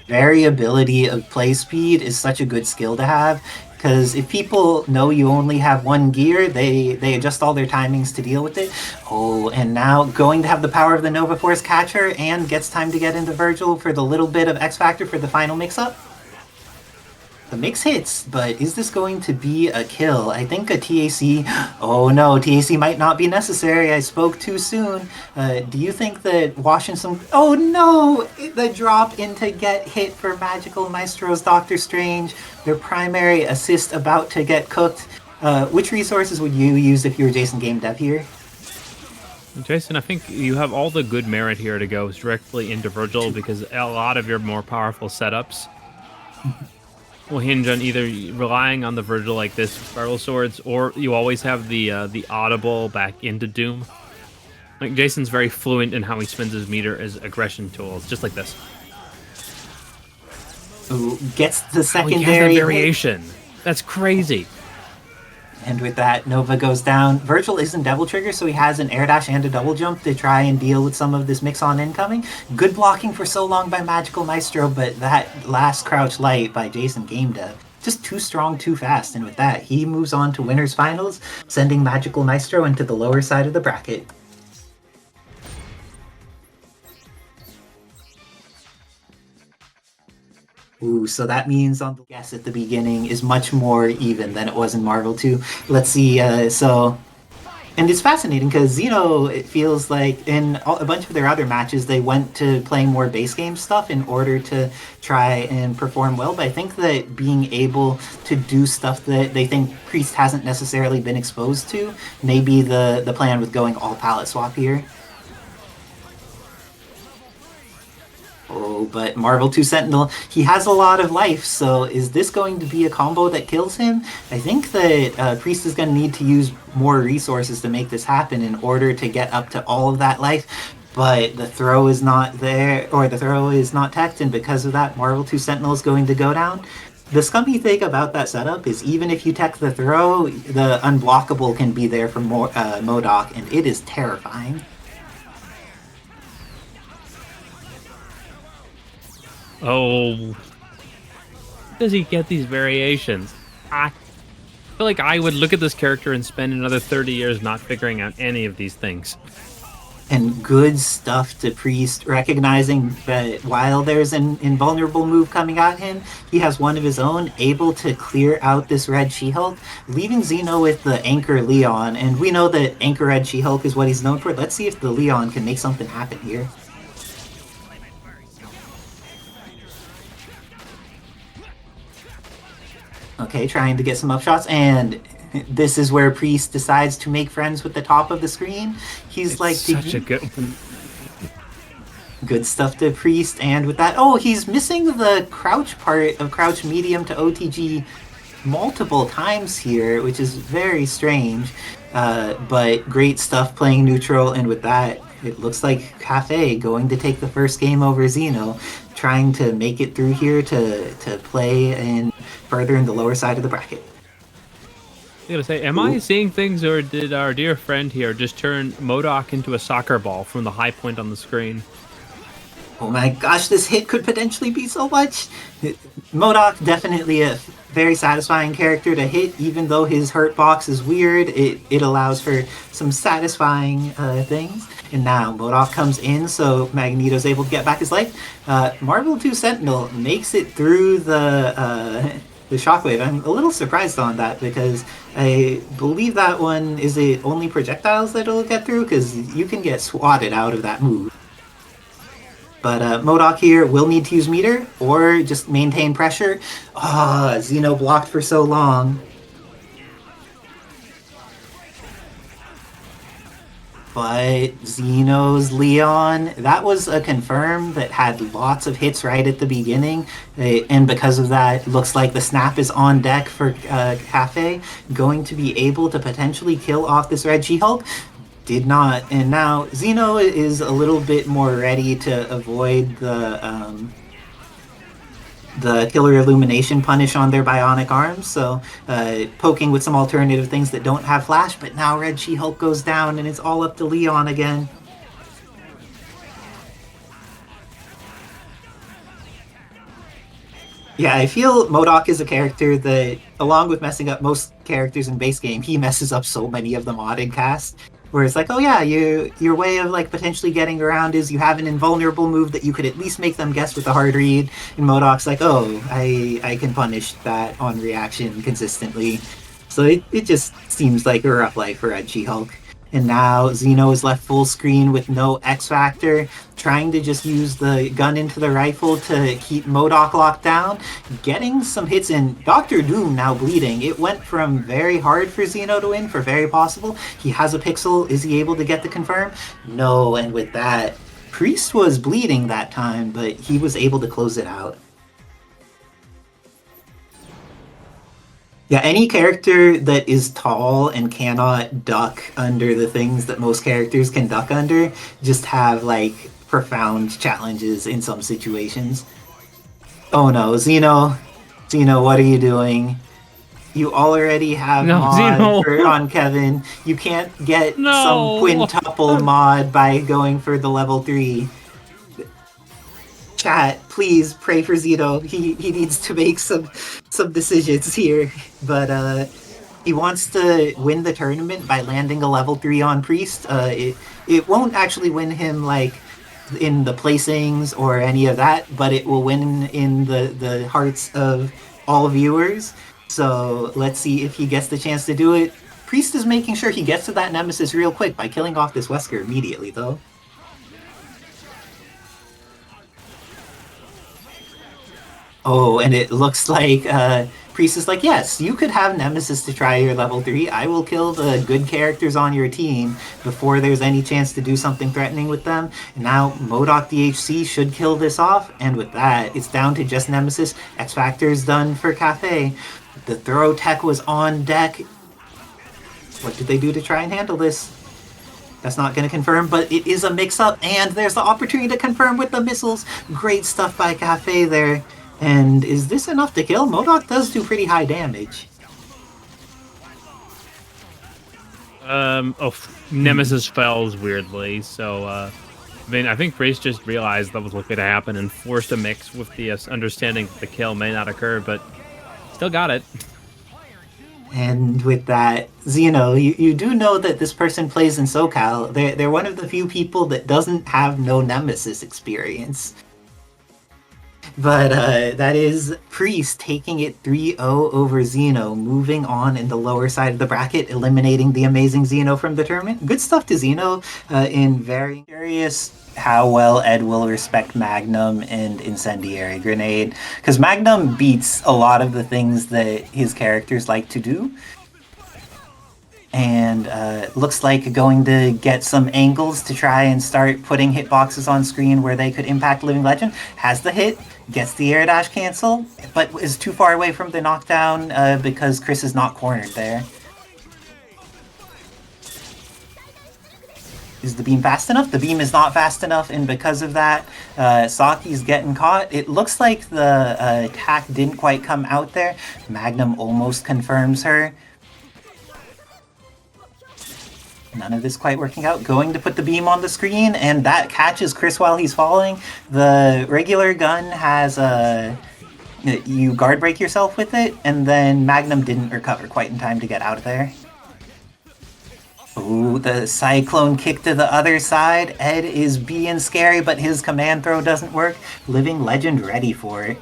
variability of play speed is such a good skill to have, because if people know you only have one gear, they adjust all their timings to deal with it. Oh, and now going to have the power of the Nova Force catcher and gets time to get into Vergil for the little bit of X Factor for the final mix-up. The mix hits, but is this going to be a kill? I think a TAC... Oh no, TAC might not be necessary. I spoke too soon. Do you think that washing some... Oh no! The drop in to get hit for MagicalMistro's Doctor Strange. Their primary assist about to get cooked. Which resources would you use if you were JasonGameDev here? Jason, I think you have all the good merit here to go directly into Vergil, because a lot of your more powerful setups will hinge on either relying on the Vergil like this, Spiral Swords, or you always have the audible back into Doom. Like, Jason's very fluent in how he spends his meter as aggression tools, just like this. Ooh, gets the secondary he has that variation. That's crazy. And with that, Nova goes down. Vergil isn't Devil Trigger, so he has an air dash and a double jump to try and deal with some of this mix-on incoming. Good blocking for so long by MagicalMistro, but that last crouch light by JasonGameDev, just too strong, too fast. And with that, he moves on to winners finals, sending MagicalMistro into the lower side of the bracket. Ooh, so that means on the guess at the beginning is much more even than it was in Marvel 2. Let's see, and it's fascinating because Xeno, it feels like in a bunch of their other matches, they went to playing more base game stuff in order to try and perform well. But I think that being able to do stuff that they think Priest hasn't necessarily been exposed to may be the plan with going all palette swap here. Oh, but Marvel 2 Sentinel, he has a lot of life, so is this going to be a combo that kills him? I think that Priest is going to need to use more resources to make this happen in order to get up to all of that life, but the throw is not there, or the throw is not teched, and because of that, Marvel 2 Sentinel is going to go down. The scummy thing about that setup is even if you tech the throw, the unblockable can be there for M.O.D.O.K, and it is terrifying. Oh, does he get these variations? I feel like I would look at this character and spend another 30 years not figuring out any of these things. And good stuff to Priest, recognizing that while there's an invulnerable move coming at him, he has one of his own, able to clear out this red She-Hulk, leaving Xeno with the Anchor Leon. And we know that Anchor Red She-Hulk is what he's known for. Let's see if the Leon can make something happen here. Okay, trying to get some upshots, and this is where Priest decides to make friends with the top of the screen. He's it's like... such a good... Good stuff to Priest, and with that... Oh, he's missing the crouch part of crouch medium to OTG multiple times here, which is very strange. But great stuff playing neutral, and with that, it looks like Cafe going to take the first game over Xeno, trying to make it through here to play in further in the lower side of the bracket. I gotta say, am I seeing things, or did our dear friend here just turn M.O.D.O.K into a soccer ball from the high point on the screen? Oh my gosh, this hit could potentially be so much. M.O.D.O.K very satisfying character to hit, even though his hurt box is weird. It allows for some satisfying things. And now M.O.D.O.K comes in, so Magneto's able to get back his life. Marvel 2 Sentinel makes it through the shockwave. I'm a little surprised on that because I believe that one, is it only projectiles that it'll get through? Because you can get swatted out of that move. But M.O.D.O.K here will need to use meter or just maintain pressure. Ah, Xeno blocked for so long. But Xeno's Leon, that was a confirm that had lots of hits right at the beginning. And because of that, looks like the snap is on deck for Cafe. Going to be able to potentially kill off this red She-Hulk. Did not. And now Xeno is a little bit more ready to avoid the Killer Illumination punish on their bionic arms, so poking with some alternative things that don't have flash, but now Red She-Hulk goes down and it's all up to Leon again. Yeah, I feel M.O.D.O.K is a character that, along with messing up most characters in base game, he messes up so many of the modded cast. Where it's like, oh yeah, your way of like potentially getting around is you have an invulnerable move that you could at least make them guess with a hard read. And M.O.D.O.K's like, oh, I can punish that on reaction consistently. So it just seems like a rough life for Red She-Hulk. And now Xeno is left full screen with no X Factor, trying to just use the gun into the rifle to keep M.O.D.O.K locked down, getting some hits in. Dr. Doom now bleeding. It went from very hard for Xeno to win for very possible. He has a pixel. Is he able to get the confirm? No, and with that, Priest was bleeding that time, but he was able to close it out. Yeah, any character that is tall and cannot duck under the things that most characters can duck under just have, like, profound challenges in some situations. Oh no, Xeno, what are you doing? You already have mod on Kevin. You can't get some quintuple mod by going for the level 3. Chat, please pray for Xeno. He needs to make some decisions here, but he wants to win the tournament by landing a level 3 on Priest. It won't actually win him like in the placings or any of that, but it will win in the hearts of all viewers. So let's see if he gets the chance to do it. Priest is making sure he gets to that Nemesis real quick by killing off this Wesker immediately, though. Oh, and it looks like Priest is like, yes, you could have Nemesis to try your level 3. I will kill the good characters on your team before there's any chance to do something threatening with them. And now M.O.D.O.K DHC should kill this off, and with that, it's down to just Nemesis. X Factor is done for Cafe. The throw tech was on deck. What did they do to try and handle this? That's not going to confirm, but it is a mix-up, and there's the opportunity to confirm with the missiles. Great stuff by Cafe there. And is this enough to kill? M.O.D.O.K does do pretty high damage. Nemesis fells weirdly, so, I mean, I think Priest just realized that was looking to happen and forced a mix with the understanding that the kill may not occur, but still got it. And with that, Xeno, you do know that this person plays in SoCal. They're one of the few people that doesn't have no Nemesis experience. But that is Priest taking it 3-0 over Xeno, moving on in the lower side of the bracket, eliminating the amazing Xeno from the tournament. Good stuff to Xeno in very curious how well Ed will respect Magnum and Incendiary Grenade, because Magnum beats a lot of the things that his characters like to do. And looks like going to get some angles to try and start putting hitboxes on screen where they could impact Living Legend. Has the hit, gets the air dash cancel, but is too far away from the knockdown because Chris is not cornered there. Is the beam fast enough? The beam is not fast enough, and because of that, Saki's getting caught. It looks like the attack didn't quite come out there. Magnum almost confirms her. None of this quite working out. Going to put the beam on the screen, and that catches Chris while he's falling. The regular gun has You guard break yourself with it, and then Magnum didn't recover quite in time to get out of there. Ooh, the Cyclone kick to the other side. Ed is being scary, but his command throw doesn't work. Living Legend ready for it.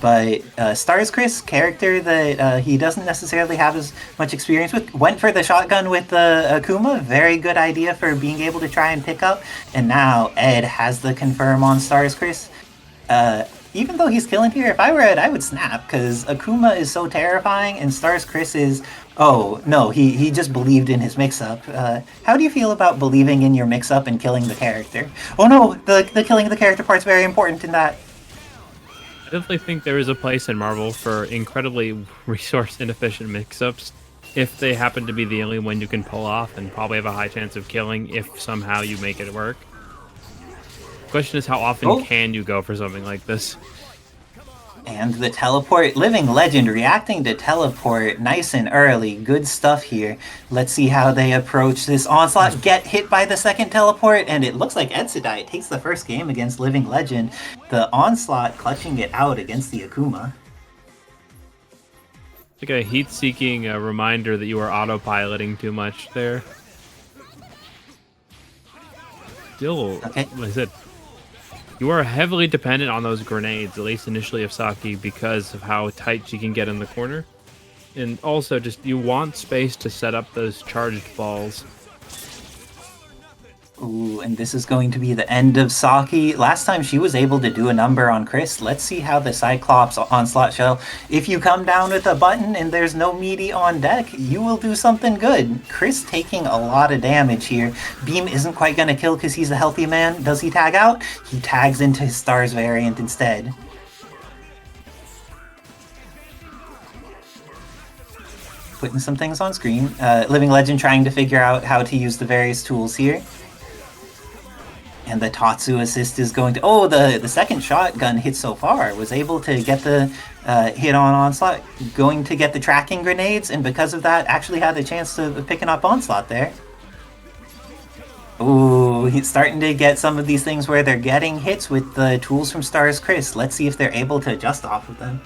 But S.T.A.R.S, character that he doesn't necessarily have as much experience with, went for the shotgun with the Akuma. Very good idea for being able to try and pick up. And now Ed has the confirm on S.T.A.R.S. Even though he's killing here, if I were Ed, I would snap, because Akuma is so terrifying, and S.T.A.R.S is... Oh, no, he just believed in his mix-up. How do you feel about believing in your mix-up and killing the character? Oh no, the killing of the character part's very important in that. I definitely think there is a place in Marvel for incredibly resource-inefficient mix-ups if they happen to be the only one you can pull off, and probably have a high chance of killing if somehow you make it work. The question is, how often can you go for something like this? And the teleport, Living Legend reacting to teleport nice and early. Good stuff here. Let's see how they approach this Onslaught. Get hit by the second teleport, and it looks like S.T.A.R.S takes the first game against Living Legend. The Onslaught clutching it out against the Akuma. Like a heat-seeking reminder that you are autopiloting too much there. Still, like I said, you are heavily dependent on those grenades, at least initially of Saki, because of how tight she can get in the corner. And also, just you want space to set up those charged balls. Ooh, and this is going to be the end of Saki. Last time she was able to do a number on Chris. Let's see how the Cyclops Onslaught shell. If you come down with a button and there's no meaty on deck, you will do something good. Chris taking a lot of damage here. Beam isn't quite going to kill because he's a healthy man. Does he tag out? He tags into his S.T.A.R.S variant instead. Putting some things on screen. Living Legend trying to figure out how to use the various tools here. And the Tatsu assist is going to... Oh, the second shotgun hit so far was able to get the hit on Onslaught, going to get the tracking grenades, and because of that, actually had the chance of picking up Onslaught there. Ooh, he's starting to get some of these things where they're getting hits with the tools from S.T.A.R.S Chris. Let's see if they're able to adjust off of them.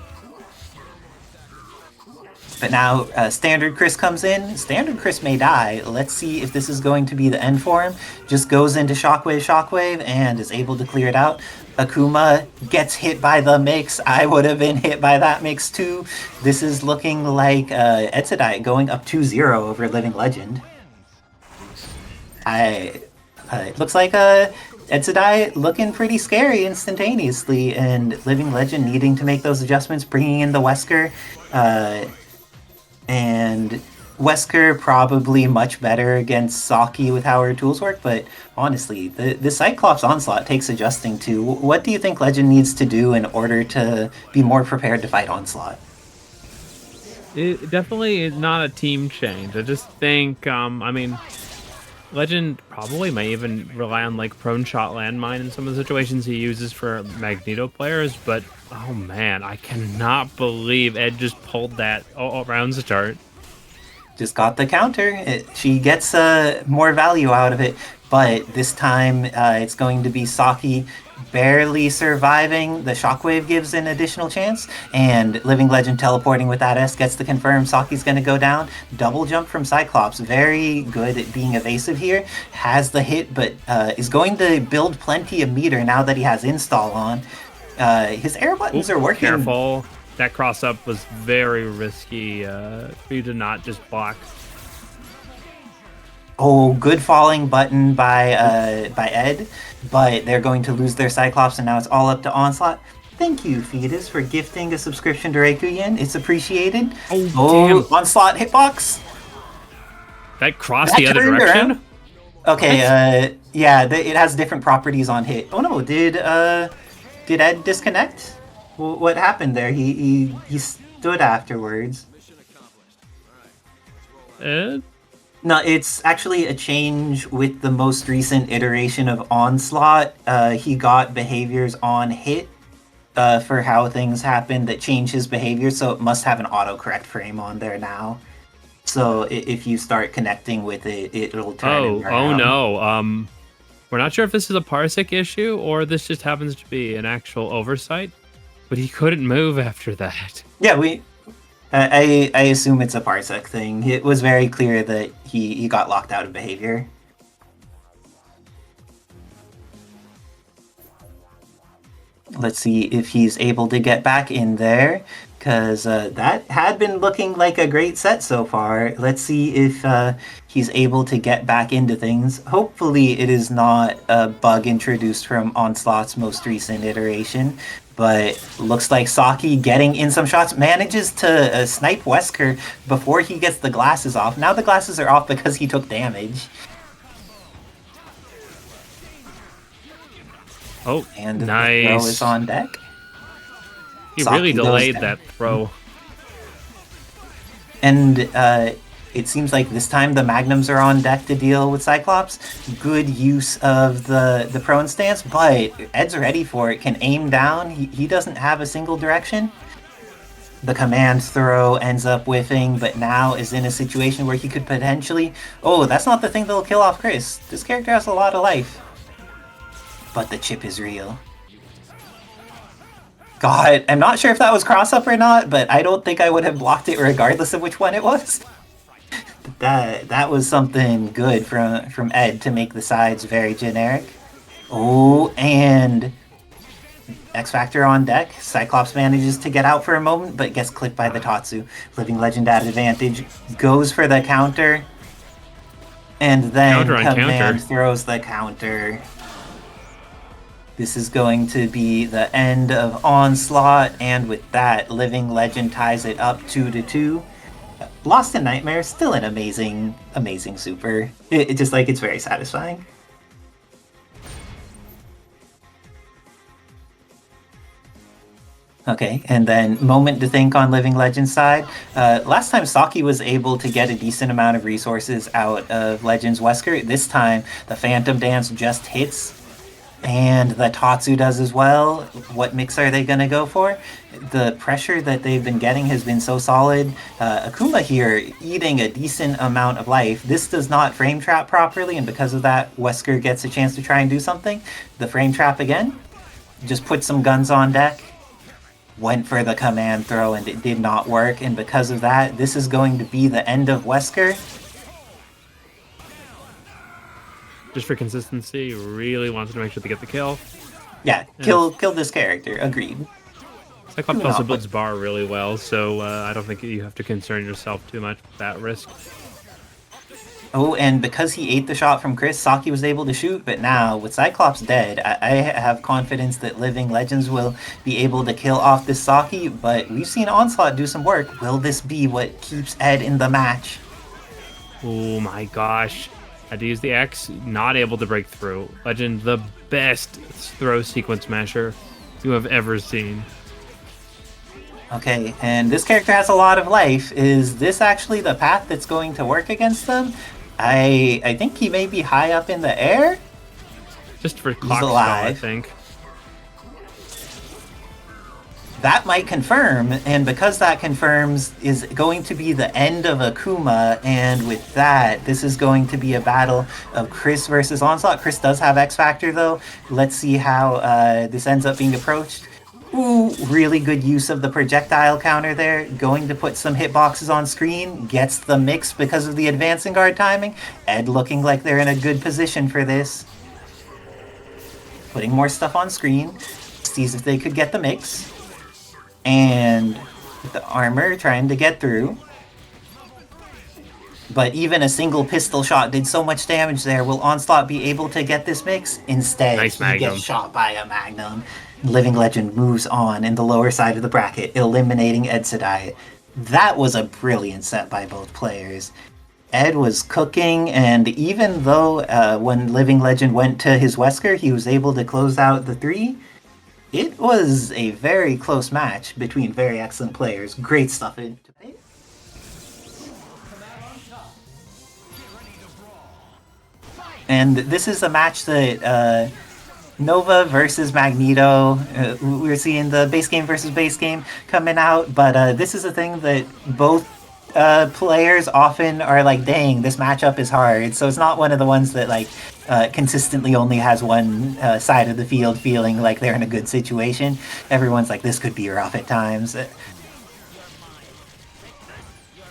But now Standard Chris comes in. Standard Chris may die. Let's see if this is going to be the end for him. Just goes into Shockwave, and is able to clear it out. Akuma gets hit by the mix. I would have been hit by that mix too. This is looking like S.T.A.R.S going up 2-0 over Living Legend. It looks like S.T.A.R.S looking pretty scary instantaneously, and Living Legend needing to make those adjustments, bringing in the Wesker. And Wesker probably much better against Saki with how her tools work, but honestly, the Cyclops Onslaught takes adjusting to. What do you think Legend needs to do in order to be more prepared to fight Onslaught? It definitely is not a team change. I just think, I mean, Legend probably may even rely on like prone shot landmine in some of the situations he uses for Magneto players, but oh man, I cannot believe Ed just pulled that all around the chart. Just got the counter. She gets more value out of it, but this time it's going to be Saki barely surviving. The Shockwave gives an additional chance, and Living Legend teleporting with that S gets the confirm. Saki's going to go down. Double jump from Cyclops. Very good at being evasive here. Has the hit, but is going to build plenty of meter now that he has install on. His air buttons are working. Careful. That cross-up was very risky for you to not just block. Oh, good falling button by Ed, but they're going to lose their Cyclops, and now it's all up to Onslaught. Thank you, Fetus, for gifting a subscription to Reikuyen. It's appreciated. Oh, Onslaught hitbox. That crossed the other direction? Around. Okay, yeah, it has different properties on hit. Oh no, did Ed disconnect? What happened there? He stood afterwards. Ed? No, it's actually a change with the most recent iteration of Onslaught. He got behaviors on hit for how things happen that change his behavior, so it must have an autocorrect frame on there now. So if you start connecting with it, it'll turn it around. Oh no. We're not sure if this is a parsec issue or this just happens to be an actual oversight, but he couldn't move after that. Yeah, I assume it's a parsec thing. It was very clear that he got locked out of behavior. Let's see if he's able to get back in there, because that had been looking like a great set so far. Let's see if he's able to get back into things. Hopefully it is not a bug introduced from Onslaught's most recent iteration, but looks like Saki getting in some shots, manages to snipe Wesker before he gets the glasses off. Now the glasses are off because he took damage. Oh, and nice. The throw is on deck. He really delayed that throw. And it seems like this time the Magnums are on deck to deal with Cyclops. Good use of the prone stance, but Ed's ready for it. Can aim down. He doesn't have a single direction. The command throw ends up whiffing, but now is in a situation where he could potentially... Oh, that's not the thing that'll kill off Chris. This character has a lot of life. But the chip is real. God, I'm not sure if that was cross-up or not, but I don't think I would have blocked it regardless of which one it was. That was something good from Ed to make the sides very generic. Oh, and X-Factor on deck. Cyclops manages to get out for a moment, but gets clipped by the Tatsu. Living Legend at advantage. Goes for the counter. And then Command throws the counter. This is going to be the end of Onslaught, and with that, Living Legend ties it up 2-2. Lost in Nightmare, still an amazing, amazing super. It just like, it's very satisfying. Okay, and then moment to think on Living Legend's side. Last time Saki was able to get a decent amount of resources out of Legend's Wesker. This time, the Phantom Dance just hits. And the Tatsu does as well. What mix are they going to go for? The pressure that they've been getting has been so solid. Akuma here eating a decent amount of life. This does not frame trap properly, and because of that, Wesker gets a chance to try and do something. The frame trap again. Just put some guns on deck. Went for the command throw, and it did not work. And because of that, this is going to be the end of Wesker. Just for consistency, really wants to make sure they get the kill. Yeah, kill this character. Agreed. Cyclops also builds bar really well, so I don't think you have to concern yourself too much with that risk. Oh, and because he ate the shot from Chris, Saki was able to shoot, but now, with Cyclops dead, I have confidence that Living Legends will be able to kill off this Saki, but we've seen Onslaught do some work. Will this be what keeps Ed in the match? Oh my gosh. Had to use the X, not able to break through. Legend, the best throw sequence masher you have ever seen. Okay, and this character has a lot of life. Is this actually the path that's going to work against them? I think he may be high up in the air. Just for clock stall, I think. That might confirm, and because that confirms is going to be the end of Akuma, and with that, this is going to be a battle of Chris versus Onslaught. Chris does have X-Factor, though. Let's see how this ends up being approached. Ooh, really good use of the projectile counter there. Going to put some hitboxes on screen. Gets the mix because of the advancing guard timing. Ed looking like they're in a good position for this. Putting more stuff on screen. Sees if they could get the mix. And the armor trying to get through. But even a single pistol shot did so much damage there. Will Onslaught be able to get this mix? Instead, nice he gets shot by a Magnum. Living Legend moves on in the lower side of the bracket, eliminating Ed Sedai. That was a brilliant set by both players. Ed was cooking, and even though when Living Legend went to his Wesker, he was able to close out the 3, it was a very close match between very excellent players. Great stuff in debate. And this is a match that Nova versus Magneto. We're seeing the base game versus base game coming out, but this is a thing that both players often are like, dang, this matchup is hard. So it's not one of the ones that like consistently only has one side of the field feeling like they're in a good situation. Everyone's like, this could be rough at times.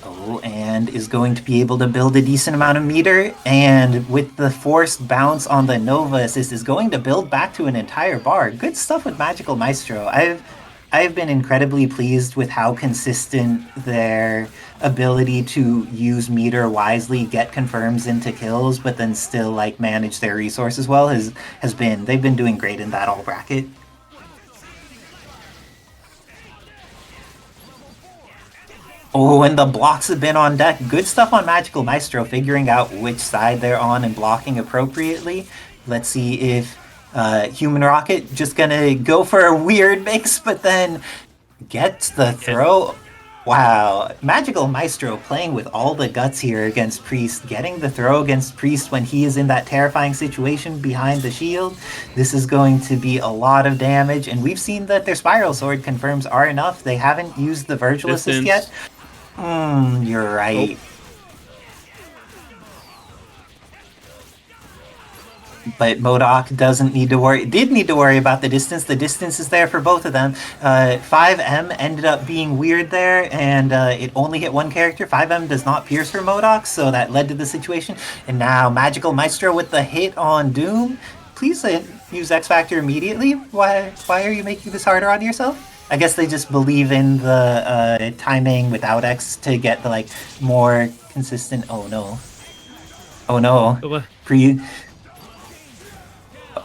Oh, and is going to be able to build a decent amount of meter, and with the forced bounce on the Nova assist is going to build back to an entire bar. Good stuff with MagicalMistro. I've been incredibly pleased with how consistent their ability to use meter wisely, get confirms into kills, but then still like manage their resources well has been. They've been doing great in that all bracket. Oh, and the blocks have been on deck. Good stuff on MagicalMistro, figuring out which side they're on and blocking appropriately. Let's see if Human Rocket just gonna go for a weird mix, but then gets the throw. Wow, MagicalMistro playing with all the guts here against Priest, getting the throw against Priest when he is in that terrifying situation behind the shield. This is going to be a lot of damage, and we've seen that their Spiral Sword confirms are enough. They haven't used the Vergil assist yet. You're right. But M.O.D.O.K doesn't need to worry. Did need to worry about the distance. The distance is there for both of them. 5M ended up being weird there, and it only hit one character. 5M does not pierce for M.O.D.O.K, so that led to the situation. And now MagicalMistro with the hit on Doom. Please use X Factor immediately. Why are you making this harder on yourself? I guess they just believe in the timing without X to get the like more consistent. Oh no! Oh no!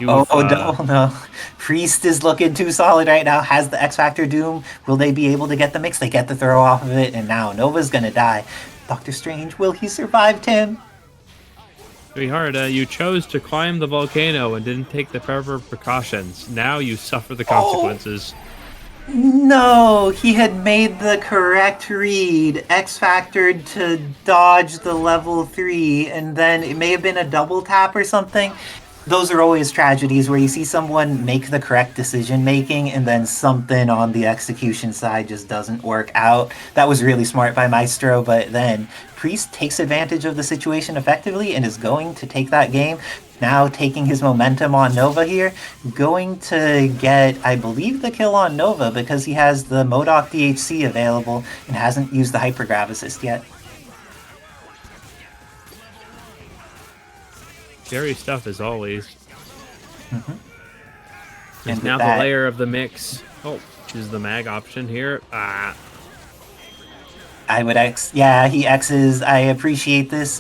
No! Priest is looking too solid right now. Has the X Factor Doom? Will they be able to get the mix? They get the throw off of it, and now Nova's gonna die. Doctor Strange, will he survive, Tim? Sweetheart, you chose to climb the volcano and didn't take the proper precautions. Now you suffer the consequences. No, he had made the correct read, X-Factored to dodge the level 3, and then it may have been a double tap or something. Those are always tragedies where you see someone make the correct decision making and then something on the execution side just doesn't work out. That was really smart by Maestro, but then Priest takes advantage of the situation effectively and is going to take that game. Now taking his momentum on Nova here, going to get, I believe, the kill on Nova because he has the M.O.D.O.K DHC available and hasn't used the Hypergrav assist yet. Scary stuff as always. There's And now that, the layer of the mix. Oh, choose the mag option here. I would X. Yeah, he X's. I appreciate this.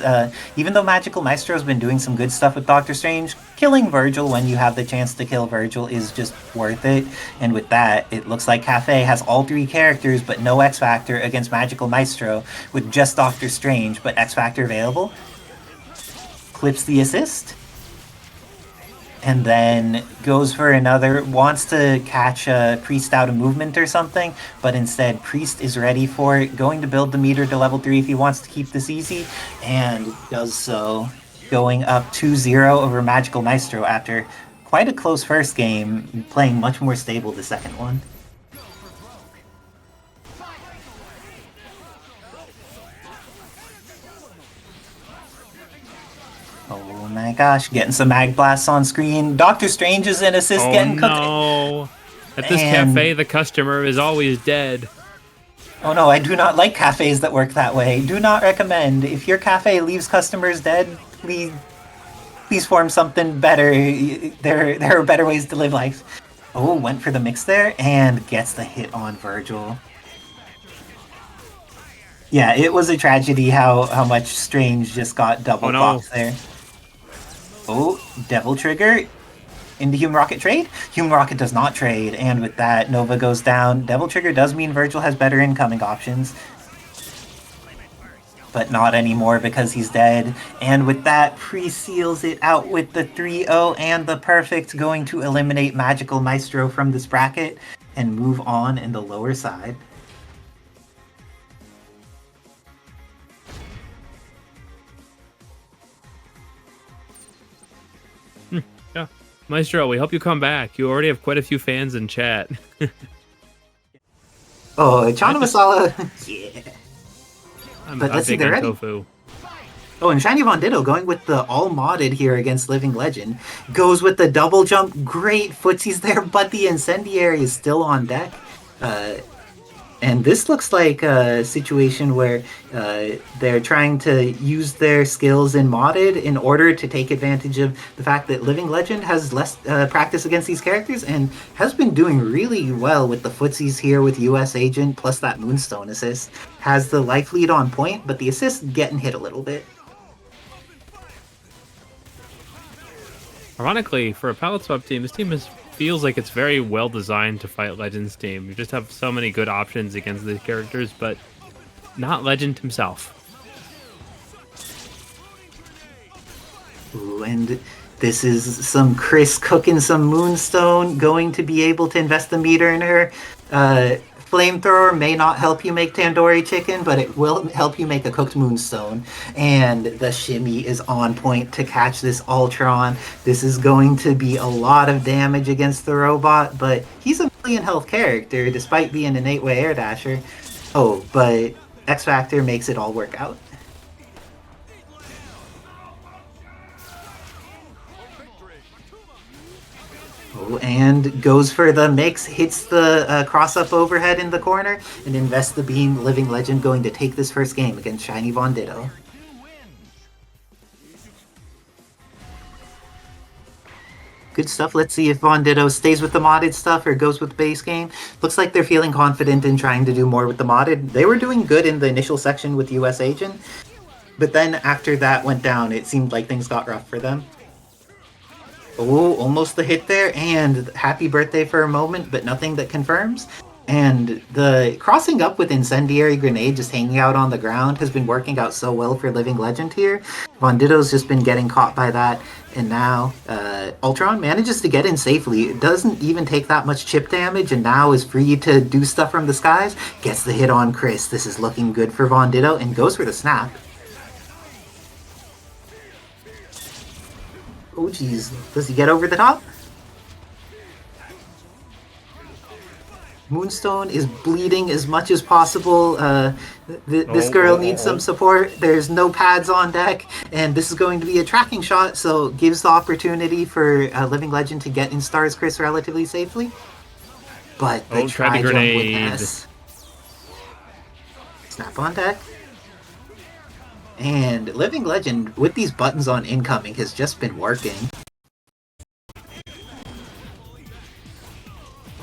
Even though MagicalMistro's been doing some good stuff with Doctor Strange, killing Vergil when you have the chance to kill Vergil is just worth it. And with that, it looks like Cafe has all 3 characters but no X Factor against MagicalMistro with just Doctor Strange but X Factor available. Clips the assist. And then goes for another, wants to catch a Priest out of movement or something, but instead Priest is ready for it, going to build the meter to level 3 if he wants to keep this easy, and does so, going up 2-0 over MagicalMistro after quite a close first game, playing much more stable the second one. Oh my gosh, getting some Mag Blasts on screen. Doctor Strange is in assist getting cooked. No. At this cafe, the customer is always dead. Oh no, I do not like cafes that work that way. Do not recommend. If your cafe leaves customers dead, please form something better. There are better ways to live life. Oh, went for the mix there and gets the hit on Vergil. Yeah, it was a tragedy how much Strange just got double boxed there. Oh, Devil Trigger into Human Rocket trade? Human Rocket does not trade, and with that, Nova goes down. Devil Trigger does mean Vergil has better incoming options, but not anymore because he's dead. And with that, pre-seals it out with the 3-0 and the perfect, going to eliminate MagicalMistro from this bracket and move on in the lower side. Yeah. Maestro, we hope you come back. You already have quite a few fans in chat. Oh, Chana Masala. Yeah. But let's see, big they're on ready. Tofu. Oh, and ShinyVonDitto going with the all modded here against Living Legend. Goes with the double jump. Great footsies there, but the incendiary is still on deck. And this looks like a situation where they're trying to use their skills in modded in order to take advantage of the fact that Living Legend has less practice against these characters and has been doing really well with the footsies here with US Agent plus that Moonstone assist. Has the life lead on point, but the assist getting hit a little bit. Ironically, for a palette swap team, this team feels like it's very well designed to fight Legend's team. You just have so many good options against these characters, but not Legend himself. Ooh, and this is some Chris cooking some Moonstone, going to be able to invest the meter in her. Flamethrower may not help you make tandoori chicken, but it will help you make a cooked Moonstone. And the shimmy is on point to catch this Ultron. This is going to be a lot of damage against the robot, but he's a million health character despite being an 8-way air dasher. Oh, but X Factor makes it all work out. And goes for the mix, hits the cross-up overhead in the corner, and invests the beam. Living Legend going to take this first game against ShinyVonDitto. Good stuff. Let's see if VonDitto stays with the modded stuff or goes with base game. Looks like they're feeling confident in trying to do more with the modded. They were doing good in the initial section with US Agent, but then after that went down, it seemed like things got rough for them. Oh, almost the hit there, and happy birthday for a moment, but nothing that confirms. And the crossing up with Incendiary Grenade just hanging out on the ground has been working out so well for Living Legend here. VonDitto's just been getting caught by that, and now Ultron manages to get in safely. It doesn't even take that much chip damage, and now is free to do stuff from the skies. Gets the hit on Chris. This is looking good for VonDitto, and goes for the snap. Oh geez, does he get over the top? Moonstone is bleeding as much as possible. This girl needs some support. There's no pads on deck, and this is going to be a tracking shot, so gives the opportunity for Living Legend to get in Stars Chris relatively safely. But the tri-jump with S. Snap on deck. And Living Legend, with these buttons on incoming, has just been working.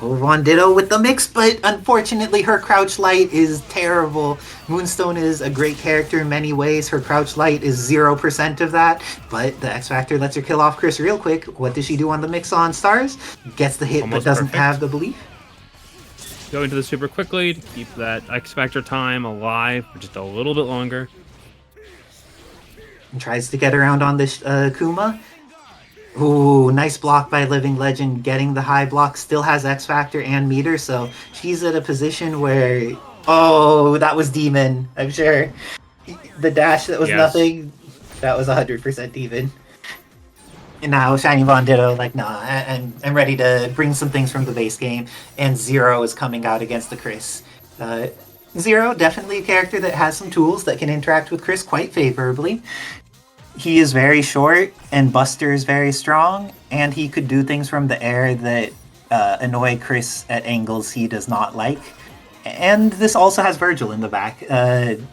Oh, VonDitto with the mix, but unfortunately her crouch light is terrible. Moonstone is a great character in many ways. Her crouch light is 0% of that, but the X Factor lets her kill off Chris real quick. What does she do on the mix on Stars? Gets the hit, but doesn't have the belief. Go into the super quickly to keep that X Factor time alive for just a little bit longer. And tries to get around on this Akuma. Ooh, nice block by Living Legend, getting the high block. Still has X Factor and meter, so she's at a position where... Oh, that was Demon, I'm sure. The dash, that was nothing. That was 100% even. And now ShinyVonDitto, like, nah, I'm ready to bring some things from the base game. And Zero is coming out against the Chris. Zero, definitely a character that has some tools that can interact with Chris quite favorably. He is very short, and Buster is very strong, and he could do things from the air that annoy Chris at angles he does not like. And this also has Vergil in the back.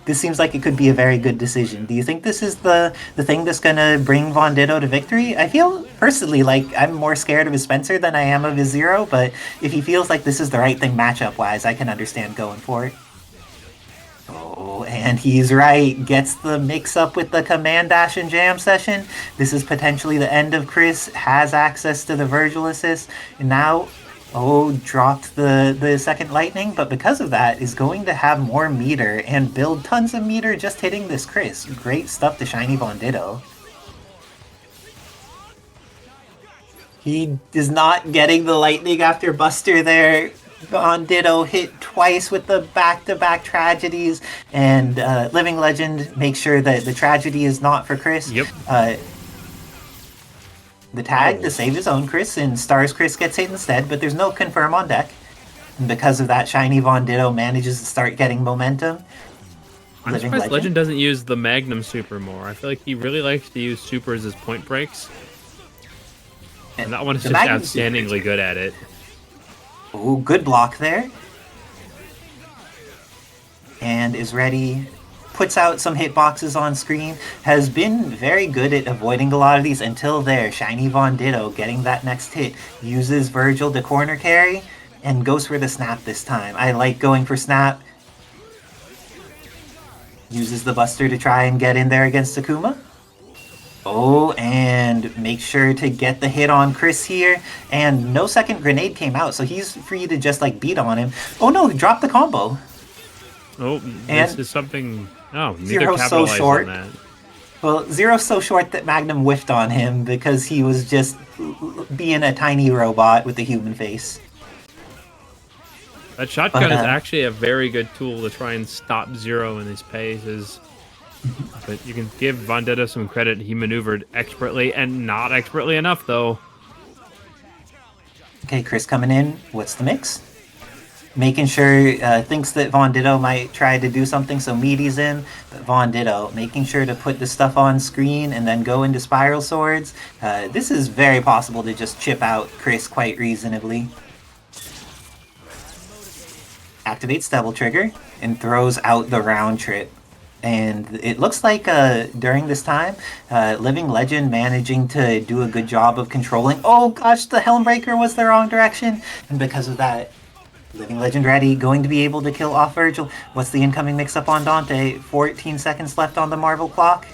This seems like it could be a very good decision. Do you think this is the thing that's going to bring VonDitto to victory? I feel, personally, like I'm more scared of his Spencer than I am of his Zero, but if he feels like this is the right thing matchup-wise, I can understand going for it. Oh, and he's right. Gets the mix-up with the Command Dash and Jam session. This is potentially the end of Chris. Has access to the Vergil assist. And now... Oh, dropped the second lightning, but because of that, is going to have more meter and build tons of meter just hitting this Chris. Great stuff to ShinyVonDitto. He is not getting the lightning after Buster there. VonDitto hit twice with the back-to-back tragedies, and Living Legend makes sure that the tragedy is not for Chris. Yep. The tag to save his own Chris, and Stars Chris gets hit instead, but there's no confirm on deck. And because of that, ShinyVonDitto manages to start getting momentum. I'm Living surprised Legend. Legend doesn't use the Magnum Super more. I feel like he really likes to use supers as point breaks. And that one is The just Magnum Super- outstandingly good at it. Ooh, good block there. And is ready. Puts out some hitboxes on screen. Has been very good at avoiding a lot of these until there. ShinyVonDitto getting that next hit. Uses Vergil to corner carry and goes for the snap this time. I like going for snap. Uses the Buster to try and get in there against Akuma. Oh, and make sure to get the hit on Chris here. And no second grenade came out, so he's free to just like beat on him. Oh no, drop the combo. Oh, And this is something... Oh, neither Zero's so capitalized short. on that. Well, Zero's so short that Magnum whiffed on him because he was just being a tiny robot with a human face. That shotgun is actually a very good tool to try and stop Zero in his paces. But you can give VonDitto some credit. He maneuvered expertly and not expertly enough, though. Okay, Chris coming in. What's the mix? Making sure, thinks that VonDitto might try to do something, so Meaty's in. But VonDitto, making sure to put the stuff on screen and then go into Spiral Swords. This is very possible to just chip out Chris quite reasonably. Activates Double Trigger and throws out the round trip. And it looks like during this time, Living Legend managing to do a good job of controlling. Oh gosh, the Helmbreaker was the wrong direction. And because of that, Living Legend ready, going to be able to kill off Vergil. What's the incoming mix-up on Dante? 14 seconds left on the Marvel clock.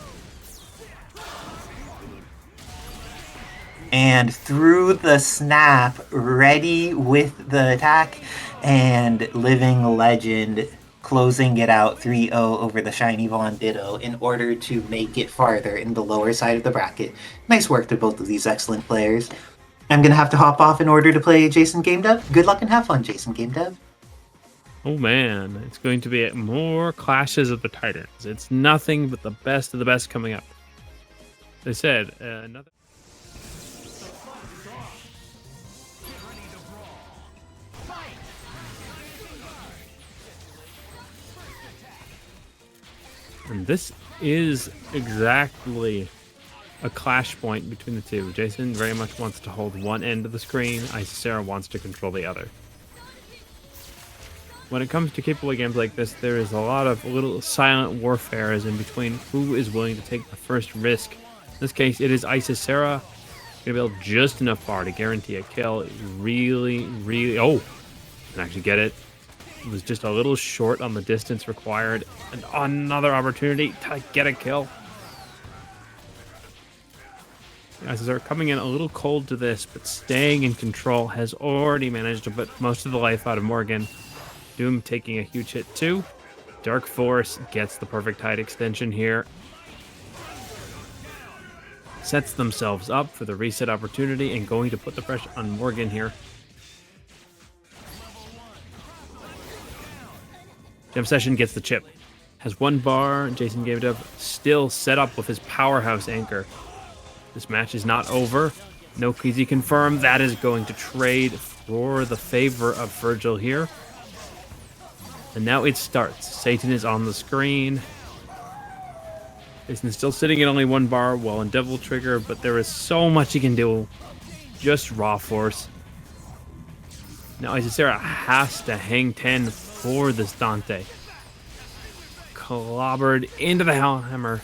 And through the snap, ready with the attack. And Living Legend closing it out 3-0 over the ShinyVonDitto in order to make it farther in the lower side of the bracket. Nice work to both of these excellent players. I'm going to have to hop off in order to play JasonGameDev. Good luck and have fun, JasonGameDev. Oh man, it's going to be more Clashes of the Titans. It's nothing but the best of the best coming up. They said, another... And this is exactly a clash point between the two. Jason very much wants to hold one end of the screen. Isicera wants to control the other. When it comes to capable games like this, there is a lot of little silent warfare as in between who is willing to take the first risk. In this case, it is Isicera. Gonna build just enough bar to guarantee a kill. Really... Oh! Can actually get it. It was just a little short on the distance required. And another opportunity to get a kill. Guys, they're coming in a little cold to this, but staying in control has already managed to put most of the life out of Morrigan. Doom taking a huge hit too. Dark Force gets the perfect height extension here. Sets themselves up for the reset opportunity and going to put the pressure on Morrigan here. Jump Session gets the chip. Has one bar. JasonGameDev still set up with his powerhouse anchor. This match is not over. No easy confirmed. That is going to trade for the favor of Vergil here. And now it starts. Satan is on the screen. Jason's still sitting at only one bar while in Devil Trigger, but there is so much he can do. Just raw force. Now Isicera has to hang 10 for this Dante. Clobbered into the Hellhammer.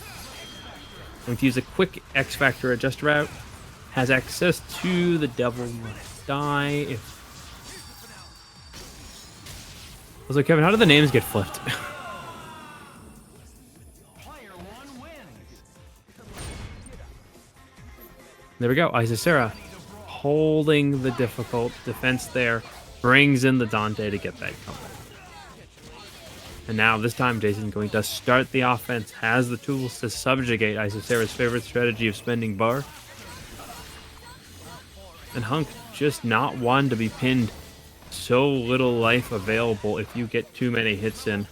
Going to use a quick X Factor adjust route. Has access to the Devil Die. Also, Kevin, how did the names get flipped? There we go. Isicera holding the difficult defense there. Brings in the Dante to get that combo. And now this time Jason's going to start the offense. Has the tools to subjugate Isicera's favorite strategy of spending bar. And HUNK just not one to be pinned. So little life available if you get too many hits in.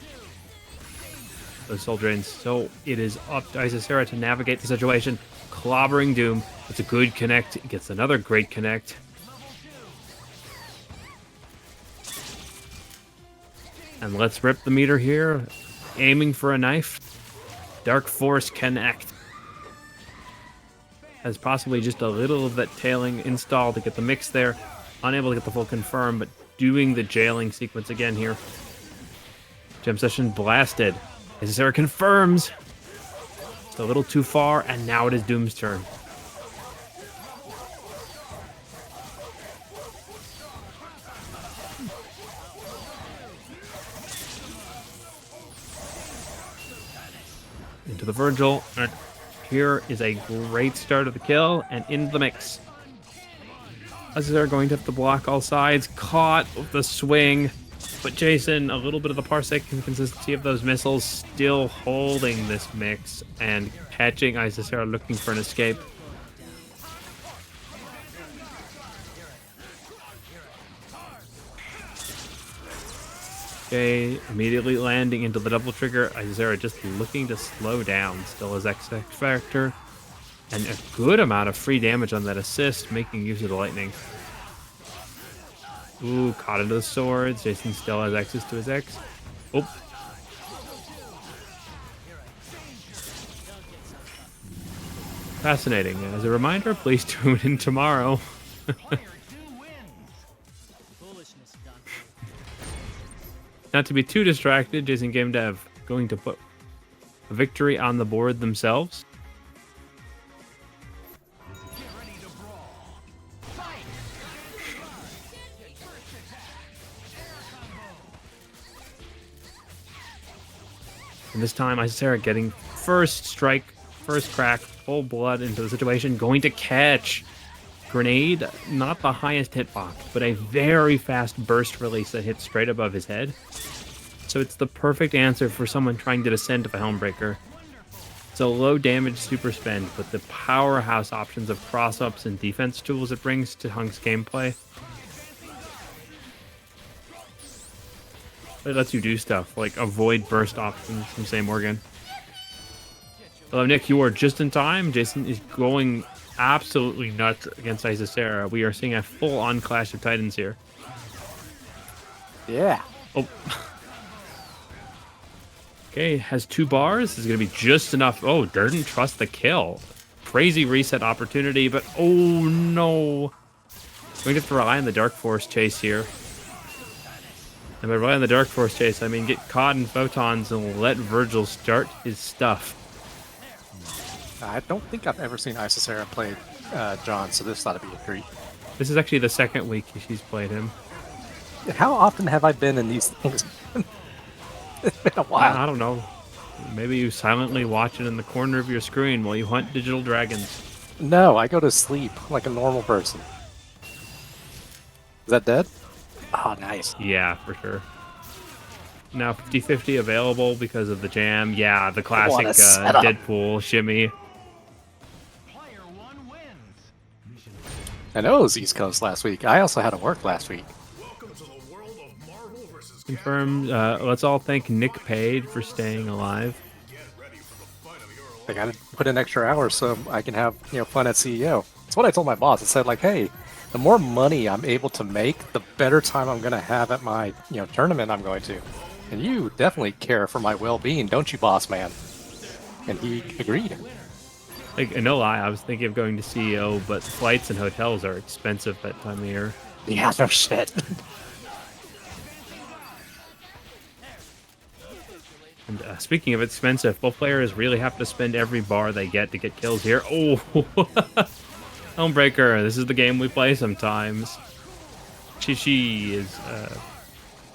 Those soul drains. So it is up to Isicera to navigate the situation. Clobbering Doom. It's a good connect. It gets another great connect. And let's rip the meter here. aiming for a knife. Dark Force Connect. Has possibly just a little of that tailing install to get the mix there. Unable to get the full confirm, but doing the jailing sequence again here. Gem Session blasted. Isicera confirms. Just a little too far, and now it is Doom's turn. Into the Vergil. And here is a great start of the kill, and in the mix. Isicera going to have to block all sides. Caught with the swing. But Jason, a little bit of the parsec inconsistency of those missiles, still holding this mix and catching Isicera looking for an escape. Okay, immediately landing into the double trigger. Isicera just looking to slow down. Still has X Factor. And a good amount of free damage on that assist, making use of the lightning. Ooh, caught into the swords. Jason still has access to his X. Oh. Fascinating. As a reminder, please tune in tomorrow. Not to be too distracted, JasonGameDev going to put a victory on the board themselves. And this time, Isicera getting first strike, first crack, full blood into the situation. Going to catch. Grenade, not the highest hitbox, but a very fast burst release that hits straight above his head. So it's the perfect answer for someone trying to descend to the Helmbreaker. It's a low damage super spend, but the powerhouse options of cross-ups and defense tools it brings to HUNK's gameplay. It lets you do stuff like avoid burst options from, say, Morrigan. Hello, Nick, you are just in time. Jason is going absolutely nuts against Isicera. We are seeing a full-on Clash of Titans here. Yeah. Oh. Okay, has 2 bars. This is going to be just enough. Oh, didn't trust the kill. Crazy reset opportunity, but oh no. Going to have to rely on the Dark Force chase here. And by rely on the Dark Force chase, I mean get caught in photons and let Vergil start his stuff. I don't think I've ever seen Isicera play John, so this ought to be a treat. This is actually the second week she's played him. How often have I been in these things? It's been a while. I don't know. Maybe you silently watch it in the corner of your screen while you hunt digital dragons. No, I go to sleep like a normal person. Is that dead? Oh, nice. Yeah, for sure. Now 50-50 available because of the jam. Yeah, the classic Deadpool shimmy. I know it was East Coast last week. I also had to work last week. Confirmed. Let's all thank Nick Page for staying alive. I gotta put in extra hours so I can have fun at CEO. That's what I told my boss. I said, like, hey, the more money I'm able to make, the better time I'm gonna have at my tournament I'm going to. And you definitely care for my well-being, don't you, boss man? And he agreed. Like, no lie, I was thinking of going to CEO, but flights and hotels are expensive that time of year. Yeah, no shit. And speaking of expensive, both players really have to spend every bar they get to get kills here. Oh, Helmbreaker, this is the game we play sometimes. Chichi is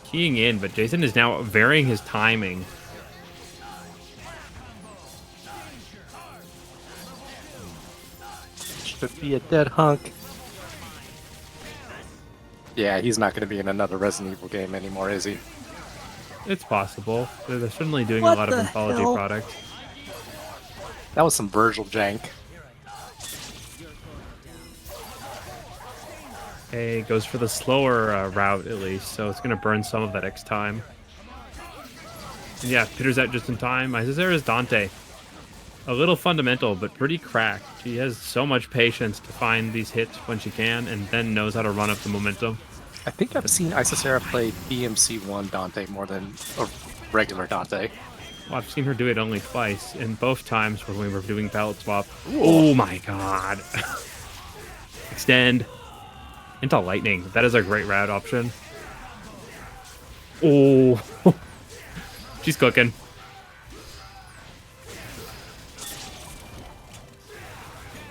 keying in, but Jason is now varying his timing. Should be a dead hunk. Yeah, he's not going to be in another Resident Evil game anymore, is he? It's possible. They're certainly doing a lot of anthology products. That was some Vergil jank. Okay, goes for the slower route at least, so it's going to burn some of that X time. And yeah, Peter's out just in time. Isicera's Dante. A little fundamental, but pretty cracked. She has so much patience to find these hits when she can, and then knows how to run up the momentum. I think I've seen Isicera play BMC1 Dante more than a regular Dante. Well, I've seen her do it only twice, and both times when we were doing belt swap. Oh my god. Extend. Into lightning. That is a great route option. Oh. She's cooking.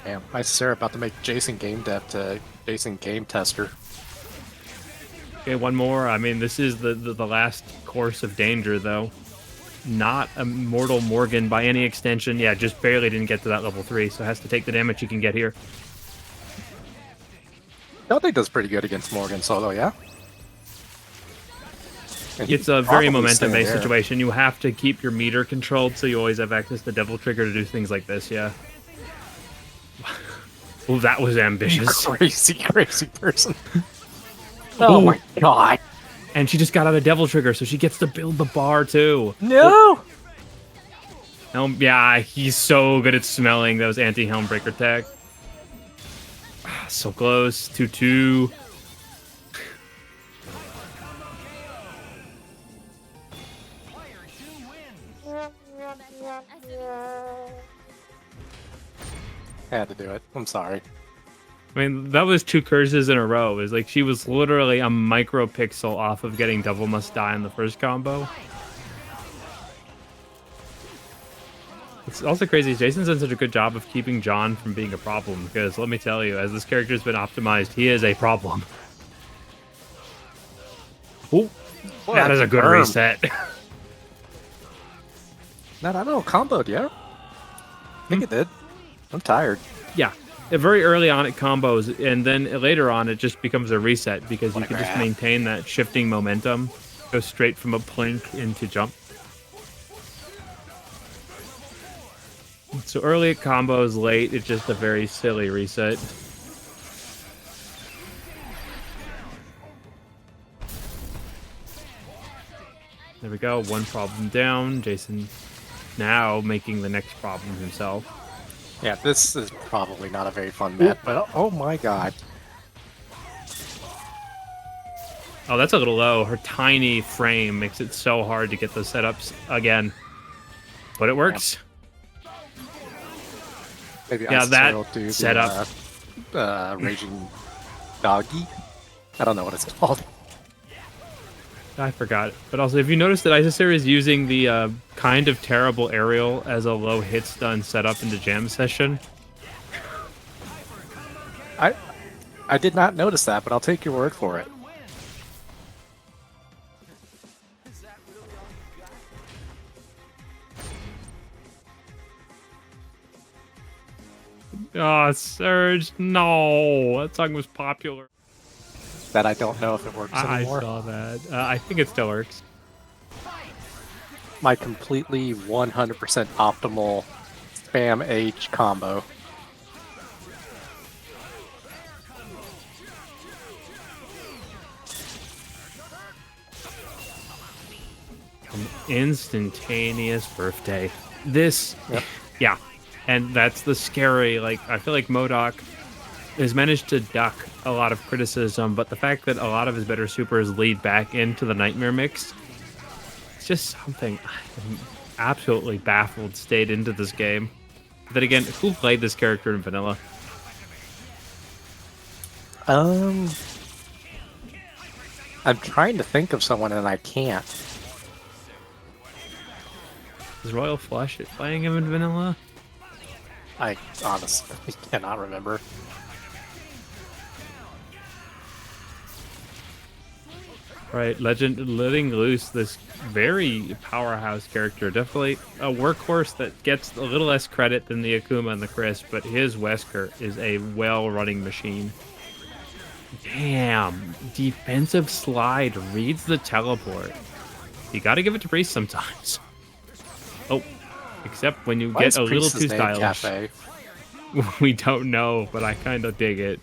Damn, Isicera about to make JasonGameDev to Jason Game Tester. Okay, one more. I mean, this is the last course of danger, though. Not a mortal Morrigan by any extension. Yeah, just barely didn't get to that level 3, so has to take the damage he can get here. Dante does pretty good against Morrigan solo, yeah? And It's a very probably momentum-based staying there. situation. You have to keep your meter controlled, so you always have access to Devil Trigger to do things like this, yeah. Oh, that was ambitious. Crazy, crazy person. Oh my god. And she just got out of Devil Trigger, so she gets to build the bar, too. No! Yeah, he's so good at smelling those anti-Helmbreaker tech. So close. 2-2. Had to do it. I'm sorry. I mean, that was 2 curses in a row. It was like she was literally a micropixel off of getting Double Must Die in the first combo. It's also crazy. Jason's done such a good job of keeping John from being a problem, because let me tell you, as this character's been optimized, he is a problem. Oh, that is a good confirmed. reset. No, I don't know, comboed, yeah? I think it did. I'm tired. Yeah. Very early on it combos, and then later on it just becomes a reset, because you can just maintain that shifting momentum. Go straight from a plink into jump. So early it combos, late it's just a very silly reset. There we go, one problem down. Jason now making the next problem himself. Yeah, this is probably not a very fun map, but oh my god. Oh, that's a little low. Her tiny frame makes it so hard to get those setups again. But it works. Maybe Yeah, Isicera that will do setup. The Raging Doggy? I don't know what it's called. I forgot. But also, if you notice that Isicera is using the kind of terrible aerial as a low hit stun setup into jam session. I did not notice that, but I'll take your word for it. Oh, Surge, no. That song was popular. That I don't know if it works I anymore. saw that. I think it still works. My completely 100% optimal spam H combo. An instantaneous birthday. This, Yep. yeah. And that's the scary, like, I feel like M.O.D.O.K has managed to duck a lot of criticism, but the fact that a lot of his better supers lead back into the Nightmare mix, it's just something I'm absolutely baffled stayed into this game. Then again, who played this character in vanilla? I'm trying to think of someone and I can't. Is Royal Flush playing him in vanilla? I honestly cannot remember. Right, Legend letting loose this very powerhouse character. Definitely a workhorse that gets a little less credit than the Akuma and the Chris, but his Wesker is a well-running machine. Damn, defensive slide reads the teleport. You gotta give it to Priest sometimes. Oh, except when you Why get is a little Priest's too name stylish. Cafe? We don't know, but I kind of dig it.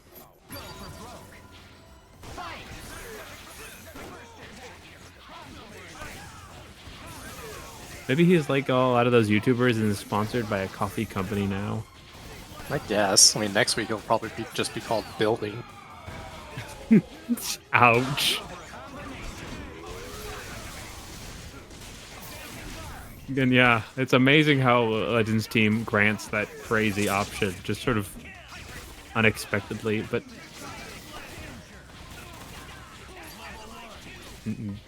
Maybe he's like a lot of those YouTubers and is sponsored by a coffee company now. I guess. I mean, next week it'll probably just be called Building. Ouch. And yeah, it's amazing how Legends team grants that crazy option, just sort of unexpectedly, but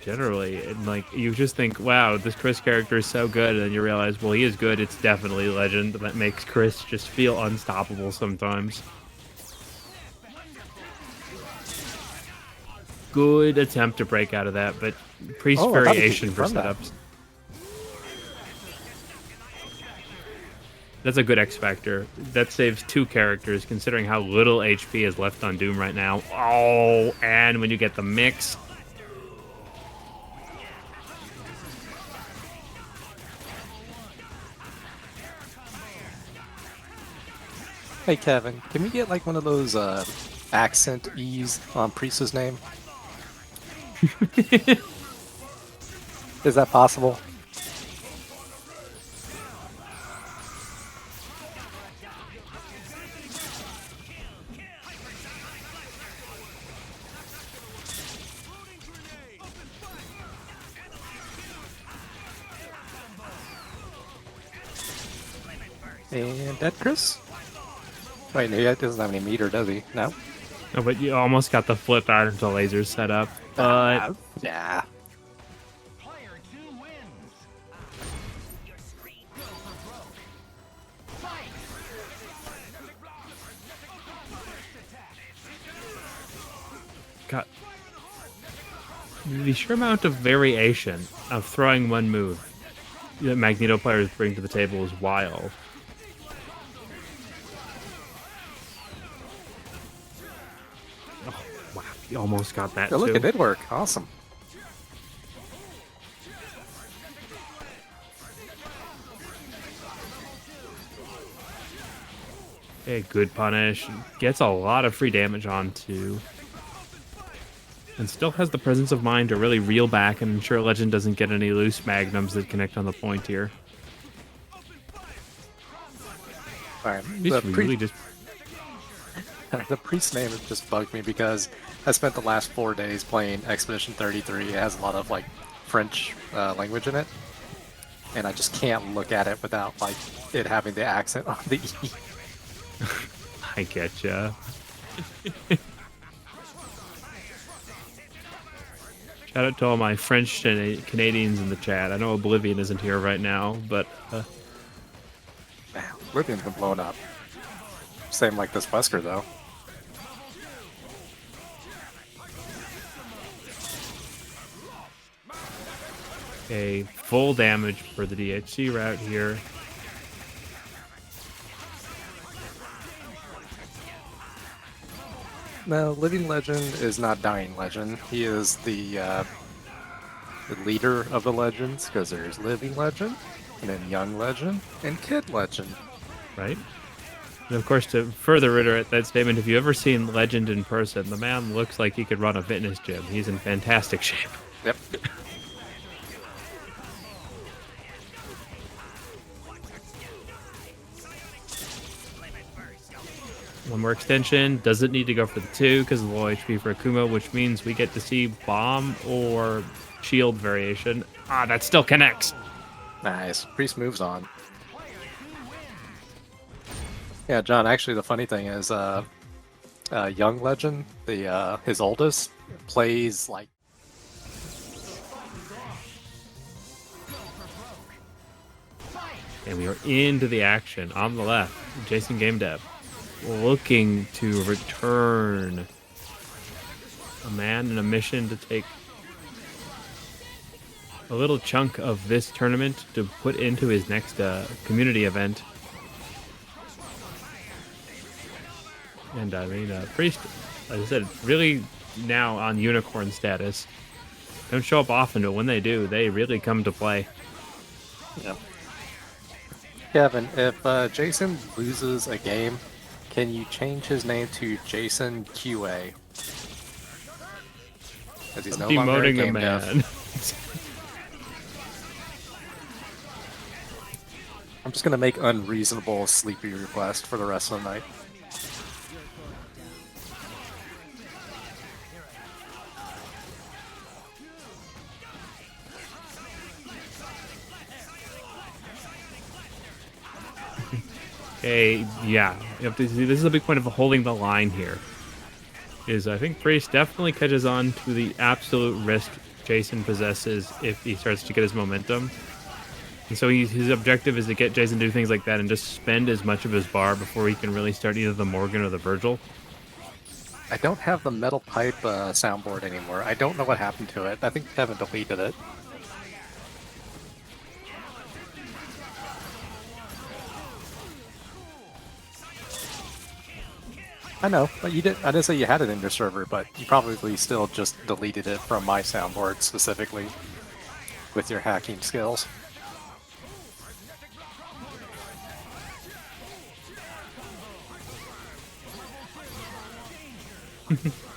generally, and like you just think, wow, this Chris character is so good, and then you realize, well, he is good. It's definitely Legend that makes Chris just feel unstoppable sometimes. Good attempt to break out of that, but Priest variation for setups. That's a good X Factor. That saves 2 characters, considering how little HP is left on Doom right now. Oh, and when you get the mix. Hey Kevin, can we get like one of those accent E's on Priest's name? Is that possible? And dead Chris? Wait, he doesn't have any meter, does he? No? No, but you almost got the flip out until lasers set up. But yeah. got the sheer amount of variation of throwing one move that Magneto players bring to the table is wild. Oh, wow, he almost got that Oh, look, too. it did work. Awesome. A good punish. Gets a lot of free damage on too. And still has the presence of mind to really reel back and ensure Legend doesn't get any loose magnums that connect on the point here. Alright, The priest name just bugged me because I spent the last 4 days playing Expedition 33. It has a lot of like French language in it, and I just can't look at it without like it having the accent on the E. I getcha. Shout out to all my French Canadians in the chat. I know Oblivion isn't here right now, but Man, Oblivion's been blown up. Same like this Wesker though. a full damage for the DHC route here. No, Living Legend is not Dying Legend. He is the leader of the legends, because there's Living Legend, and then Young Legend, and Kid Legend. Right? And of course, to further reiterate that statement, if you've ever seen Legend in person, the man looks like he could run a fitness gym. He's in fantastic shape. Yep. One more extension. Doesn't need to go for the 2 because of the low HP for Akuma, which means we get to see bomb or shield variation. Ah, that still connects. Nice. Priest moves on. Yeah, John, actually the funny thing is Young Legend, the his oldest, plays like And we are into the action on the left. JasonGameDev looking to return a man in a mission to take a little chunk of this tournament to put into his next community event. And I mean, Priest, as I said, really now on unicorn status. Don't show up often, but when they do, they really come to play. Yeah. Kevin, if Jason loses a game, can you change his name to Jason QA? Because he's no longer a Demoting game a dev. man. I'm just gonna make unreasonable sleepy request for the rest of the night. Okay, yeah. You have to see, this is a big point of holding the line here. I think Priest definitely catches on to the absolute risk Jason possesses if he starts to get his momentum. And so his objective is to get Jason to do things like that and just spend as much of his bar before he can really start either the Morrigan or the Vergil. I don't have the metal pipe soundboard anymore. I don't know what happened to it. I think Kevin deleted it. I know, but you didn't. I didn't say you had it in your server, but you probably still just deleted it from my soundboard specifically with your hacking skills.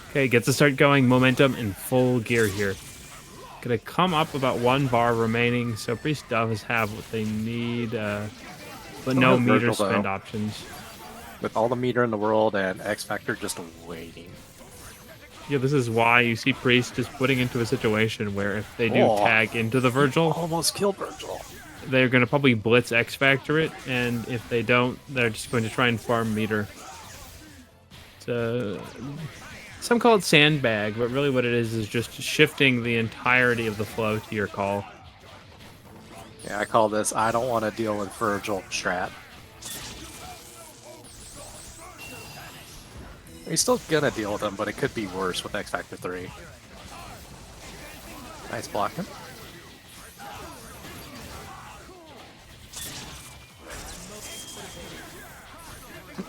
Okay, gets to start going. Momentum in full gear here. Gonna come up about 1 bar remaining, so Priest does have what they need, but no meter spend options. With all the meter in the world and X Factor just waiting. Yeah, this is why you see Priest just putting into a situation where if they do tag into the Vergil, almost killed Vergil. They're going to probably blitz X Factor it, and if they don't, they're just going to try and farm meter. Some call it sandbag, but really what it is just shifting the entirety of the flow to your call. Yeah, I call this I don't want to deal with Vergil strat. He's still gonna deal with them, but it could be worse with X Factor 3. Nice blocking.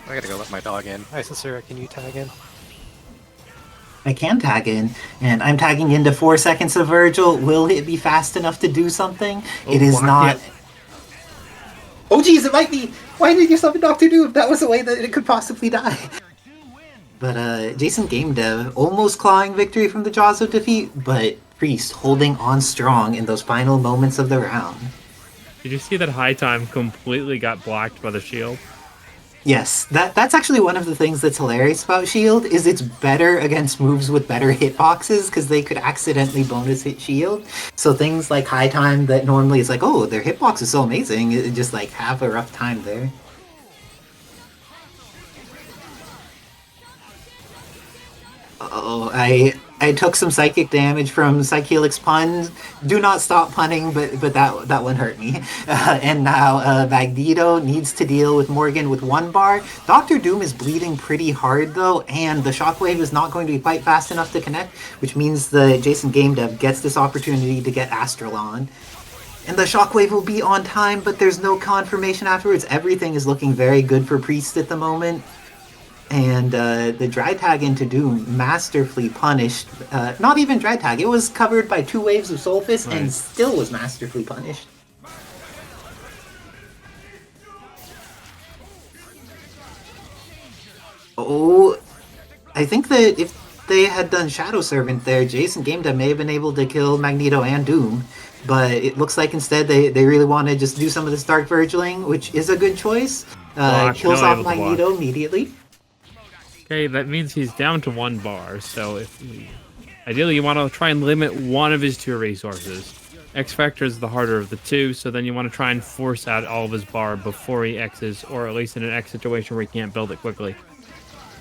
I gotta go let my dog in. Isicera, can you tag in? I can tag in, and I'm tagging into 4 seconds of Vergil. Will it be fast enough to do something? It is not. Oh geez, it might be! Why did you summon Dr. Doom? That was a way that it could possibly die. But JasonGameDev almost clawing victory from the jaws of defeat, but Priest holding on strong in those final moments of the round. Did you see that high time completely got blocked by the shield? Yes, that's actually one of the things that's hilarious about Shield, is it's better against moves with better hitboxes, because they could accidentally bonus hit Shield. So things like high time that normally is like, oh, their hitbox is so amazing, it just like have a rough time there. Oh, I took some psychic damage from Psychelic's puns. Do not stop punning, but that one hurt me. And now Magneto needs to deal with Morrigan with 1 bar. Dr. Doom is bleeding pretty hard though, and the shockwave is not going to be quite fast enough to connect, which means the JasonGameDev gets this opportunity to get Astral on. And the shockwave will be on time, but there's no confirmation afterwards. Everything is looking very good for Priest at the moment. And the dry tag into Doom masterfully punished. Not even dry tag, it was covered by 2 waves of Soul Fist and still was masterfully punished. Oh, I think that if they had done Shadow Servant there, JasonGameDev may have been able to kill Magneto and Doom. But it looks like instead they really want to just do some of this Dark Vergiling, which is a good choice. Kills off Magneto immediately. Okay, that means he's down to 1 bar, so ideally you want to try and limit one of his 2 resources. X Factor is the harder of the 2, so then you want to try and force out all of his bar before he X's, or at least in an X situation where he can't build it quickly.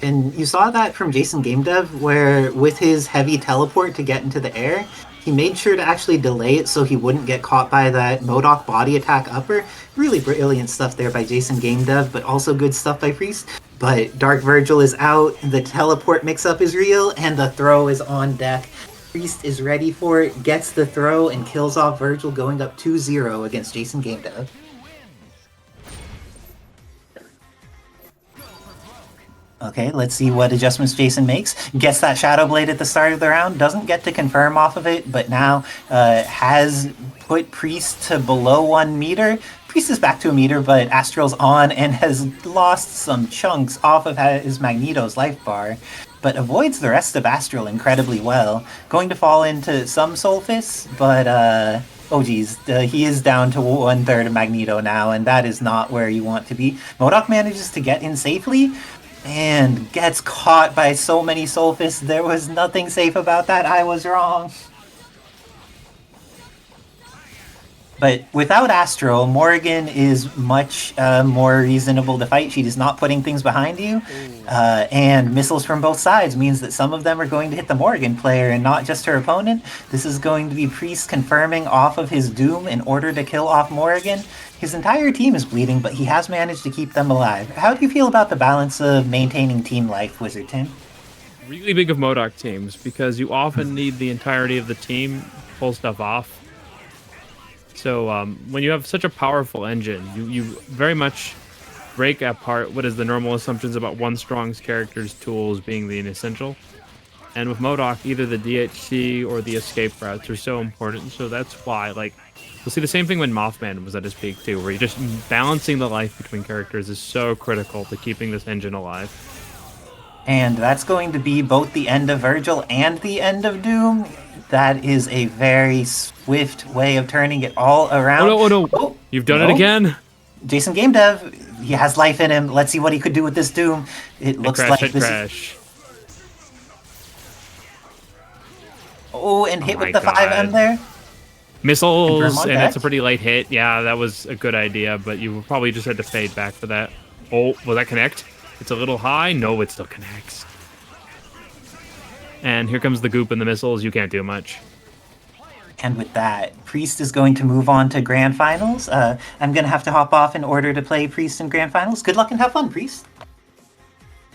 And you saw that from JasonGameDev, where with his heavy teleport to get into the air, he made sure to actually delay it so he wouldn't get caught by that M.O.D.O.K body attack upper. Really brilliant stuff there by JasonGameDev, but also good stuff by Priest. But Dark Vergil is out, the teleport mix-up is real, and the throw is on deck. Priest is ready for it, gets the throw, and kills off Vergil, going up 2-0 against JasonGameDev. Okay, let's see what adjustments Jason makes. Gets that Shadow Blade at the start of the round, doesn't get to confirm off of it, but now has put Priest to below 1 meter. Priest is back to a meter, but Astral's on and has lost some chunks off of his Magneto's life bar, but avoids the rest of Astral incredibly well. Going to fall into some Soul Fists, but oh geez, he is down to 1/3 of Magneto now, and that is not where you want to be. M.O.D.O.K manages to get in safely, and gets caught by so many Soul Fists. There was nothing safe about that. I was wrong. But without Astro, Morrigan is much more reasonable to fight. She is not putting things behind you. And missiles from both sides means that some of them are going to hit the Morrigan player and not just her opponent. This is going to be Priest confirming off of his Doom in order to kill off Morrigan. His entire team is bleeding, but he has managed to keep them alive. How do you feel about the balance of maintaining team life, Wizard Tim? Really big of M.O.D.O.K teams because you often need the entirety of the team to pull stuff off. So when you have such a powerful engine, you very much break apart what is the normal assumptions about one strong's character's tools being the essential. And with M.O.D.O.K, either the DHC or the escape routes are so important. So that's why, like, we'll see the same thing when Mothman was at his peak too, where you're just balancing the life between characters is so critical to keeping this engine alive. And that's going to be both the end of Vergil and the end of Doom. That is a very swift way of turning it all around. Oh no! Oh, you've done it again. JasonGameDev, he has life in him. Let's see what he could do with this Doom. It looks like this. Crash. Oh, and hit with the 5M there. Missiles, and it's a pretty light hit. Yeah, that was a good idea, but you probably just had to fade back for that. Oh, will that connect? It's a little high. No, it still connects. And here comes the goop and the missiles. You can't do much. And with that, Priest is going to move on to Grand Finals. I'm going to have to hop off in order to play Priest in Grand Finals. Good luck and have fun, Priest.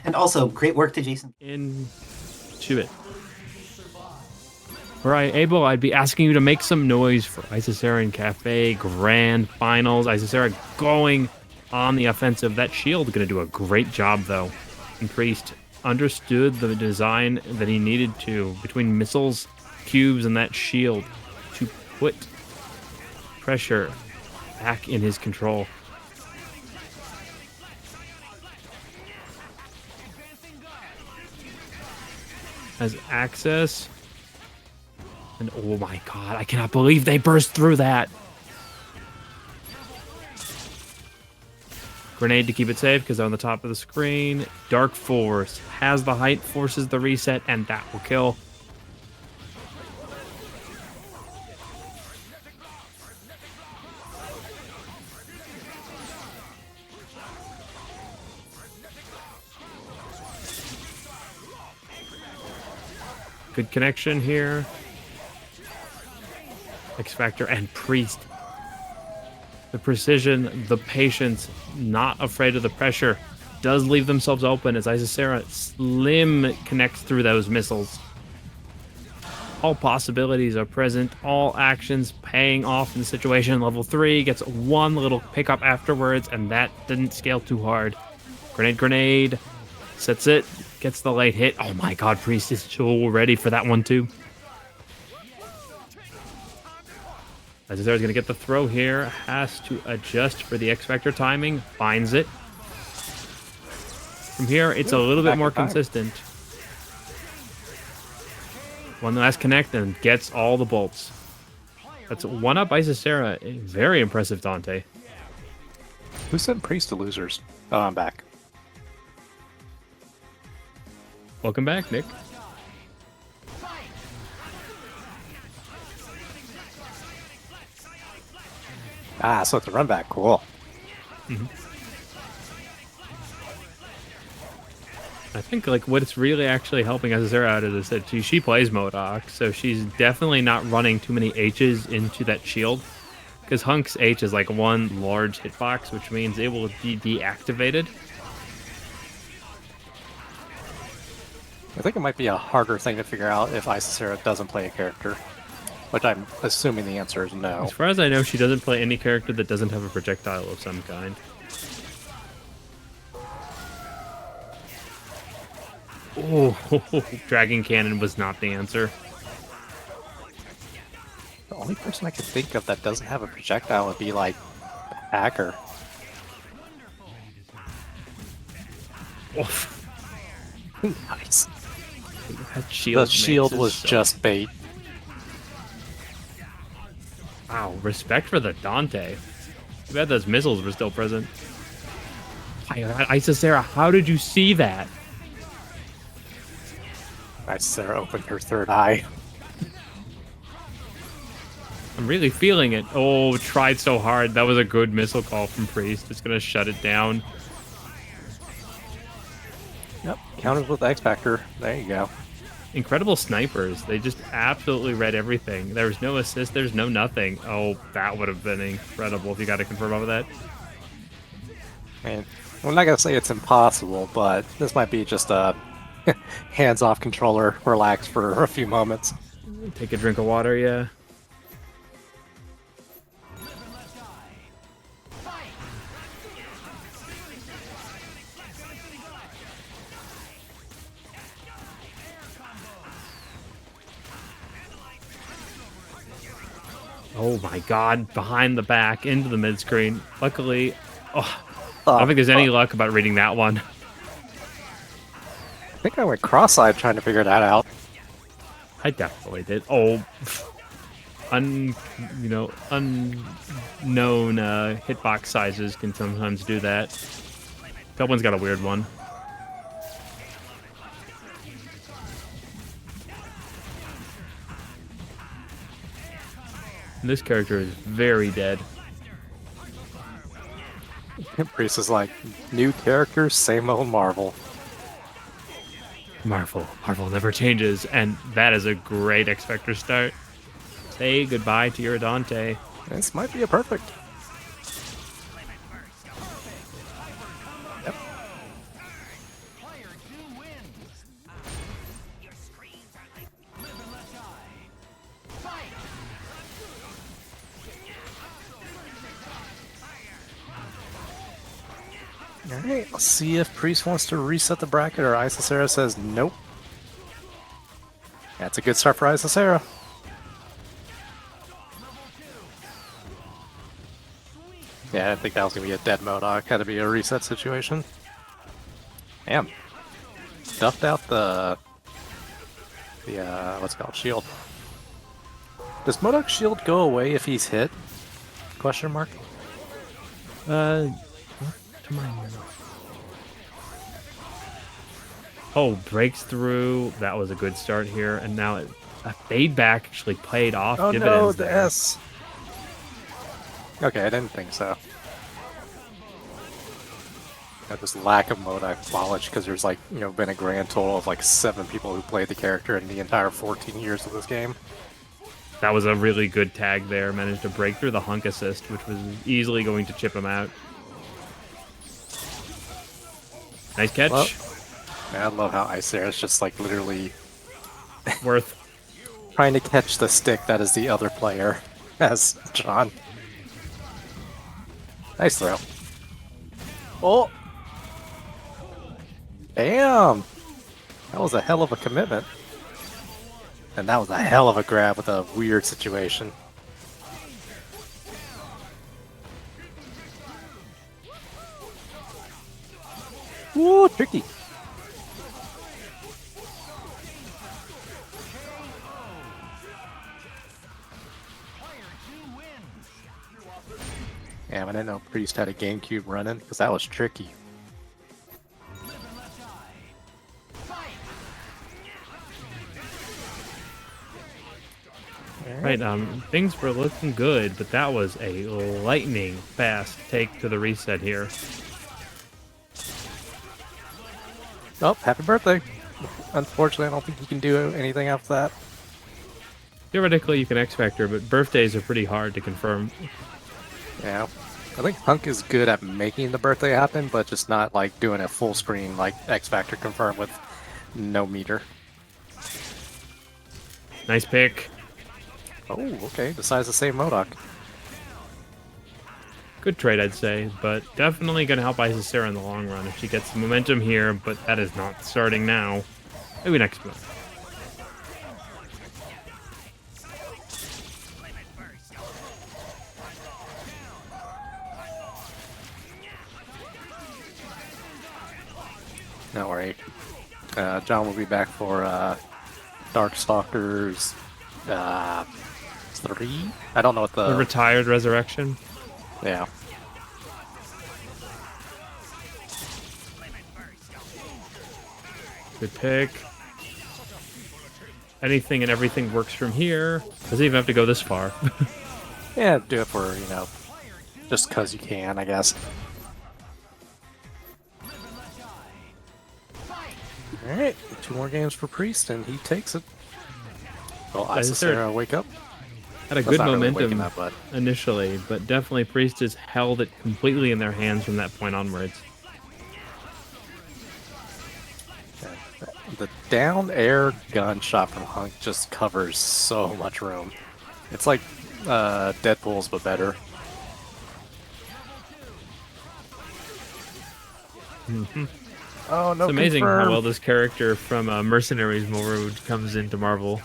And also, great work to Jason. Into it. Were I able, I'd be asking you to make some noise for Isicera and Cafe Grand Finals. Isicera going on the offensive. That shield going to do a great job, though. And Priest understood the design that he needed to between missiles, cubes, and that shield to put pressure back in his control. Has access. And oh my god, I cannot believe they burst through that. Grenade to keep it safe because on the top of the screen. Dark Force has the height, forces the reset, and that will kill. Good connection here. X Factor and Priest. The precision, the patience, not afraid of the pressure, does leave themselves open as Isicera slim connects through those missiles. All possibilities are present, all actions paying off in the situation. Level 3 gets one little pickup afterwards, and that didn't scale too hard. Grenade, sets it, gets the late hit. Oh my god, Priest is so ready for that one too. Isicera's going to get the throw here. Has to adjust for the X-Factor timing. Finds it. From here, it's a little bit more consistent. One last connect and gets all the bolts. That's one up Isicera. Very impressive, Dante. Who sent Priest to losers? Oh, I'm back. Welcome back, Nick. Ah, so it's a run back. Cool. Mm-hmm. I think like what's really actually helping Isicera out is that she plays M.O.D.O.K, so she's definitely not running too many H's into that shield. Because HUNK's H is like one large hitbox, which means it will be deactivated. I think it might be a harder thing to figure out if Isicera doesn't play a character. Which I'm assuming the answer is no. As far as I know, she doesn't play any character that doesn't have a projectile of some kind. Oh, Dragon Cannon was not the answer. The only person I could think of that doesn't have a projectile would be like Hacker. Oof. Nice. That shield the shield was so... just bait. Wow, respect for the Dante. Too bad those missiles were still present. Isicera, how did you see that? Isicera opened her third eye. I'm really feeling it. Oh, tried so hard. That was a good missile call from Priest. It's going to shut it down. Yep, countered with the X Factor. There you go. Incredible snipers. They just absolutely read everything. There was no assist. There's no nothing. Oh, that would have been incredible if you got to confirm over that. Man, I'm not going to say it's impossible, but this might be just a hands-off controller, relax for a few moments. Take a drink of water, yeah. Oh my god, behind the back, into the mid-screen. Luckily, I don't think there's any luck about reading that one. I think I went cross-eyed trying to figure that out. I definitely did. Oh, unknown hitbox sizes can sometimes do that. That one's got a weird one. This character is very dead. Priest is like, new character, same old Marvel. Marvel never changes, and that is a great X Factor start. Say goodbye to your Dante. This might be a perfect. Yep. Alright, let's see if Priest wants to reset the bracket or Isicera says nope. That's a good start for Isicera. Yeah, I think that was going to be a dead M.O.D.O.K. Had to be a reset situation. Damn. Stuffed out the what's it called, shield. Does M.O.D.O.K. shield go away if he's hit? Question mark? Oh, breaks through. That was a good start here, and now a fade back actually played off. Oh dividends no, the there. S. Okay, I didn't think so. Got this lack of M.O.D.O.K. knowledge because there's like, been a grand total of like 7 people who played the character in the entire 14 years of this game. That was a really good tag there. Managed to break through the HUNK assist, which was easily going to chip him out. Nice catch. Well, man, I love how Isicera is just like literally Worth. trying to catch the stick that is the other player as John. Nice throw. Oh! Damn! That was a hell of a commitment. And that was a hell of a grab with a weird situation. Ooh, tricky. Damn, I didn't know Priest had a GameCube running, because that was tricky. Right, things were looking good, but that was a lightning fast take to the reset here. Oh, happy birthday. Unfortunately, I don't think you can do anything after that. Theoretically, you can X Factor, but birthdays are pretty hard to confirm. Yeah. I think HUNK is good at making the birthday happen, but just not like doing a full screen like X Factor confirmed with no meter. Nice pick. Oh, okay. Decides to save M.O.D.O.K. Good trade, I'd say, but definitely going to help Isicera in the long run if she gets the momentum here, but that is not starting now. Maybe next month. No worry. John will be back for Darkstalkers 3? I don't know what The retired resurrection. Yeah. Good pick. Anything and everything works from here. Doesn't even have to go this far. Yeah, do it for, just because you can, I guess. Alright, 2 more games for Priest, and he takes it. Well, Isicera, wake up. Had a That's good not really momentum waking up, but initially, but definitely Priest has held it completely in their hands from that point onwards. the down air gunshot from HUNK just covers so much room. It's like Deadpool's, but better. Oh no! It's amazing how confirm. well this character from Mercenaries mode comes into Marvel.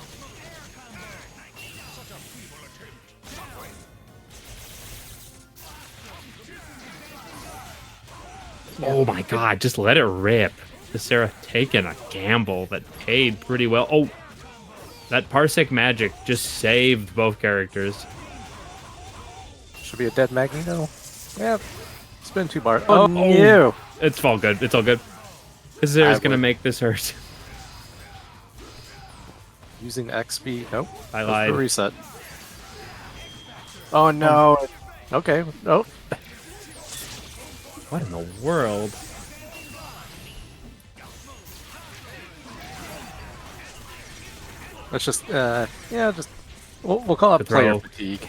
Oh my god, just let it rip. Isicera taking a gamble that paid pretty well. Oh, that Parsec magic just saved both characters. Should be a dead Magneto. Yeah, it's been 2 bars. Oh no! It's all good. It's all good. Isicera's gonna make this hurt. Using XP. Nope. I lied. Reset. Oh no. Okay. Oh. What in the world? Let's just, yeah, just we'll call it player fatigue.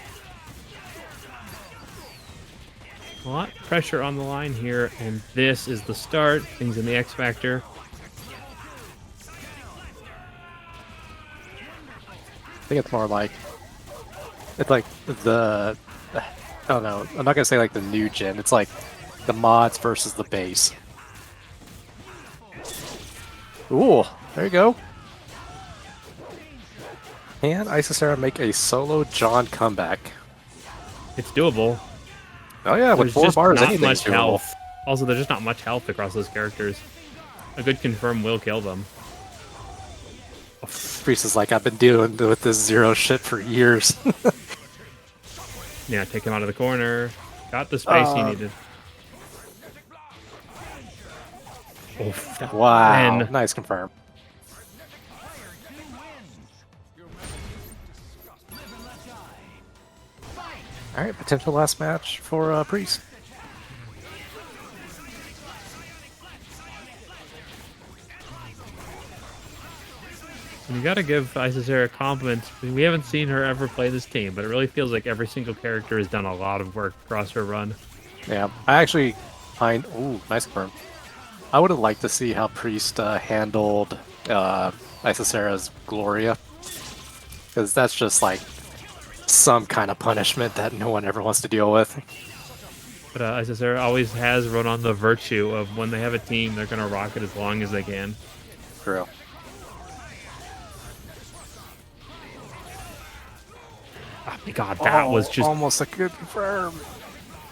A lot of pressure on the line here, and this is the start. Things in the X Factor. I think it's more like the. I don't know. I'm not gonna say like the new gen. It's like the mods versus the base. Ooh, there you go. Can Isicera make a solo John comeback? It's doable. Oh yeah, with There's 4 just bars, not anything's much doable. health. Also, there's just not much health across those characters. A good confirm will kill them. Priest is like, I've been dealing with this 0 shit for years. Yeah, take him out of the corner. Got the space he needed. Wow, nice confirm. Alright, potential last match for Priest. And you gotta give Isicera compliments. We haven't seen her ever play this team, but it really feels like every single character has done a lot of work across her run. Yeah, I actually find... Ooh, nice confirm. I would have liked to see how Priest handled Isicera's Gloria. Because that's just like some kind of punishment that no one ever wants to deal with. But Isicera always has run on the virtue of when they have a team, they're going to rock it as long as they can. True. Oh my god, that was just almost a good confirm.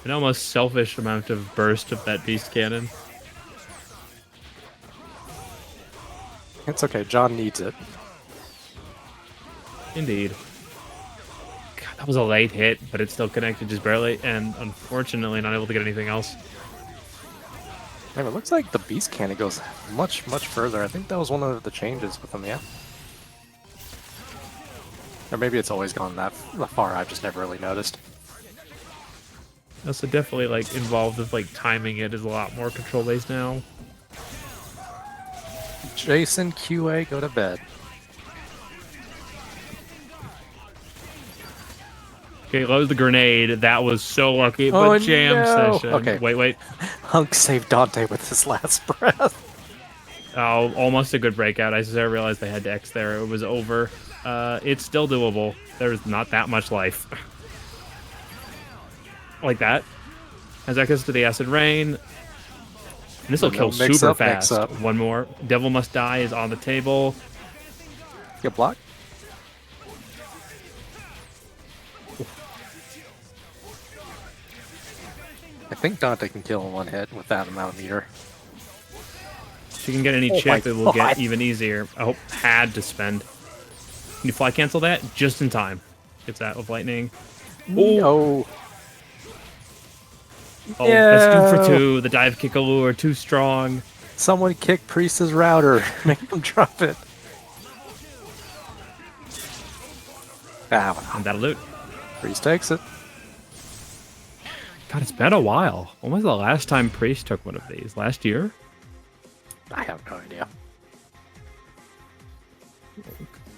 an almost selfish amount of burst of that beast cannon. It's okay, John needs it. Indeed. God, that was a late hit, but it still connected just barely, and unfortunately not able to get anything else. Man, it looks like the beast cannon goes much, much further. I think that was one of the changes with them, yeah. Or maybe it's always gone that far, I've just never really noticed. Also definitely like involved with like timing it is a lot more control based now. Jason QA, go to bed. Okay, load the grenade. That was so lucky, but jam session. Okay. Wait. HUNK saved Dante with his last breath. Oh, almost a good breakout. I realized they had to X there. It was over. It's still doable. There's not that much life. Like that. As that goes to the Acid Rain. And this will kill super fast. One more. Devil Must Die is on the table. Get blocked. I think Dante can kill in one hit with that amount of meter. If you can get any chip, it will get even easier. I hope had to spend. Can you fly cancel that? Just in time. Gets that with lightning. Oh, That's 2 for 2. The dive kick allure, too strong. Someone kick Priest's router. Make him drop it. And that'll do it. Priest takes it. God, it's been a while. When was the last time Priest took one of these? Last year? I have no idea.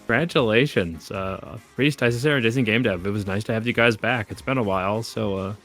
Congratulations, Priest, Isicera, JasonGameDev. It was nice to have you guys back. It's been a while, so